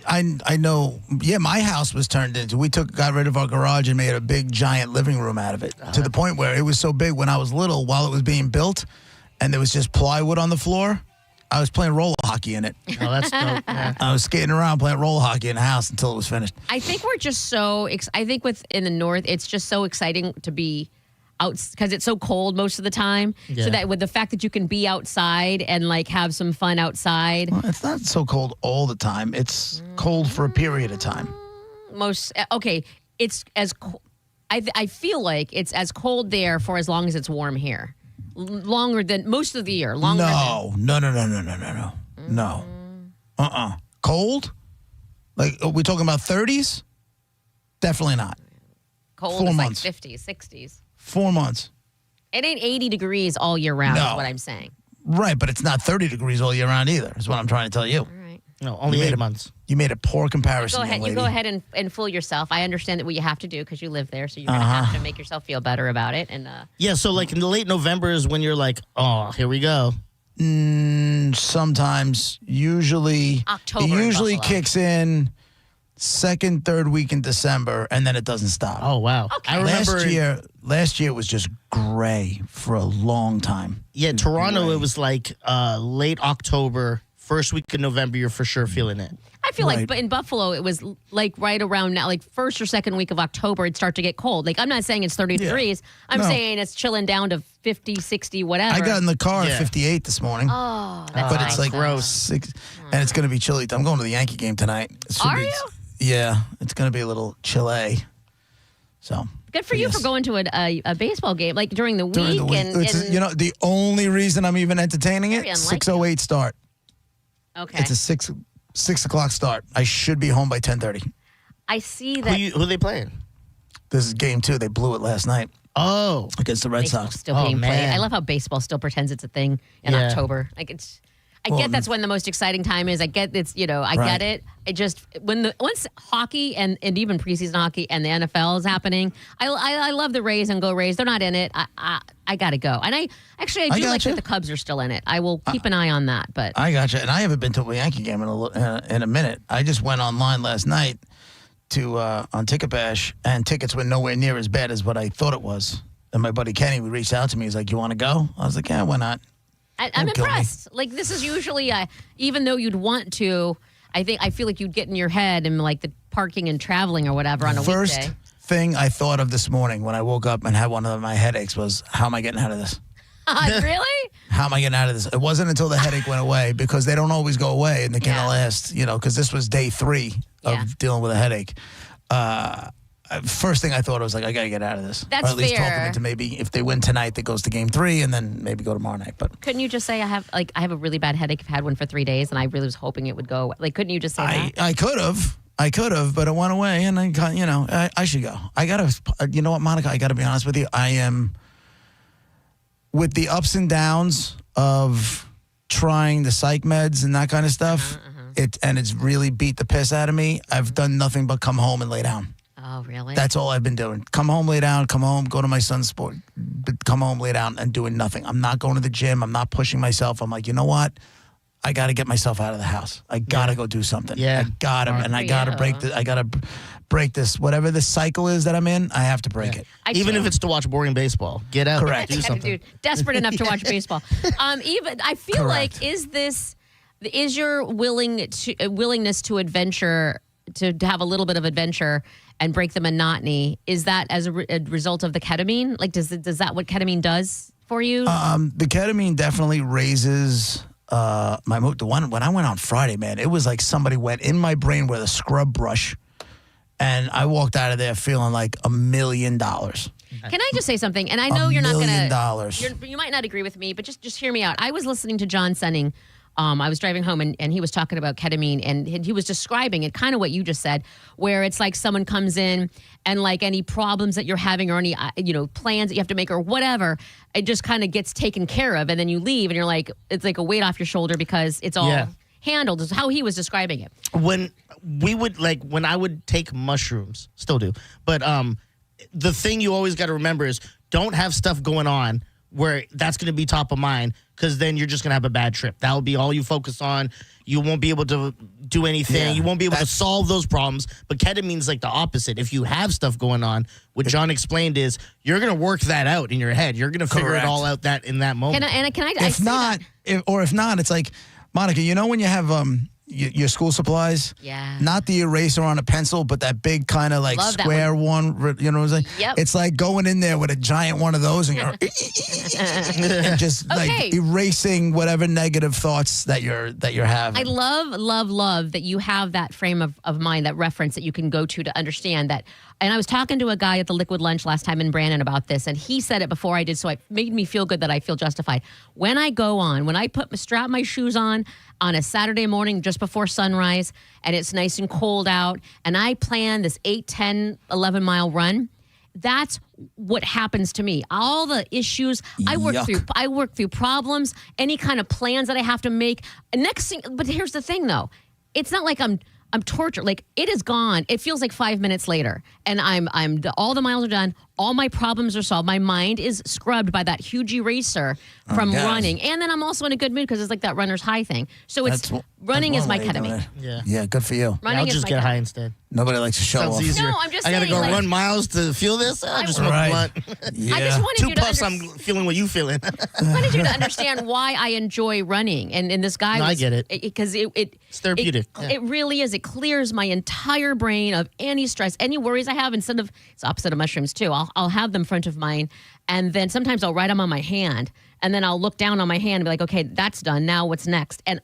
I know. Yeah, my house was turned into. We got rid of our garage and made a big giant living room out of it. To the point where it was so big when I was little, while it was being built, and there was just plywood on the floor. I was playing roller hockey in it. Oh, that's dope. Yeah. I was skating around playing roller hockey in the house until it was finished. I think we're just so. I think in the north, it's just so exciting to be out because it's so cold most of the time. Yeah. So that with the fact that you can be outside and like have some fun outside. Well, it's not so cold all the time. It's cold for a period of time. It's as I feel like it's as cold there for as long as it's warm here. Longer than most of the year. No. Cold? Like, are we talking about 30s? Definitely not. Cold 4 is months. like 50s, 60s. 4 months. It ain't 80 degrees all year round is No. what I'm saying. Right, but it's not 30 degrees all year round either, is what I'm trying to tell you. No, only 8 months. You made a poor comparison, Go ahead. young You go lady. ahead and fool yourself. I understand that what you have to do because you live there, so you're gonna have to make yourself feel better about it. And Yeah, so like in the late November is when you're like, oh, here we go. Sometimes, usually, October it in usually Buffalo. kicks in second, third week in December, and then it doesn't stop. Oh, wow. Okay. I remember Last year was just gray for a long time. Yeah, in Toronto, it was like late October, first week of November, you're for sure feeling it. I feel like, but in Buffalo, it was like right around now, like first or second week of October, it'd start to get cold. Like I'm not saying it's 30 degrees. I'm saying it's chilling down to 50, 60, whatever. I got in the car at 58 this morning. Oh, that's but it's like gross. 6, and it's going to be chilly. I'm going to the Yankee game tonight. Are you? Yeah, it's going to be a little chilly. So Good for you for going to a baseball game, like during the week. during the week. And You know, the only reason I'm even entertaining it, Very 6:08 start. okay. It's a 6 o'clock start. I should be home by 10:30. I see that. Who are they playing? This is game 2. They blew it last night Oh. against the Red baseball's Sox. still being played. man. I love how baseball still pretends it's a thing in Yeah. October. Like I get that's when the most exciting time is. I get it's I Right. get it. I just once hockey and even preseason hockey and the NFL is happening, I love the Rays and go Rays. They're not in it. I gotta go. And I do like gotcha. that the Cubs are still in it. I will keep an eye on that. But I gotcha. And I haven't been to a Yankee game in a minute. I just went online last night to on Ticket Bash, and tickets were nowhere near as bad as what I thought it was. And my buddy Kenny reached out to me. He's like, "You want to go?" I was like, "Yeah, why not?" I'm Don't kill me. impressed. Like this is usually, even though you'd want to, I feel like you'd get in your head and like the parking and traveling or whatever on a First weekday. thing I thought of this morning when I woke up and had one of my headaches was, how am I getting out of this? Really? How am I getting out of this? It wasn't until the headache went away, because they don't always go away, and they can last, because this was day 3 of dealing with a headache. first thing I thought, I was like, I got to get out of this. That's or at least talk them fair. into maybe if they win tonight, that goes to game 3, and then maybe go tomorrow night. But Couldn't you just say I have a really bad headache? I've had one for 3 days, and I really was hoping it would go. Like, couldn't you just say that? I could have, but it went away, and I should go. I gotta, you know what, Monica? I gotta be honest with you. I am with the ups and downs of trying the psych meds and that kind of stuff. It's really beat the piss out of me. I've done nothing but come home and lay down. Oh, really? That's all I've been doing. Come home, lay down, come home, go to my son's sport, come home, lay down, and doing nothing. I'm not going to the gym. I'm not pushing myself. I'm like, you know what? I got to get myself out of the house. I got to go do something. Yeah. I got to, and I got to break this. I got to break this. Whatever this cycle is that I'm in, I have to break it. Even if it's to watch boring baseball. Get out. Correct. Do something. Dude, desperate enough to watch baseball. Even I feel like is your willingness to adventure, to have a little bit of adventure and break the monotony, is that as a result of the ketamine? Like, does that what ketamine does for you? The ketamine definitely raises my mood. The one when I went on Friday, man, it was like somebody went in my brain with a scrub brush, and I walked out of there feeling like $1 million. Can I just say something? And I know you're not $1 going million. to. You might not agree with me, but just hear me out. I was listening to John Senning. I was driving home and he was talking about ketamine, and he was describing it kind of what you just said, where it's like someone comes in and like any problems that you're having or any plans that you have to make or whatever, it just kind of gets taken care of, and then you leave and you're like, it's like a weight off your shoulder because it's all handled. Is how he was describing it. When I would take mushrooms, still do, but the thing you always got to remember is don't have stuff going on where that's going to be top of mind, because then you're just going to have a bad trip. That will be all you focus on. You won't be able to do anything. Yeah, you won't be able to solve those problems. But ketamine's like the opposite. If you have stuff going on, what John explained is you're going to work that out in your head. You're going to figure it all out in that moment. If not, it's like, Monica, you know when you have your school supplies? Yeah. Not the eraser on a pencil, but that big kind of like square one. You know what I'm saying? Yep. It's like going in there with a giant one of those and you're and just like erasing whatever negative thoughts that you're having. I love that you have that frame of mind, that reference that you can go to understand that. And I was talking to a guy at the Liquid Lunch last time in Brandon about this, and he said it before I did, so it made me feel good that I feel justified. When I strap my shoes on a Saturday morning just before sunrise, and it's nice and cold out, and I plan this 8, 10, 11-mile run, that's what happens to me. All the issues I work through problems, any kind of plans that I have to make. But here's the thing, though. It's not like I'm tortured. Like, it is gone. It feels like 5 minutes later, and all the miles are done. All my problems are solved. My mind is scrubbed by that huge eraser from running, and then I'm also in a good mood because it's like that runner's high thing. So running is my ketamine. Yeah, good for you. I'll just get high instead. Nobody likes to show Sounds off. easier. No, I'm just I gotta saying, go run miles to feel this. I'll just smoke a blunt. Yeah. I just wanted 2 you to puffs, I'm feeling what you feeling. I wanted you to understand why I enjoy running, and this guy. I get it because it's therapeutic. It really is. It clears my entire brain of any stress, any worries I have. Instead of, it's opposite of mushrooms too. I'll have them front of mind, and then sometimes I'll write them on my hand, and then I'll look down on my hand and be like, okay, that's done. Now what's next? And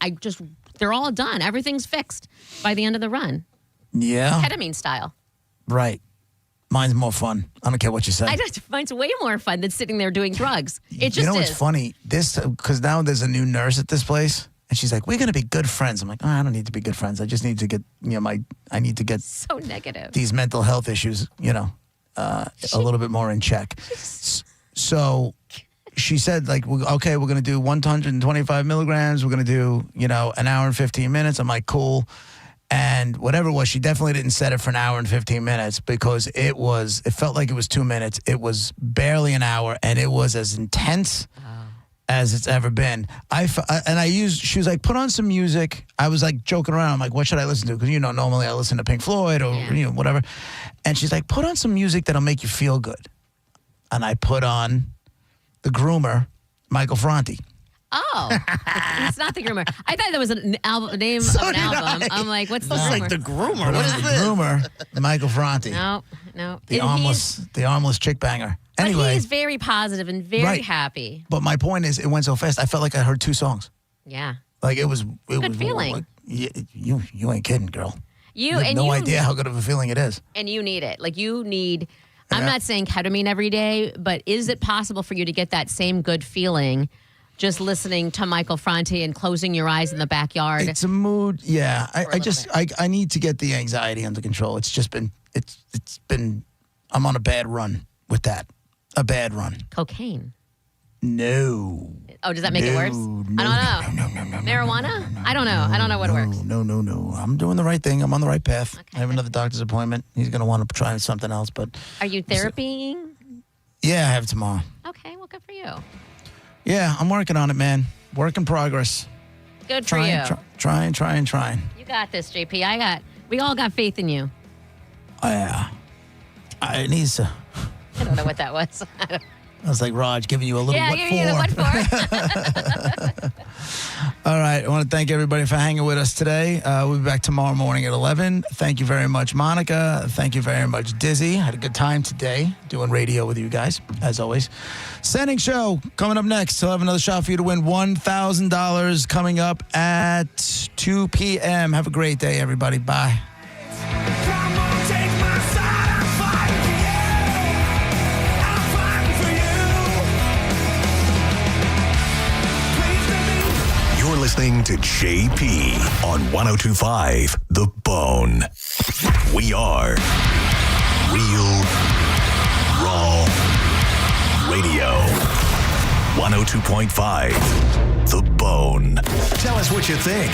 they're all done. Everything's fixed by the end of the run. Yeah. Ketamine style. Right. Mine's more fun. I don't care what you say. Mine's way more fun than sitting there doing drugs. It just what's funny? Because now there's a new nurse at this place, and she's like, we're going to be good friends. I'm like, I don't need to be good friends. I just need to get, I need to get so negative. These mental health issues, a little bit more in check. So she said, like, okay, we're going to do 125 milligrams. We're going to do, an hour and 15 minutes. I'm like, cool. And whatever it was, she definitely didn't set it for an hour and 15 minutes because it felt like it was 2 minutes. It was barely an hour, and it was as intense as it's ever been. She was like, put on some music. I was like joking around. I'm like, what should I listen to? Because, normally I listen to Pink Floyd or, whatever. And she's like, put on some music that'll make you feel good. And I put on The Groomer, Michael Franti. Oh, it's not The Groomer. I thought that was name of an album. I'm like, what's The Groomer? It's like The Groomer. What is The this? Groomer, Michael Franti. No. The armless chick banger. Anyway. But he's very positive and very happy. But my point is, it went so fast, I felt like I heard 2 songs. Yeah. Like, it was good feeling. Like, you ain't kidding, girl. You have no idea how good of a feeling it is. And you need it. Like you need, I'm not saying ketamine every day, but is it possible for you to get that same good feeling just listening to Michael Franti and closing your eyes in the backyard? It's a mood. Yeah. I need to get the anxiety under control. It's just been, I'm on a bad run with that. A bad run. Cocaine. No. Oh, does that make it worse? I don't know. No. Marijuana? I don't know. I don't know what works. No. I'm doing the right thing. I'm on the right path. Okay. I have another doctor's appointment. He's going to want to try something else. But are you therapying? Yeah, I have tomorrow. Okay, well, good for you. Yeah, I'm working on it, man. Work in progress. Good for you. Trying. You got this, JP. We all got faith in you. Oh, yeah. I need to. I don't know what that was. I was like, Raj, giving you a little what for. Yeah, what for? All right. I want to thank everybody for hanging with us today. We'll be back tomorrow morning at 11. Thank you very much, Monica. Thank you very much, Dizzy. Had a good time today doing radio with you guys, as always. Sending show coming up next. I'll have another shot for you to win $1,000 coming up at 2 p.m. Have a great day, everybody. Bye. Listening to JP on 102.5 The Bone. We are Real Raw Radio. 102.5 The Bone. Tell us what you think.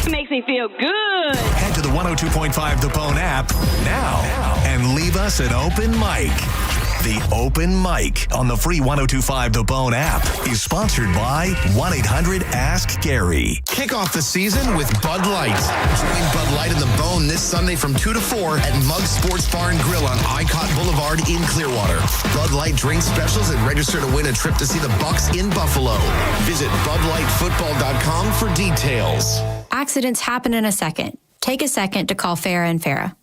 It makes me feel good. Head to the 102.5 The Bone app now and leave us an open mic. The Open Mic on the free 102.5 The Bone app is sponsored by 1-800-ASK-GARY. Kick off the season with Bud Light. Join Bud Light and The Bone this Sunday from 2 to 4 at Mug Sports Bar and Grill on Icot Boulevard in Clearwater. Bud Light drink specials and register to win a trip to see the Bucks in Buffalo. Visit BudLightFootball.com for details. Accidents happen in a second. Take a second to call Farah and Farah.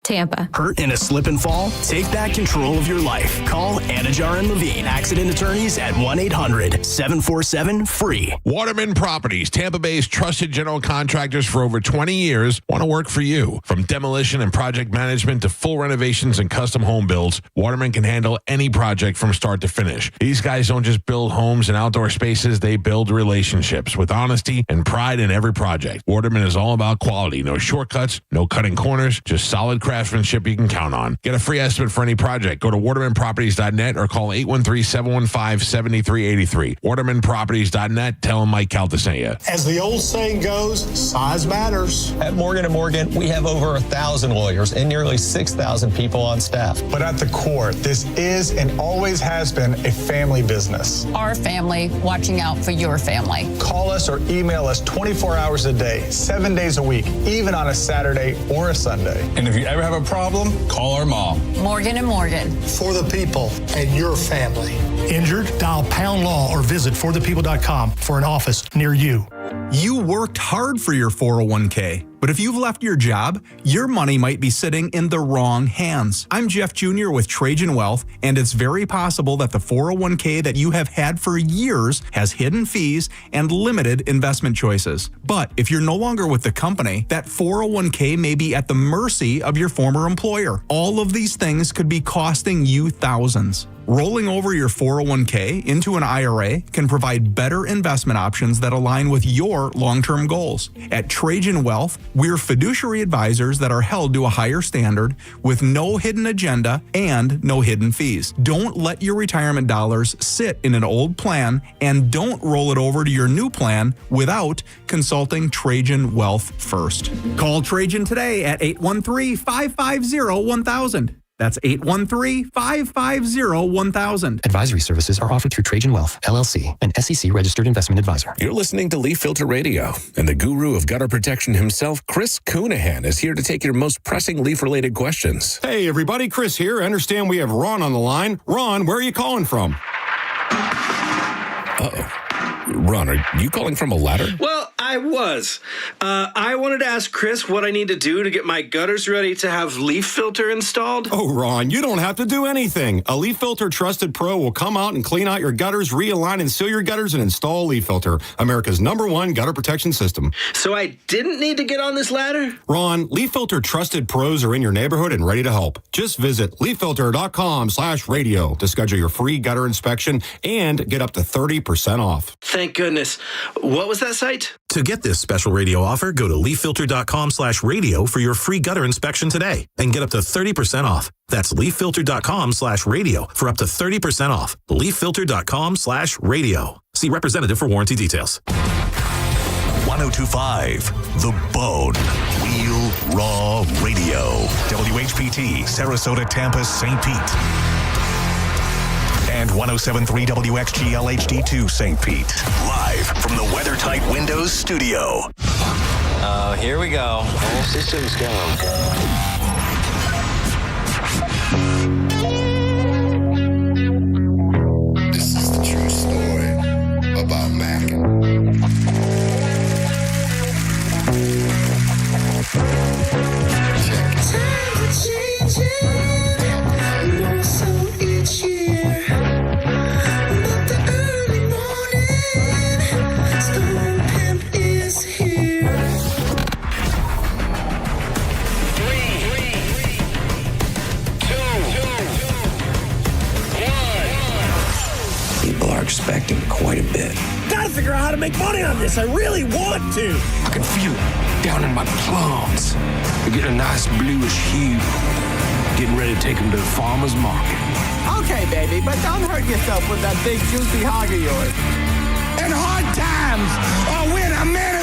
Tampa. Hurt in a slip and fall? Take back control of your life. Call Anajar and Levine, accident attorneys at 1-800-747-FREE. Waterman Properties, Tampa Bay's trusted general contractors for over 20 years, want to work for you. From demolition and project management to full renovations and custom home builds, Waterman can handle any project from start to finish. These guys don't just build homes and outdoor spaces, they build relationships with honesty and pride in every project. Waterman is all about quality. No shortcuts, no cutting corners, just solid craftsmanship you can count on. Get a free estimate for any project. Go to watermanproperties.net or call 813-715-7383. Watermanproperties.net. Tell them Mike Calta sent you. As the old saying goes, size matters. At Morgan & Morgan, we have over 1,000 lawyers and nearly 6,000 people on staff. But at the core, this is and always has been a family business. Our family watching out for your family. Call us or email us 24 hours a day, 7 days a week, even on a Saturday or a Sunday. And if you ever have a problem, call our mom. Morgan & Morgan. For the people and your family. Injured? Dial pound law or visit forthepeople.com for an office near you. You worked hard for your 401k, but if you've left your job, your money might be sitting in the wrong hands. I'm Jeff Jr. with Trajan Wealth, and it's very possible that the 401k that you have had for years has hidden fees and limited investment choices. But if you're no longer with the company, that 401k may be at the mercy of your former employer. All of these things could be costing you thousands. Rolling over your 401k into an IRA can provide better investment options that align with your long-term goals. At Trajan Wealth, we're fiduciary advisors that are held to a higher standard with no hidden agenda and no hidden fees. Don't let your retirement dollars sit in an old plan, and don't roll it over to your new plan without consulting Trajan Wealth first. Call Trajan today at 813-550-1000. That's 813-550-1000. Advisory services are offered through Trajan Wealth, LLC, an SEC-registered investment advisor. You're listening to Leaf Filter Radio, and the guru of gutter protection himself, Chris Coonahan, is here to take your most pressing leaf-related questions. Hey, everybody, Chris here. I understand we have Ron on the line. Ron, where are you calling from? Uh-oh. Ron, are you calling from a ladder? Well, Well, I was. I wanted to ask Chris what I need to do to get my gutters ready to have leaf filter installed. Oh, Ron, you don't have to do anything. A Leaf Filter Trusted Pro will come out and clean out your gutters, realign and seal your gutters, and install Leaf Filter, America's #1 gutter protection system. So I didn't need to get on this ladder? Ron, Leaf Filter Trusted Pros are in your neighborhood and ready to help. Just visit leaffilter.com/radio to schedule your free gutter inspection and get up to 30% off. Thank goodness. What was that site? To get this special radio offer, go to leaffilter.com/radio for your free gutter inspection today and get up to 30% off. That's leaffilter.com/radio for up to 30% off. leaffilter.com/radio. See representative for warranty details. 1025 The Bone. Real Raw Radio. WHPT, Sarasota, Tampa, St. Pete. And 107.3 WXGL HD2 St. Pete. Live from the WeatherTight Windows studio. Oh, here we go. All systems go. This is the true story about Mac. Expecting quite a bit. Gotta figure out how to make money on this. I really want to. I can feel it down in my plums. They're getting a nice bluish hue. Getting ready to take them to the farmer's market. Okay, baby, but don't hurt yourself with that big juicy hog of yours. And hard times are when a man